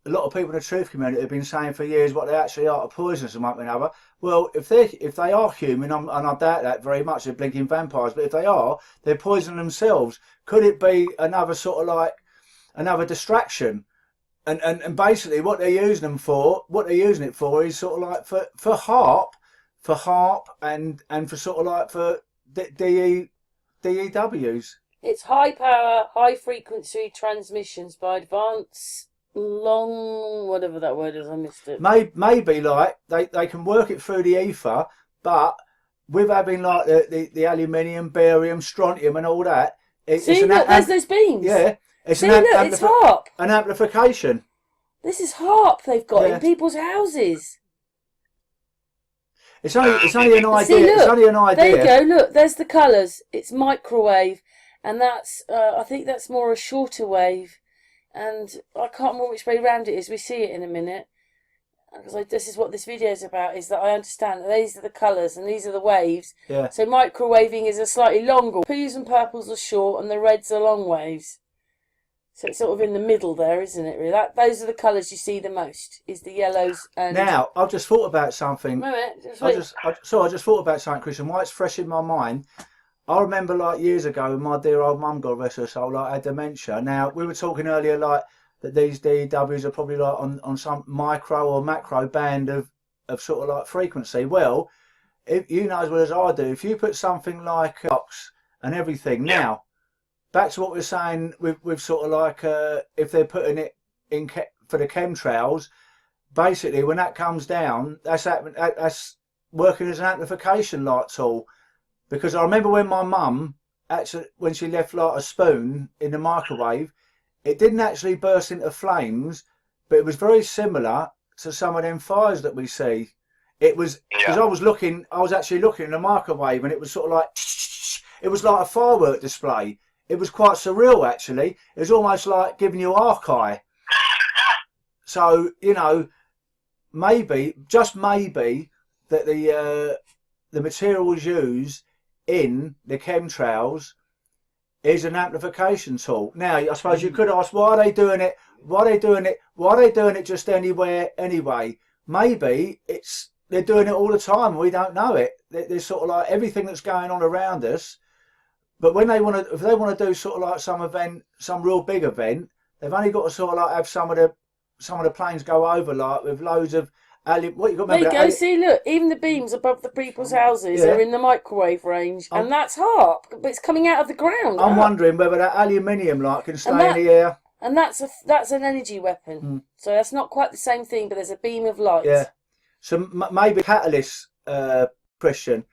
[SPEAKER 2] a lot of people in the truth community have been saying for years what they actually are, poisonous and one another. Well, if they are human, and I doubt that very much, they're blinking vampires, but if they are, they're poisoning themselves. Could it be another sort of like another distraction? And basically what they're using it for is sort of like for HARP and for sort of like for DEWs.
[SPEAKER 1] It's high power, high frequency transmissions by advanced long, whatever that word is, I missed it.
[SPEAKER 2] Maybe like they can work it through the ether, but with having like the aluminium, barium, strontium, and all that.
[SPEAKER 1] There's those beams.
[SPEAKER 2] Yeah,
[SPEAKER 1] it's HARP.
[SPEAKER 2] An amplification.
[SPEAKER 1] This is HARP they've got in people's houses.
[SPEAKER 2] It's only an idea.
[SPEAKER 1] See, look,
[SPEAKER 2] it's only an idea.
[SPEAKER 1] There you go. Look, there's the colours. It's microwave, and that's I think that's more a shorter wave. And I can't remember which way round it is. We see it in a minute. Because this is what this video is about, is that I understand that these are the colours and these are the waves.
[SPEAKER 2] Yeah. So
[SPEAKER 1] microwaving is a slightly longer. Blues and purples are short and the reds are long waves. So it's sort of in the middle there, isn't it, really? Those are the colours you see the most, is the yellows and...
[SPEAKER 2] Now, I've just thought about something.
[SPEAKER 1] Wait a minute,
[SPEAKER 2] I just thought about something, Christian. Why it's fresh in my mind. I remember like years ago when my dear old mum, God rest her soul, like had dementia. Now, we were talking earlier like that these DEWs are probably like on some micro or macro band of sort of like frequency. Well, if you know as well as I do, if you put something like box and everything, now, back to what we were saying with sort of like if they're putting it in for the chemtrails, basically when that comes down, that's working as an amplification light tool. Because I remember when my mum, actually, when she left like a spoon in the microwave, it didn't actually burst into flames, but it was very similar to some of them fires that we see. It was, because I was actually looking in the microwave and it was sort of like, it was like a firework display. It was quite surreal, actually. It was almost like giving you archive. So, you know, maybe, just maybe, that the materials used in the chemtrails is an amplification tool. Now, I suppose you could ask, why are they doing it? Why are they doing it just anywhere anyway? Maybe they're doing it all the time and we don't know it. There's sort of like everything that's going on around us. But when if they want to do sort of like some event, some real big event, they've only got to sort of like have some of the planes go over like with loads of what you got.
[SPEAKER 1] There you go. See, look, even the beams above the people's houses are in the microwave range, and that's HARP, but it's coming out of the ground.
[SPEAKER 2] I'm wondering whether that aluminium light can stay in the air.
[SPEAKER 1] And that's an energy weapon. So that's not quite the same thing, but there's a beam of light.
[SPEAKER 2] Yeah. So maybe catalyst, Christian.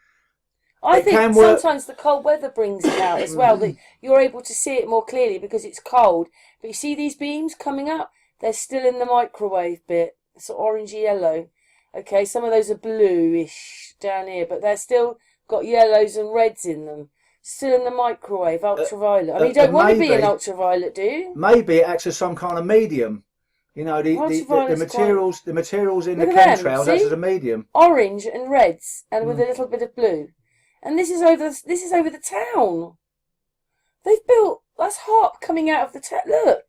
[SPEAKER 1] I think sometimes the cold weather brings it out as well. That you're able to see it more clearly because it's cold. But you see these beams coming up? They're still in the microwave bit. It's orangey yellow. Okay, some of those are bluish down here, but they're still got yellows and reds in them. Still in the microwave, ultraviolet. I mean, you don't want to be in ultraviolet, do you? Maybe it acts as some kind of medium. You know, the materials in the chemtrails acts as a medium. Orange and reds, and with a little bit of blue. And this is over the town. They've built, that's HARP coming out of the town. Look.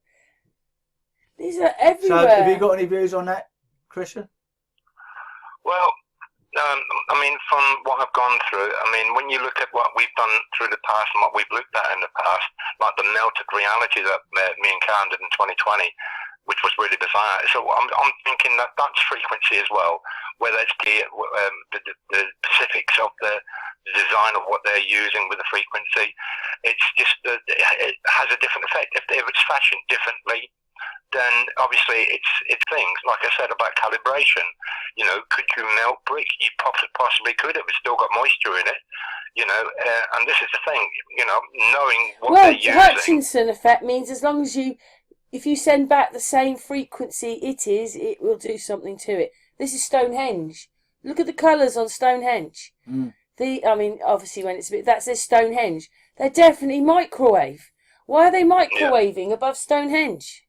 [SPEAKER 1] These are everywhere. So have you got any views on that, Christian?
[SPEAKER 4] Well, I mean, from what I've gone through, I mean, when you look at what we've done through the past and what we've looked at in the past, like the melted reality that me encountered in 2020, which was really bizarre. So I'm thinking that that's frequency as well, whether it's the specifics of the design of what they're using with the frequency. It's just it has a different effect. If it's fashioned differently, then obviously it's things like I said about calibration. You know, could you melt brick? You possibly could if it's still got moisture in it. You know, and this is the thing. You know, knowing what they're using. Well, Hutchinson effect means as long as you
[SPEAKER 1] if you send back the same frequency it will do something to it. This is Stonehenge. Look at the colours on Stonehenge. Obviously when it's a bit, that says Stonehenge. They're definitely microwave. Why are they microwaving above Stonehenge?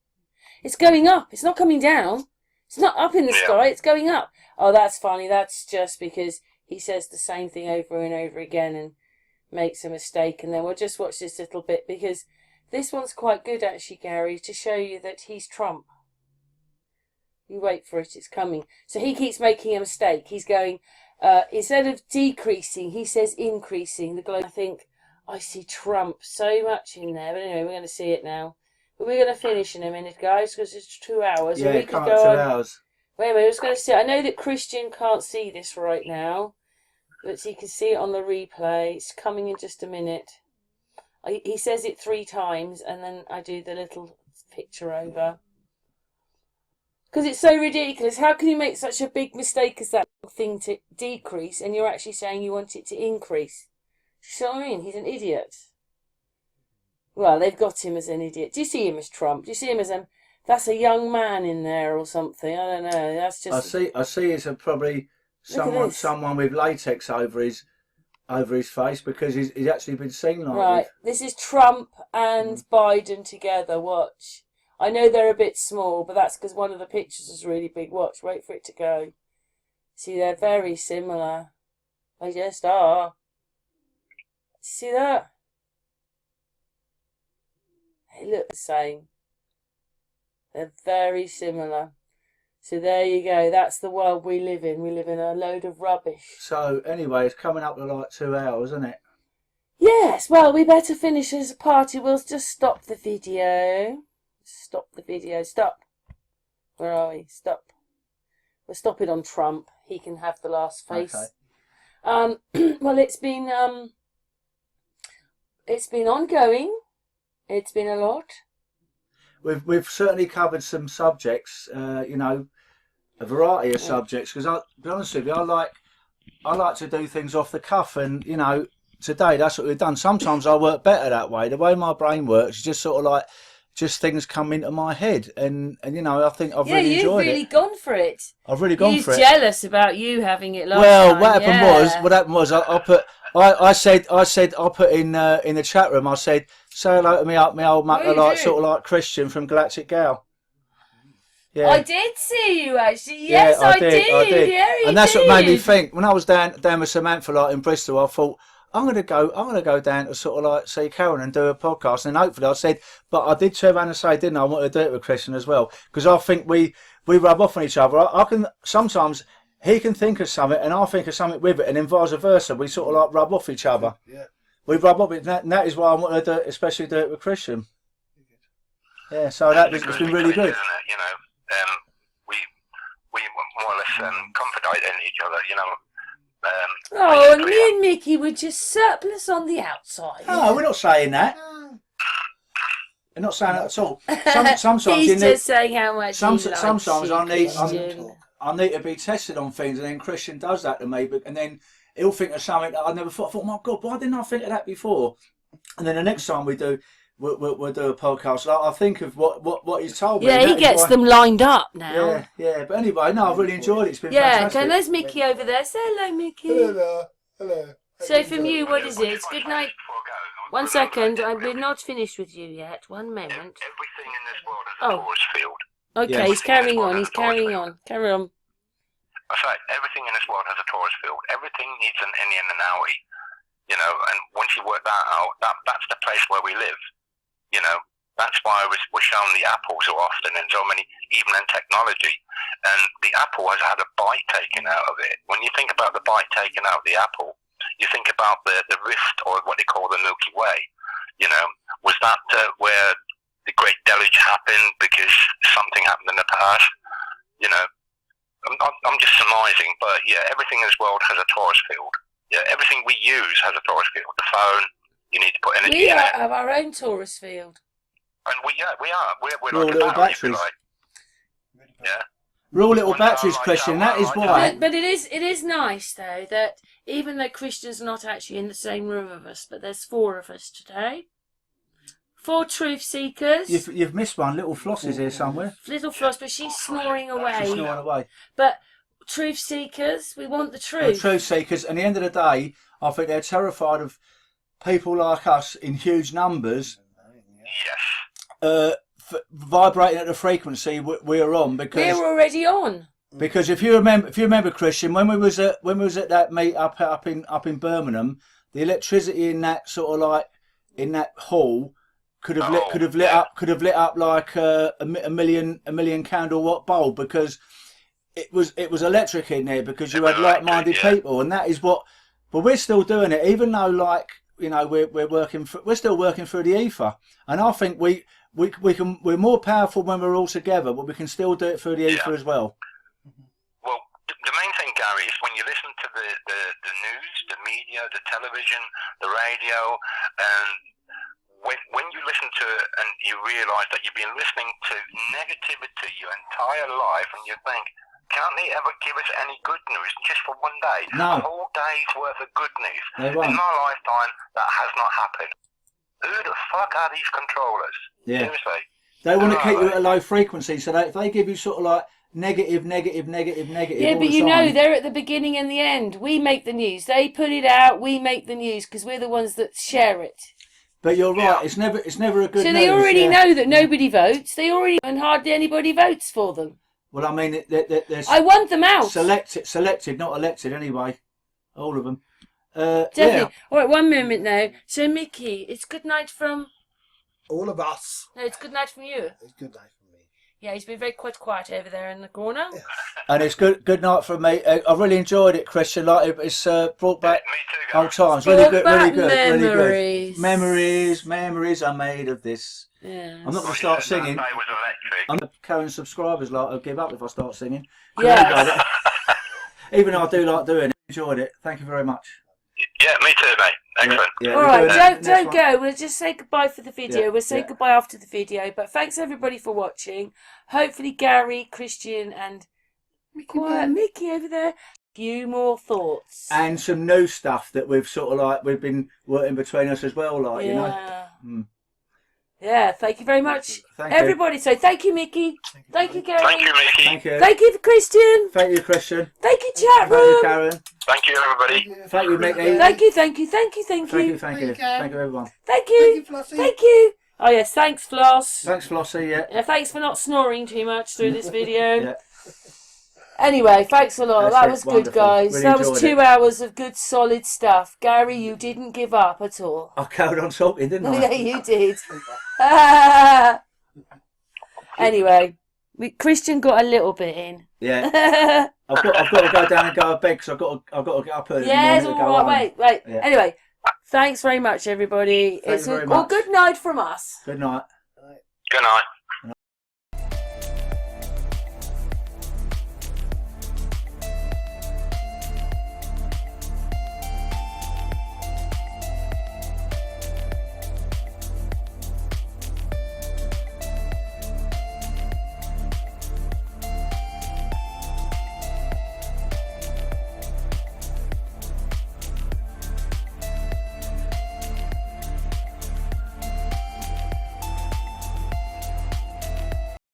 [SPEAKER 1] It's going up. It's not coming down. It's not up in the sky. It's going up. Oh, that's funny. That's just because he says the same thing over and over again and makes a mistake. And then we'll just watch this little bit because this one's quite good actually, Gary, to show you that he's Trump. You wait for it. It's coming. So he keeps making a mistake. He's going, instead of decreasing, he says increasing. The globe. I think I see Trump so much in there. But anyway, we're going to see it now. But we're going to finish in a minute, guys, because it's 2 hours.
[SPEAKER 2] Yeah,
[SPEAKER 1] and we
[SPEAKER 2] it
[SPEAKER 1] could
[SPEAKER 2] can't
[SPEAKER 1] go
[SPEAKER 2] 2
[SPEAKER 1] on.
[SPEAKER 2] hours.
[SPEAKER 1] Wait a minute, I was going to say, I know that Christian can't see this right now, but he can see it on the replay. It's coming in just a minute. He says it 3 times, and then I do the little picture over. Because it's so ridiculous. How can you make such a big mistake as that thing to decrease, and you're actually saying you want it to increase? You know what I mean? He's an idiot. Well, they've got him as an idiot. Do you see him as Trump? Do you see him as that's a young man in there or something? I don't know. That's just.
[SPEAKER 2] I see. It's probably someone with latex over his face because he's actually been seen like
[SPEAKER 1] Right. This is Trump and Biden together. Watch. I know they're a bit small, but that's because one of the pictures is really big. Watch. Wait for it to go. See, they're very similar. They just are. See that? They look the same. They're very similar. So there you go. That's the world we live in. We live in a load of rubbish.
[SPEAKER 2] So anyway, it's coming up to like 2 hours, isn't it?
[SPEAKER 1] Yes. Well, we better finish as a party. We'll just stop the video. Stop the video. Stop. Where are we? Stop. We'll stop it on Trump. He can have the last face.
[SPEAKER 2] Okay.
[SPEAKER 1] Well, it's been ongoing. It's been a lot.
[SPEAKER 2] We've certainly covered some subjects, a variety of subjects. Because to be honest with you, I like to do things off the cuff, and today that's what we've done. Sometimes I work better that way. The way my brain works is just sort of like things come into my head, and I think I've really enjoyed it.
[SPEAKER 1] Yeah, you've really gone for it.
[SPEAKER 2] I've really gone for it.
[SPEAKER 1] He's jealous about you having it last
[SPEAKER 2] Well,
[SPEAKER 1] time.
[SPEAKER 2] what happened was I said I put in the chat room. I said, say hello to me old mate, sort of like Christian from Galactic Gal. Yeah.
[SPEAKER 1] I did see you actually. Yes, I did. Yeah,
[SPEAKER 2] and that's what made me think. When I was down with SAMFU in Bristol, I thought I'm gonna go down to sort of like see Karen and do a podcast. And hopefully, I said, but I did turn around and say, didn't I? I wanted to do it with Christian as well because I think we rub off on each other. I can sometimes. He can think of something, and I think of something with it, and then vice versa. We sort of like rub off each other.
[SPEAKER 3] Yeah.
[SPEAKER 2] We rub off it, and that is why I want to do it, especially do it with Christian. Yeah, so it's been really good.
[SPEAKER 4] Isn't it? We more or less confidate in each other.
[SPEAKER 1] And me and Mickey were just surplus on the outside.
[SPEAKER 2] No, we're not saying that. We're not saying that at all. Sometimes
[SPEAKER 1] he's just saying how much.
[SPEAKER 2] Sometimes I need to be tested on things, and then Christian does that to me, and then he'll think of something that I never thought. I thought, my God, why didn't I think of that before? And then the next time we'll do a podcast, I think of what he's told me.
[SPEAKER 1] Yeah, he gets them lined up now.
[SPEAKER 2] Yeah. But anyway, no, I've really enjoyed it. It's been fantastic.
[SPEAKER 1] Yeah, there's Mickey over there. Say hello, Mickey.
[SPEAKER 3] Hello.
[SPEAKER 1] So from you, what is it? It's good night. 1 second, we're not finished with you yet. 1 moment.
[SPEAKER 4] Everything in this world is a force field.
[SPEAKER 1] Okay, he's carrying on. Carry on.
[SPEAKER 4] I say everything in this world has a torus field. Everything needs an innie and an outie, and once you work that out, that's the place where we live. That's why we're shown the apple so often in so many, even in technology. And the apple has had a bite taken out of it. When you think about the bite taken out of the apple, you think about the rift, or what they call the Milky Way. Was that where the Great Deluge happened because something happened in the past? I'm just surmising, but yeah, everything in this world has a torus field. Yeah, everything we use has a torus field. The phone, you need to put energy in it.
[SPEAKER 1] We have our own torus field.
[SPEAKER 4] And we are. We're
[SPEAKER 2] Raw
[SPEAKER 4] like
[SPEAKER 2] little
[SPEAKER 4] a battery, if you
[SPEAKER 2] batteries.
[SPEAKER 4] like. Yeah.
[SPEAKER 2] Raw little batteries, Christian. That is why.
[SPEAKER 1] But it is nice though that even though Christian's not actually in the same room with us, but there's 4 of us today. For truth seekers.
[SPEAKER 2] You've missed one. Little Floss is here somewhere.
[SPEAKER 1] Little Floss, but she's snoring away.
[SPEAKER 2] She's snoring away.
[SPEAKER 1] But truth seekers, we want the truth.
[SPEAKER 2] The truth seekers, and at the end of the day, I think they're terrified of people like us in huge numbers.
[SPEAKER 4] Yes.
[SPEAKER 2] Vibrating at the frequency we're on, because
[SPEAKER 1] we're already on.
[SPEAKER 2] Because if you remember, Christian, when we was at that meet up in Birmingham, the electricity in that sort of like in that hall could have lit up like a million candle watt bulb, because it was electric in there, because you had like-minded people, and that is what. But we're still doing it, even though like we're still working through the ether, and I think we're more powerful when we're all together, but we can still do it through the ether as well.
[SPEAKER 4] Well, the main thing, Gary, is when you listen to the news, the media, the television, the radio, and when you listen to it and you realise that you've been listening to negativity your entire life, and you think, can't they ever give us any good news just for one day?
[SPEAKER 2] No.
[SPEAKER 4] A whole day's worth of good news.
[SPEAKER 2] They won't.
[SPEAKER 4] In my lifetime, that has not happened. Who the fuck are these controllers?
[SPEAKER 2] Yeah.
[SPEAKER 4] Seriously.
[SPEAKER 2] They want to keep you at a low frequency, so if they give you sort of like negative.
[SPEAKER 1] Yeah,
[SPEAKER 2] all
[SPEAKER 1] but
[SPEAKER 2] the
[SPEAKER 1] you know,
[SPEAKER 2] time.
[SPEAKER 1] they're at the beginning and the end. We make the news. They put it out. We make the news because we're the ones that share it.
[SPEAKER 2] But you're right. It's never a good.
[SPEAKER 1] So they already know that nobody votes. They already, and hardly anybody votes for them.
[SPEAKER 2] Well, I mean, there's
[SPEAKER 1] I want them out.
[SPEAKER 2] selected, not elected anyway. All of them.
[SPEAKER 1] Definitely.
[SPEAKER 2] Yeah.
[SPEAKER 1] All right, one moment now. So, Mickey, it's good night from...
[SPEAKER 3] All of us.
[SPEAKER 1] No, it's good night from you.
[SPEAKER 3] It's good night from me.
[SPEAKER 1] Yeah, he's been very quite quiet over there in the corner.
[SPEAKER 3] Yeah.
[SPEAKER 2] And it's good night from me. I really enjoyed it, Christian. Like it's brought back
[SPEAKER 4] Me too, guys.
[SPEAKER 2] old times.
[SPEAKER 1] Brought
[SPEAKER 2] Really
[SPEAKER 1] back
[SPEAKER 2] good.
[SPEAKER 1] memories.
[SPEAKER 2] Memories are made of this.
[SPEAKER 1] Yeah.
[SPEAKER 2] I'm not going to start singing.
[SPEAKER 4] That day was electric.
[SPEAKER 2] I'm carrying subscribers. Like I'll give up if I start singing.
[SPEAKER 1] Yes.
[SPEAKER 2] Even though I do like doing it. Enjoyed it. Thank you very much.
[SPEAKER 4] Yeah, me too, mate. Excellent.
[SPEAKER 2] Yeah,
[SPEAKER 1] All
[SPEAKER 2] we're
[SPEAKER 1] right,
[SPEAKER 2] doing it
[SPEAKER 1] don't
[SPEAKER 2] next one.
[SPEAKER 1] go. We'll just say goodbye for the video.
[SPEAKER 2] Yeah,
[SPEAKER 1] We'll say
[SPEAKER 2] yeah.
[SPEAKER 1] goodbye after the video. But thanks everybody for watching. Hopefully Gary, Christian, and quiet Mickey over there. Few more thoughts.
[SPEAKER 2] And some new stuff that we've we've been working between us as well. Like you know. Mm.
[SPEAKER 1] Yeah, thank you very much,
[SPEAKER 2] Thank you.
[SPEAKER 1] everybody. So thank you, Mickey. Thank you, Gary.
[SPEAKER 4] Thank you, Mickey.
[SPEAKER 2] Thank you.
[SPEAKER 1] Thank you, Christian.
[SPEAKER 2] Thank you, Christian.
[SPEAKER 1] Thank you, chat
[SPEAKER 2] Thank you,
[SPEAKER 1] room.
[SPEAKER 2] Karen.
[SPEAKER 4] Thank you, everybody.
[SPEAKER 2] Thank you, Mickey.
[SPEAKER 1] Thank you.
[SPEAKER 2] Thank you, Thank you, everyone.
[SPEAKER 1] Thank
[SPEAKER 3] Thank
[SPEAKER 1] you.
[SPEAKER 3] you, Flossie.
[SPEAKER 1] Thank you. Oh yes, thanks, Floss.
[SPEAKER 2] Thanks, Flossie. Yeah.
[SPEAKER 1] Yeah, thanks for not snoring too much through this video.
[SPEAKER 2] Yeah.
[SPEAKER 1] Anyway, thanks a lot.
[SPEAKER 2] That's
[SPEAKER 1] That
[SPEAKER 2] it.
[SPEAKER 1] was good,
[SPEAKER 2] Wonderful.
[SPEAKER 1] guys.
[SPEAKER 2] Really
[SPEAKER 1] That was
[SPEAKER 2] enjoyed
[SPEAKER 1] 2
[SPEAKER 2] it.
[SPEAKER 1] hours of good, solid stuff. Gary, you didn't give up at all.
[SPEAKER 2] I carried on talking, didn't I?
[SPEAKER 1] Yeah, you did. Anyway, Christian got a little bit in.
[SPEAKER 2] Yeah. I've got to go down and go to bed because I've got to get up early.
[SPEAKER 1] Yeah, it's
[SPEAKER 2] in the
[SPEAKER 1] all
[SPEAKER 2] morning to go
[SPEAKER 1] right.
[SPEAKER 2] home.
[SPEAKER 1] Wait.
[SPEAKER 2] Yeah.
[SPEAKER 1] Anyway, thanks very much, everybody.
[SPEAKER 2] Thank
[SPEAKER 1] It's
[SPEAKER 2] you very
[SPEAKER 1] well,
[SPEAKER 2] much.
[SPEAKER 1] good night from us.
[SPEAKER 2] Good night.
[SPEAKER 4] Good night.